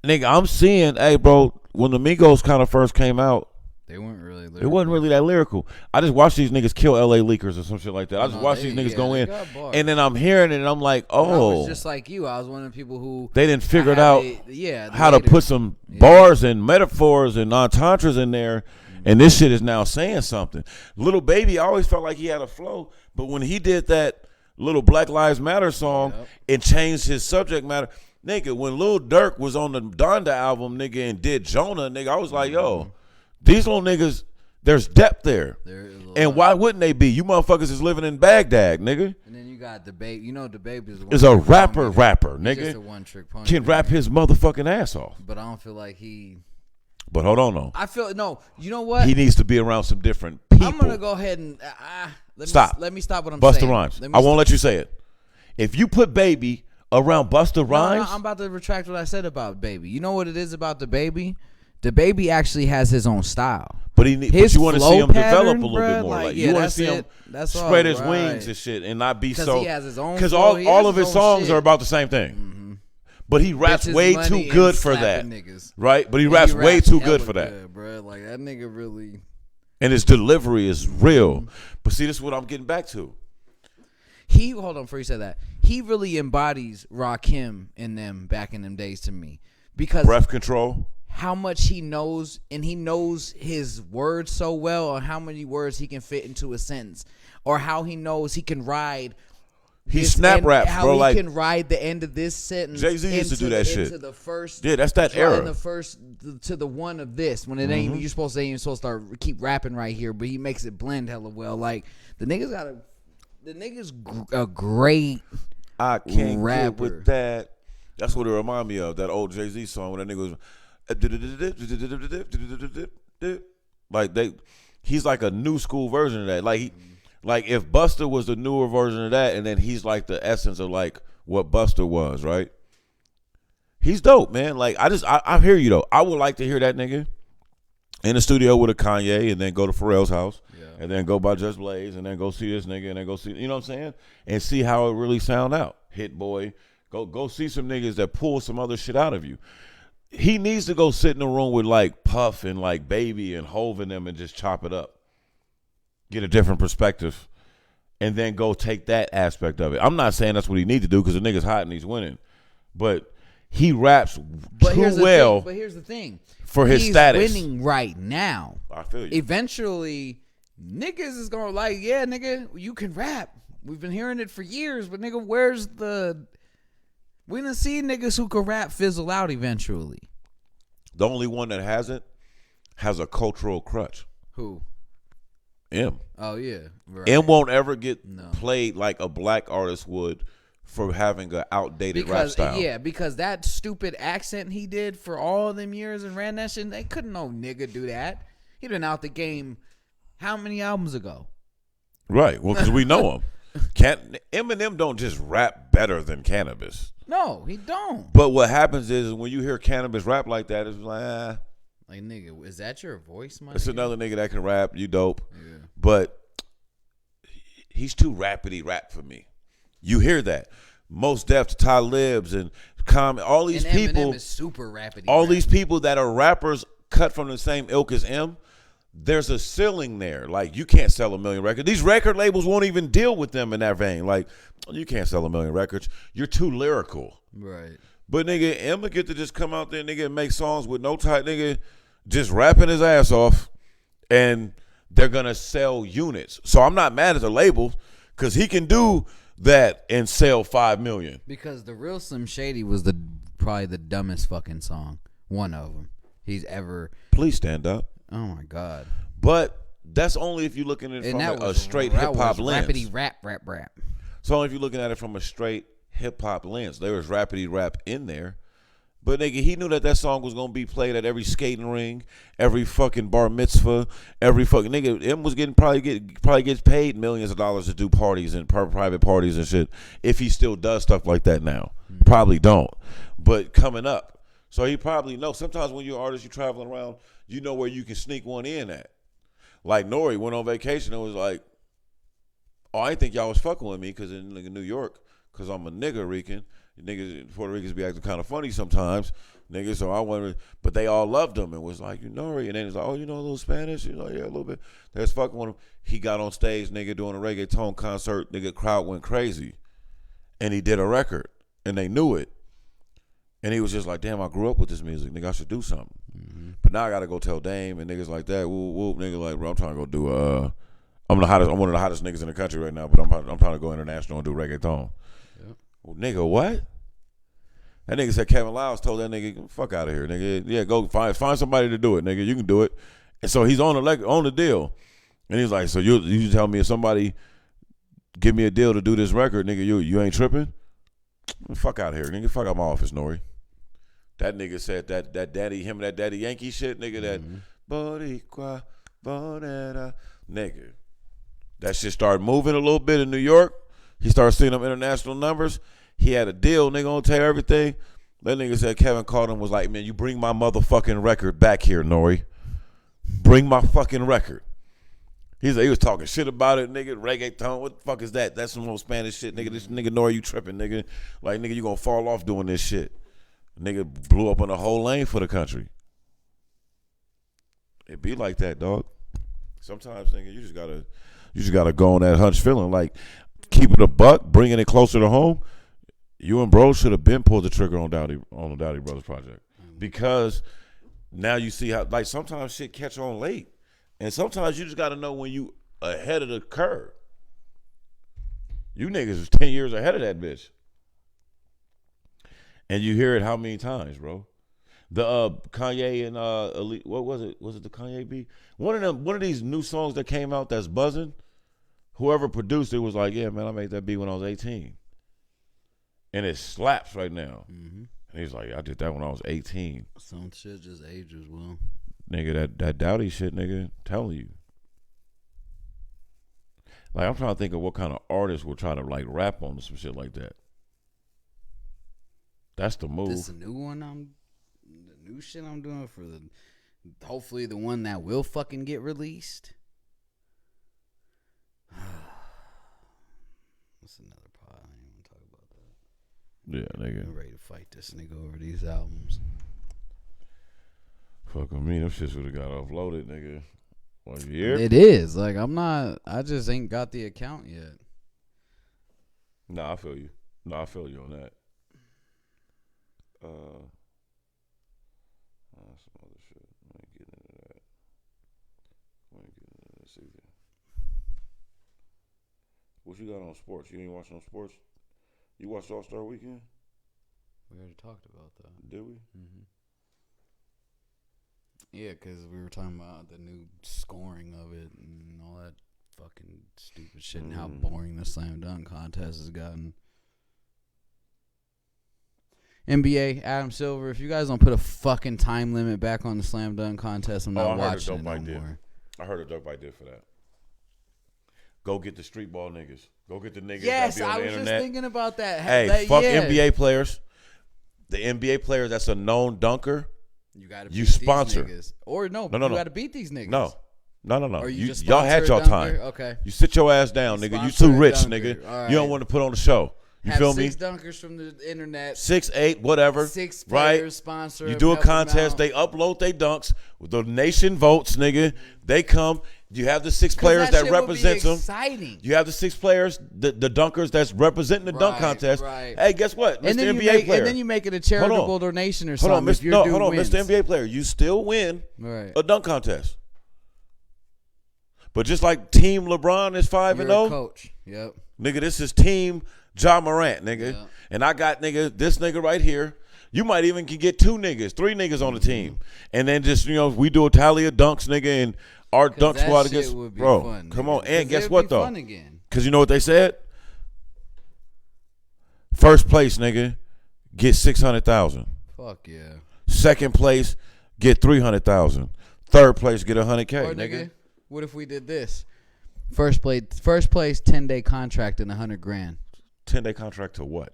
Nigga, I'm seeing, hey, bro, when the Migos kind of first came out, They weren't really lyrical. it wasn't really that lyrical. I just watched these niggas kill LA leakers or some shit like that. I just No, watched they- these niggas yeah, go they in. got bars. And then I'm hearing it and I'm like, I oh. was just like you. I was one of the people who They didn't figure I out had how to later. put some Yeah. bars and metaphors and entendres in there, and this shit is now saying something. Little Baby, I always felt like he had a flow, but when he did that little Black Lives Matter song, it changed his subject matter. Nigga, when Lil Durk was on the Donda album, nigga, and did Jonah, nigga, I was like, yo, these little niggas, there's depth there. There is a And lot. why wouldn't they be? You motherfuckers is living in Baghdad, nigga. And then you got the babe. You know the babe is Is a rapper, He's just a nigga. one trick pony. Can rap his motherfucking ass off. But I don't feel like he. But hold on, though. I feel no. You know what? He needs to be around some different people. I'm gonna go ahead and Stop. Let me stop what I'm Busta saying. Rhymes. Let me I won't stop. let you say it. If you put Baby around Busta No, Rhymes, I'm about to retract what I said about Baby. You know what it is about the Baby? The Baby actually has his own style. but His you want to flow see him pattern, develop a little bruh, bit more. like, Like yeah, you want to that's see him it. That's all, spread his right. wings and shit, and not be 'Cause so. he has his own Because flow, he all has of his his own songs shit. are about the same thing. But he raps Bitches, way money, too and good for that, slapping niggas. right? But he And raps way too good hella for that, good, bro. Like that nigga really. and his delivery is real. But see, this is what I'm getting back to. He hold on before you said that. He really embodies Rakim in them back in them days to me because Breath control. how much he knows, and he knows his words so well, or how many words he can fit into a sentence, or how he knows he can ride. He this snap end- raps, how bro. he Like can ride the end of this sentence. Jay-Z used to into do that the, shit. Into the first, Yeah, that's that right era. in the first to the one of this when it ain't even, you're supposed to ain't even supposed to start keep rapping right here, but he makes it blend hella well. Like the niggas a great I can't rapper. get with that. That's what it remind me of. That old Jay-Z song when that nigga was like he's like a new school version of that. Like if Busta was the newer version of that, and then he's like the essence of like what Busta was, right? He's dope, man. Like I hear you though. I would like to hear that nigga in the studio with a Kanye, and then go to Pharrell's house, and then go by Just Blaze, and then go see this nigga, and then go see, you know what I'm saying, and see how it really sound out. Hit Boy, go see some niggas that pull some other shit out of you. He needs to go sit in the room with like Puff and like Baby and Hov and them and just chop it up, get a different perspective, and then go take that aspect of it. I'm not saying that's what he needs to do because the nigga's hot and he's winning, but he raps too well. But here's the thing. For his He's status. winning right now. I feel you. Eventually, niggas is gonna like, yeah, nigga, you can rap. We've been hearing it for years, but nigga, where's the? We done see niggas who can rap fizzle out eventually. The only one that hasn't has a cultural crutch. Who? M. Oh yeah, right. M won't ever get played like a black artist would for having an outdated rap style. Yeah, because that stupid accent he did for all them years and ran that shit, they couldn't no nigga do that. He been out the game how many albums ago? Right. Well, because we know him. Eminem don't just rap better than Cannabis. No, he don't. But what happens is when you hear Cannabis rap like that, it's like, like, nigga, is that your voice, man? It's another nigga that can rap. You dope. Yeah. But he's too rapidy rap for me. You hear that. Most Def, Talibs, and all these and people. Eminem is super rapidy. All these people that are rappers cut from the same ilk as M, there's a ceiling there. Like, you can't sell 1 million records. These record labels won't even deal with them in that vein. Like, you can't sell 1 million records. You're too lyrical. Right. But nigga, M will get to just come out there, nigga, and make songs with no tight nigga, just rapping his ass off, and they're gonna sell units. So I'm not mad at the labels, because he can do that and sell 5 million. Because the real Slim Shady was probably the dumbest fucking song. One of them he's ever. Please stand up. Oh my god. But that's only if you're looking at it from a straight hip hop lens. Rapidy rap. So only if you're looking at it from a straight hip hop lens. There was rapidy rap in there. But nigga, he knew that song was gonna be played at every skating ring, every fucking bar mitzvah, every fucking nigga. M was probably gets paid millions of dollars to do parties and private parties and shit. If he still does stuff like that now, probably don't. But coming up, so he probably knows. Sometimes when you're an artist, you're traveling around, you know where you can sneak one in at. Like Nori went on vacation and was like, "Oh, I didn't think y'all was fucking with me because in New York, because I'm a nigga Rican." Niggas, Puerto Ricans be acting kind of funny sometimes, niggas. So I went, but they all loved him and was like, you know, and then it's like, oh, you know, a little Spanish, you know, yeah, a little bit. That's fucking with him. He got on stage, nigga, doing a reggaeton concert, nigga, crowd went crazy, and he did a record, and they knew it, and he was just like, damn, I grew up with this music, nigga, I should do something. Mm-hmm. But now I gotta go tell Dame and niggas like that, whoop, nigga, like, bro, I'm trying to go do I'm one of the hottest niggas in the country right now, but I'm trying to go international and do reggaeton. Well, nigga, what? That nigga said Kevin Lyles told that nigga, fuck out of here, nigga. Yeah, go find somebody to do it, nigga. You can do it. And so he's on the deal. And he's like, so you tell me if somebody give me a deal to do this record, nigga, you ain't tripping? Fuck out of here, nigga. Fuck out my office, Nori. That nigga said that daddy Yankee shit, nigga, that Boricua, Bonera, nigga. That shit started moving a little bit in New York. He started seeing them international numbers. He had a deal, nigga, on tell everything. That nigga said Kevin called him, was like, man, you bring my motherfucking record back here, Nori. Bring my fucking record. He was talking shit about it, nigga. Reggaeton, what the fuck is that? That's some old Spanish shit, nigga. This nigga Nori, you tripping, nigga. Like, nigga, you gonna fall off doing this shit. Nigga blew up on the whole lane for the country. It be like that, dog. Sometimes, nigga, you just gotta go on that hunch feeling. Like, keep it a buck, bringing it closer to home. You and bro should have been pulled the trigger on the Dowdy Brothers project, because now you see how, like, sometimes shit catch on late, and sometimes you just got to know when you ahead of the curve. You niggas is 10 years ahead of that bitch, and you hear it how many times, bro? The Kanye and Elite, what was it? Was it the Kanye beat? One of these new songs that came out that's buzzing. Whoever produced it was like, yeah, man, I made that beat when I was 18. and it slaps right now. Mm-hmm. And he's like, I did that when I was 18. Some shit just ages well. Nigga, that Dowdy shit, nigga, telling you. Like, I'm trying to think of what kind of artist will try to, like, rap on some shit like that. That's the move. This is a new one the new shit I'm doing for hopefully the one that will fucking get released. That's another pod. I ain't even talk about that. Yeah, nigga. I'm ready to fight this nigga over these albums. Fuck with me, them shits would have got uploaded, nigga. What, you hear? It is. Like, I just ain't got the account yet. Nah, I feel you. Nah, I feel you on that. Some other shit. I ain't getting into that. I ain't getting into this either. What you got on sports? You ain't watching on sports? You watched All-Star Weekend? We already talked about that. Did we? Mm-hmm. Yeah, because we were talking about the new scoring of it and all that fucking stupid shit and how boring the slam dunk contest has gotten. NBA, Adam Silver, if you guys don't put a fucking time limit back on the slam dunk contest, I'm not watching it no more. I heard a dope idea for that. Go get the street ball niggas. Go get the niggas Yes, that be on the I was internet. just thinking about that. Hey, fuck NBA players. The NBA player that's a known dunker, you gotta you beat sponsor. these niggas. Or no, No. you gotta beat these niggas. No. Or you just y'all had sponsor a y'all time. dunker? Okay. You sit your ass down, nigga. You Sponsor too a rich, dunker. nigga. All right. You don't want to put on the show. You Have feel me? 6 dunkers from the internet. 6, 8, whatever. 6 right? players sponsor. You do a help them contest. out. They upload their dunks. The nation votes, nigga. They come. You have the 6 players that shit represents would be them. exciting. You have the 6 players, the dunkers that's representing the dunk contest. Right. Hey, guess what? Mr. And then NBA player. And then you make it a charitable donation or Hold on, something. If your dude wins. Mr. NBA player. You still win Right. a dunk contest. But just like Team LeBron is 5-0, You're a coach. Yep. nigga, this is Team Ja Morant, nigga. Yeah. And I got this nigga right here. You might even can get 2 niggas, 3 niggas on the team. And then just, we do a tally of dunks, nigga, and our dunk that squad shit against would be bro. fun, Come nigga. on. And guess It'd what be though? fun again. Cause you know what they said? First place, nigga, get 600,000. Fuck yeah. Second place, get 300,000. Third place, get 100K, Or nigga. what if we did this? First place, 10-day contract and $100,000 10-day contract to what?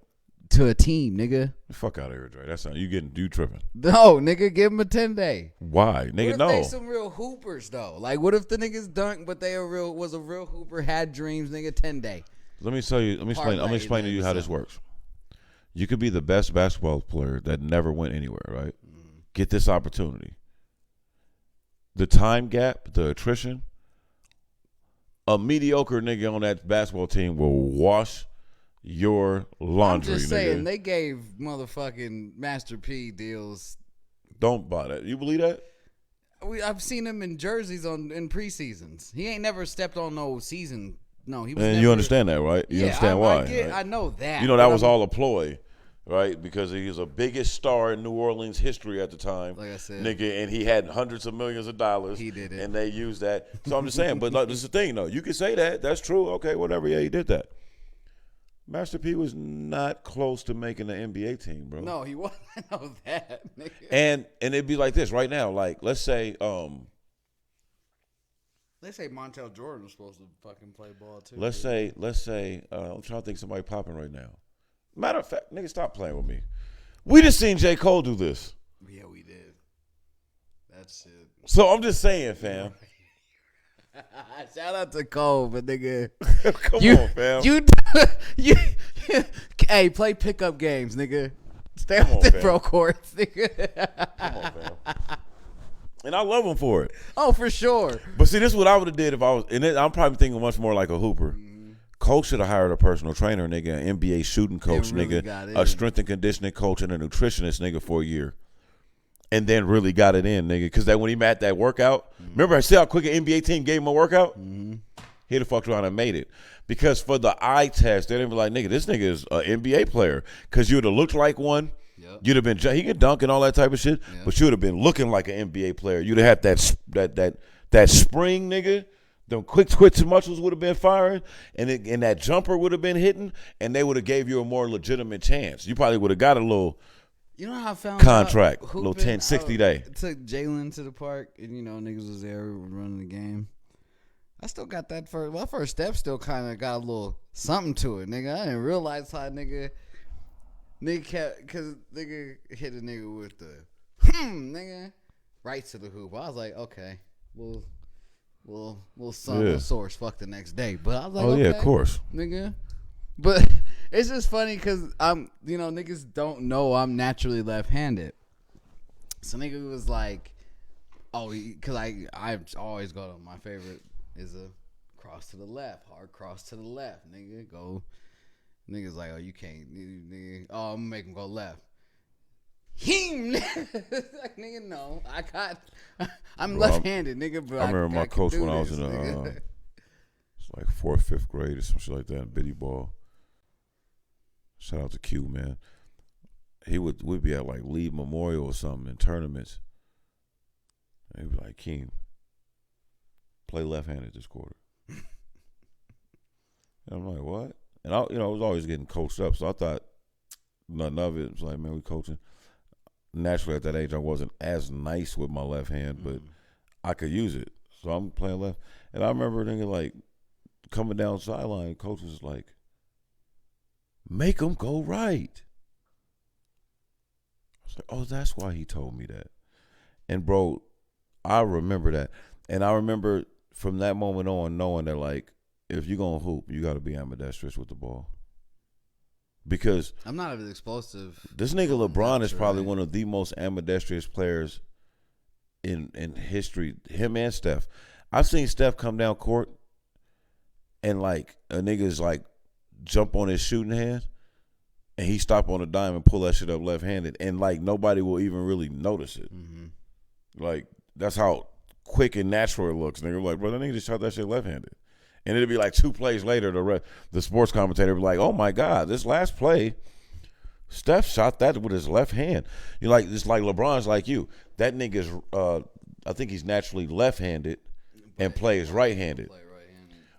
to a team, nigga. Fuck out of here, Dre. That's not you tripping. No, nigga, give him a 10-day. Why, nigga? What if No. they some real hoopers though? Like, what if the niggas dunk, but they was a real hooper, had dreams, nigga? 10-day. Let me tell you. Let me explain. I'm explaining to you how this works. You could be the best basketball player that never went anywhere, right? Get this opportunity. The time gap, the attrition. A mediocre nigga on that basketball team will wash your laundry, I'm just nigga. saying, they gave motherfucking Master P deals. Don't buy that. You believe that? I've seen him in jerseys in preseasons. He ain't never stepped on no season. No, he was. And never, you understand that, right? You understand why? Right? I know that. You know that was all a ploy, right? Because he was the biggest star in New Orleans history at the time. Like I said, nigga, and he had hundreds of millions of dollars. He did it. And they used that. So I'm just saying, but like, this is the thing, though. You can say that. That's true. Okay, whatever. Yeah, he did that. Master P was not close to making the NBA team, bro. No, he wasn't. I know that, nigga. And it'd be like this right now. Like, let's say, They say Montel Jordan was supposed to fucking play ball too. let's say, I'm trying to think of somebody popping right now. Matter of fact, nigga, stop playing with me. We just seen J. Cole do this. Yeah, we did. That's it. So I'm just saying, fam. Shout out to Cole, but nigga, Come on, fam. you, hey, play pickup games, nigga. Stay Come off on, the fam. pro courts, nigga. Come on, fam. And I love him for it. Oh, for sure. But see, this is what I would have did if I was. And I'm probably thinking much more like a hooper. Coach should have hired a personal trainer, nigga, an NBA shooting coach, really nigga, a strength and conditioning coach, and a nutritionist, nigga, for a year. And then really got it in, nigga. Because that when he met that workout, remember I see how quick an NBA team gave him a workout? He'd have fucked around and made it. Because for the eye test, they'd be like, nigga, this nigga is an NBA player. Because you would have looked like one. Yep. You'd have been, he could dunk and all that type of shit, but you would have been looking like an NBA player. You'd have had that spring, nigga, Them quick twitch muscles would have been firing, and that jumper would have been hitting, and they would have gave you a more legitimate chance. You probably would have got a little You know how I found contract, out a little hooping? 10, 60 day. I took Jalen to the park, and niggas was there running the game. I still got that first. My first step still kind of got a little something to it, nigga. I didn't realize how nigga kept, cause nigga hit a nigga with the nigga right to the hoop. I was like, okay, we'll son the source. Fuck the next day, but I was like, yeah, of course, nigga. But it's just funny because niggas don't know I'm naturally left-handed. So nigga was like, oh, because I always go to my favorite is a cross to the left, hard cross to the left, nigga. Go, niggas like, oh, you can't, nigga. Oh, I'm gonna make him go left. Like, nigga, no, I'm left-handed, nigga. But I remember my coach when I was in it's like 4th, 5th grade or some shit like that in biddy ball. Shout out to Q, man. We'd be at like Lee Memorial or something in tournaments. And he'd be like, Keem, play left-handed this quarter. And I'm like, what? And I was always getting coached up, so I thought nothing of it. It was like, man, we coaching. Naturally, at that age, I wasn't as nice with my left hand, but I could use it. So I'm playing left. And I remember thinking, like, coming down sideline, coach was like, make him go right. I was like, oh, that's why he told me that. And, bro, I remember that. And I remember from that moment on knowing that, like, if you're going to hoop, you got to be ambidextrous with the ball. Because I'm not as explosive. This nigga LeBron is probably one of the most ambidextrous players in history. Him and Steph. I've seen Steph come down court and, like, a nigga's, like, jump on his shooting hand and he stop on a dime and pull that shit up left-handed, and, like, nobody will even really notice it. Mm-hmm. Like, that's how quick and natural it looks. Nigga, like, bro, that nigga just shot that shit left-handed. And it'd be like 2 plays later, the sports commentator would be like, oh, my God, this last play, Steph shot that with his left hand. You're like, it's like LeBron's like you. That nigga's, I think he's naturally left-handed and plays right-handed.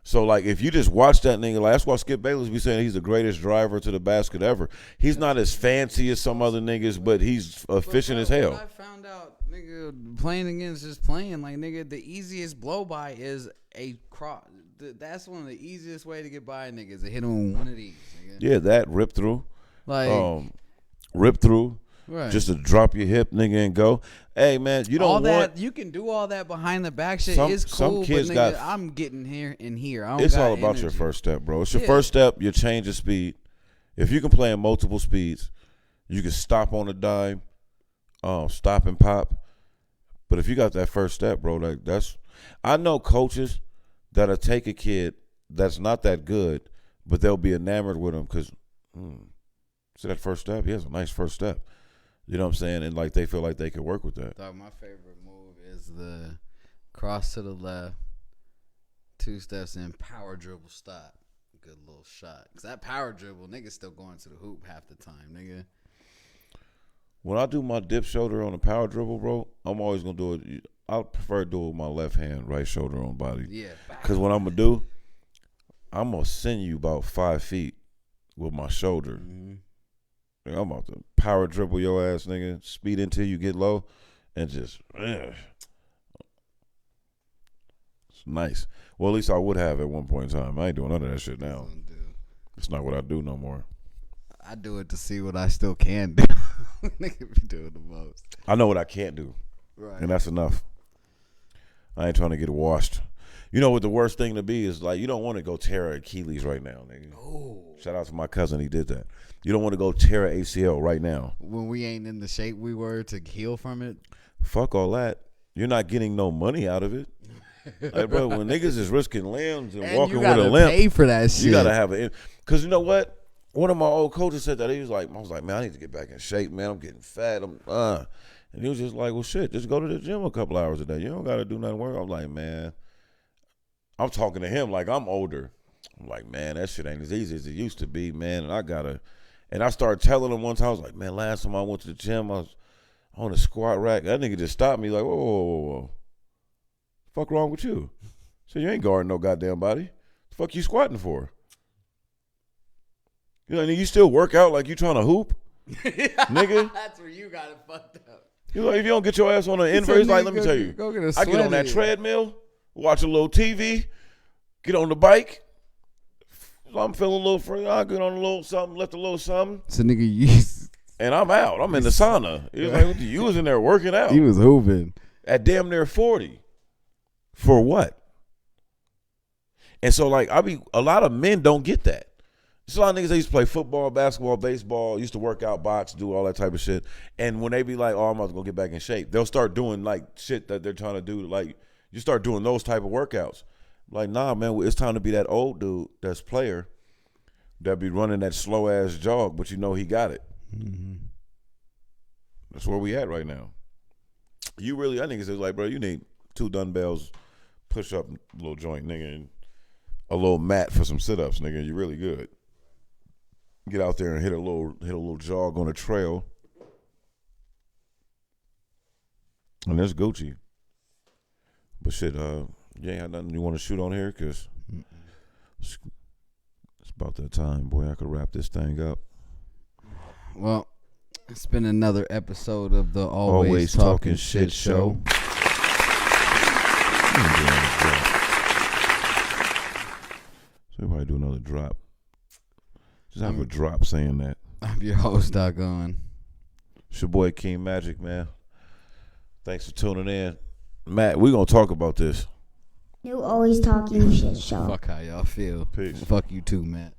So, like, if you just watch that nigga, like, that's why Skip Bayless be saying he's the greatest driver to the basket ever. He's not as fancy as some other niggas, but he's efficient as hell. I found out, nigga, playing against just playing, like, nigga, the easiest blow-by is a cross. That's one of the easiest way to get by niggas, to hit on one of these, nigga. Yeah, that rip through. Like, rip through. Right. Just to drop your hip, nigga, and go. Hey, man, you don't all want that. You can do all that behind the back shit. Is cool, some kids but nigga, I'm getting here and here. I don't it's got all about energy. your first step, bro. It's your first step. Your change of speed. If you can play in multiple speeds, you can stop on a dime, stop and pop. But if you got that first step, bro, like that's. I know coaches that'll take a kid that's not that good, but they'll be enamored with him because, see that first step? He has a nice first step. You know what I'm saying? And, like, they feel like they can work with that. Dog, my favorite move is the cross to the left, 2 steps in, power dribble stop. Good little shot. Because that power dribble, niggas still going to the hoop half the time, nigga. When I do my dip shoulder on a power dribble, bro, I'm always going to do it. I prefer to do it with my left hand, right shoulder on body. Yeah. Because what I'm going to do, I'm going to send you about 5 feet with my shoulder. Mm-hmm. I'm about to power dribble your ass, nigga. Speed until you get low, and just it's nice. Well, at least I would have at one point in time. I ain't doing none of that shit now. It's not what I do no more. I do it to see what I still can do. Nigga be doing the most. I know what I can't do, right? And that's enough. I ain't trying to get washed. You know what the worst thing to be is, like, you don't want to go tear Achilles right now, nigga. Oh. Shout out to my cousin, he did that. You don't want to go tear an ACL right now. When we ain't in the shape we were to heal from it. Fuck all that. You're not getting no money out of it. Like, bro, when niggas is risking limbs and walking with a limp, pay for that shit. You gotta have it. Cause you know what? One of my old coaches said that. I was like, man, I need to get back in shape, man. I'm getting fat. And he was just like, well, shit, just go to the gym a couple hours a day. You don't gotta do nothing work. I'm like, man. I'm talking to him like I'm older. I'm like, man, that shit ain't as easy as it used to be, man. And I started telling him one time, I was like, man, last time I went to the gym, I was on a squat rack. That nigga just stopped me like, whoa. Fuck wrong with you? So you ain't guarding no goddamn body. The fuck you squatting for? You know, you still work out like you trying to hoop, nigga. That's where you got it fucked up. You know, if you don't get your ass on an inverse, like let me tell you, Go get a I get on that sweaty. treadmill, watch a little TV, get on the bike. I'm feeling a little free. I get on a little something, lift a little something, So nigga, you and I'm out. I'm in the sauna. It was like you was in there working out he was hooping. at damn near 40. For what? And so like a lot of men don't get that. There's a lot of niggas that used to play football, basketball, baseball, used to work out, box, do all that type of shit. And when they be like, oh, I'm about to go get back in shape, they'll start doing like shit that they're trying to do. Like you start doing those type of workouts. Like, nah, man, it's time to be that old dude that's player that be running that slow ass jog, but you know he got it. Mm-hmm. That's where we at right now. You really, I think it's like, bro, you need 2 dumbbells, push up little joint, nigga, and a little mat for some sit ups, nigga. You're really good. Get out there and hit a little jog on a trail. And that's Gucci. But shit, you ain't had nothing you want to shoot on here? Because it's about that time, boy. I could wrap this thing up. Well, it's been another episode of the Always Talking Shit Show. So everybody do another drop. Just have a drop saying that. I'm your host, Doggone. It's your boy King Magic, man. Thanks for tuning in. Matt, we gonna talk about this. You always talking shit show. Fuck how y'all feel. Peace. Fuck you too, man.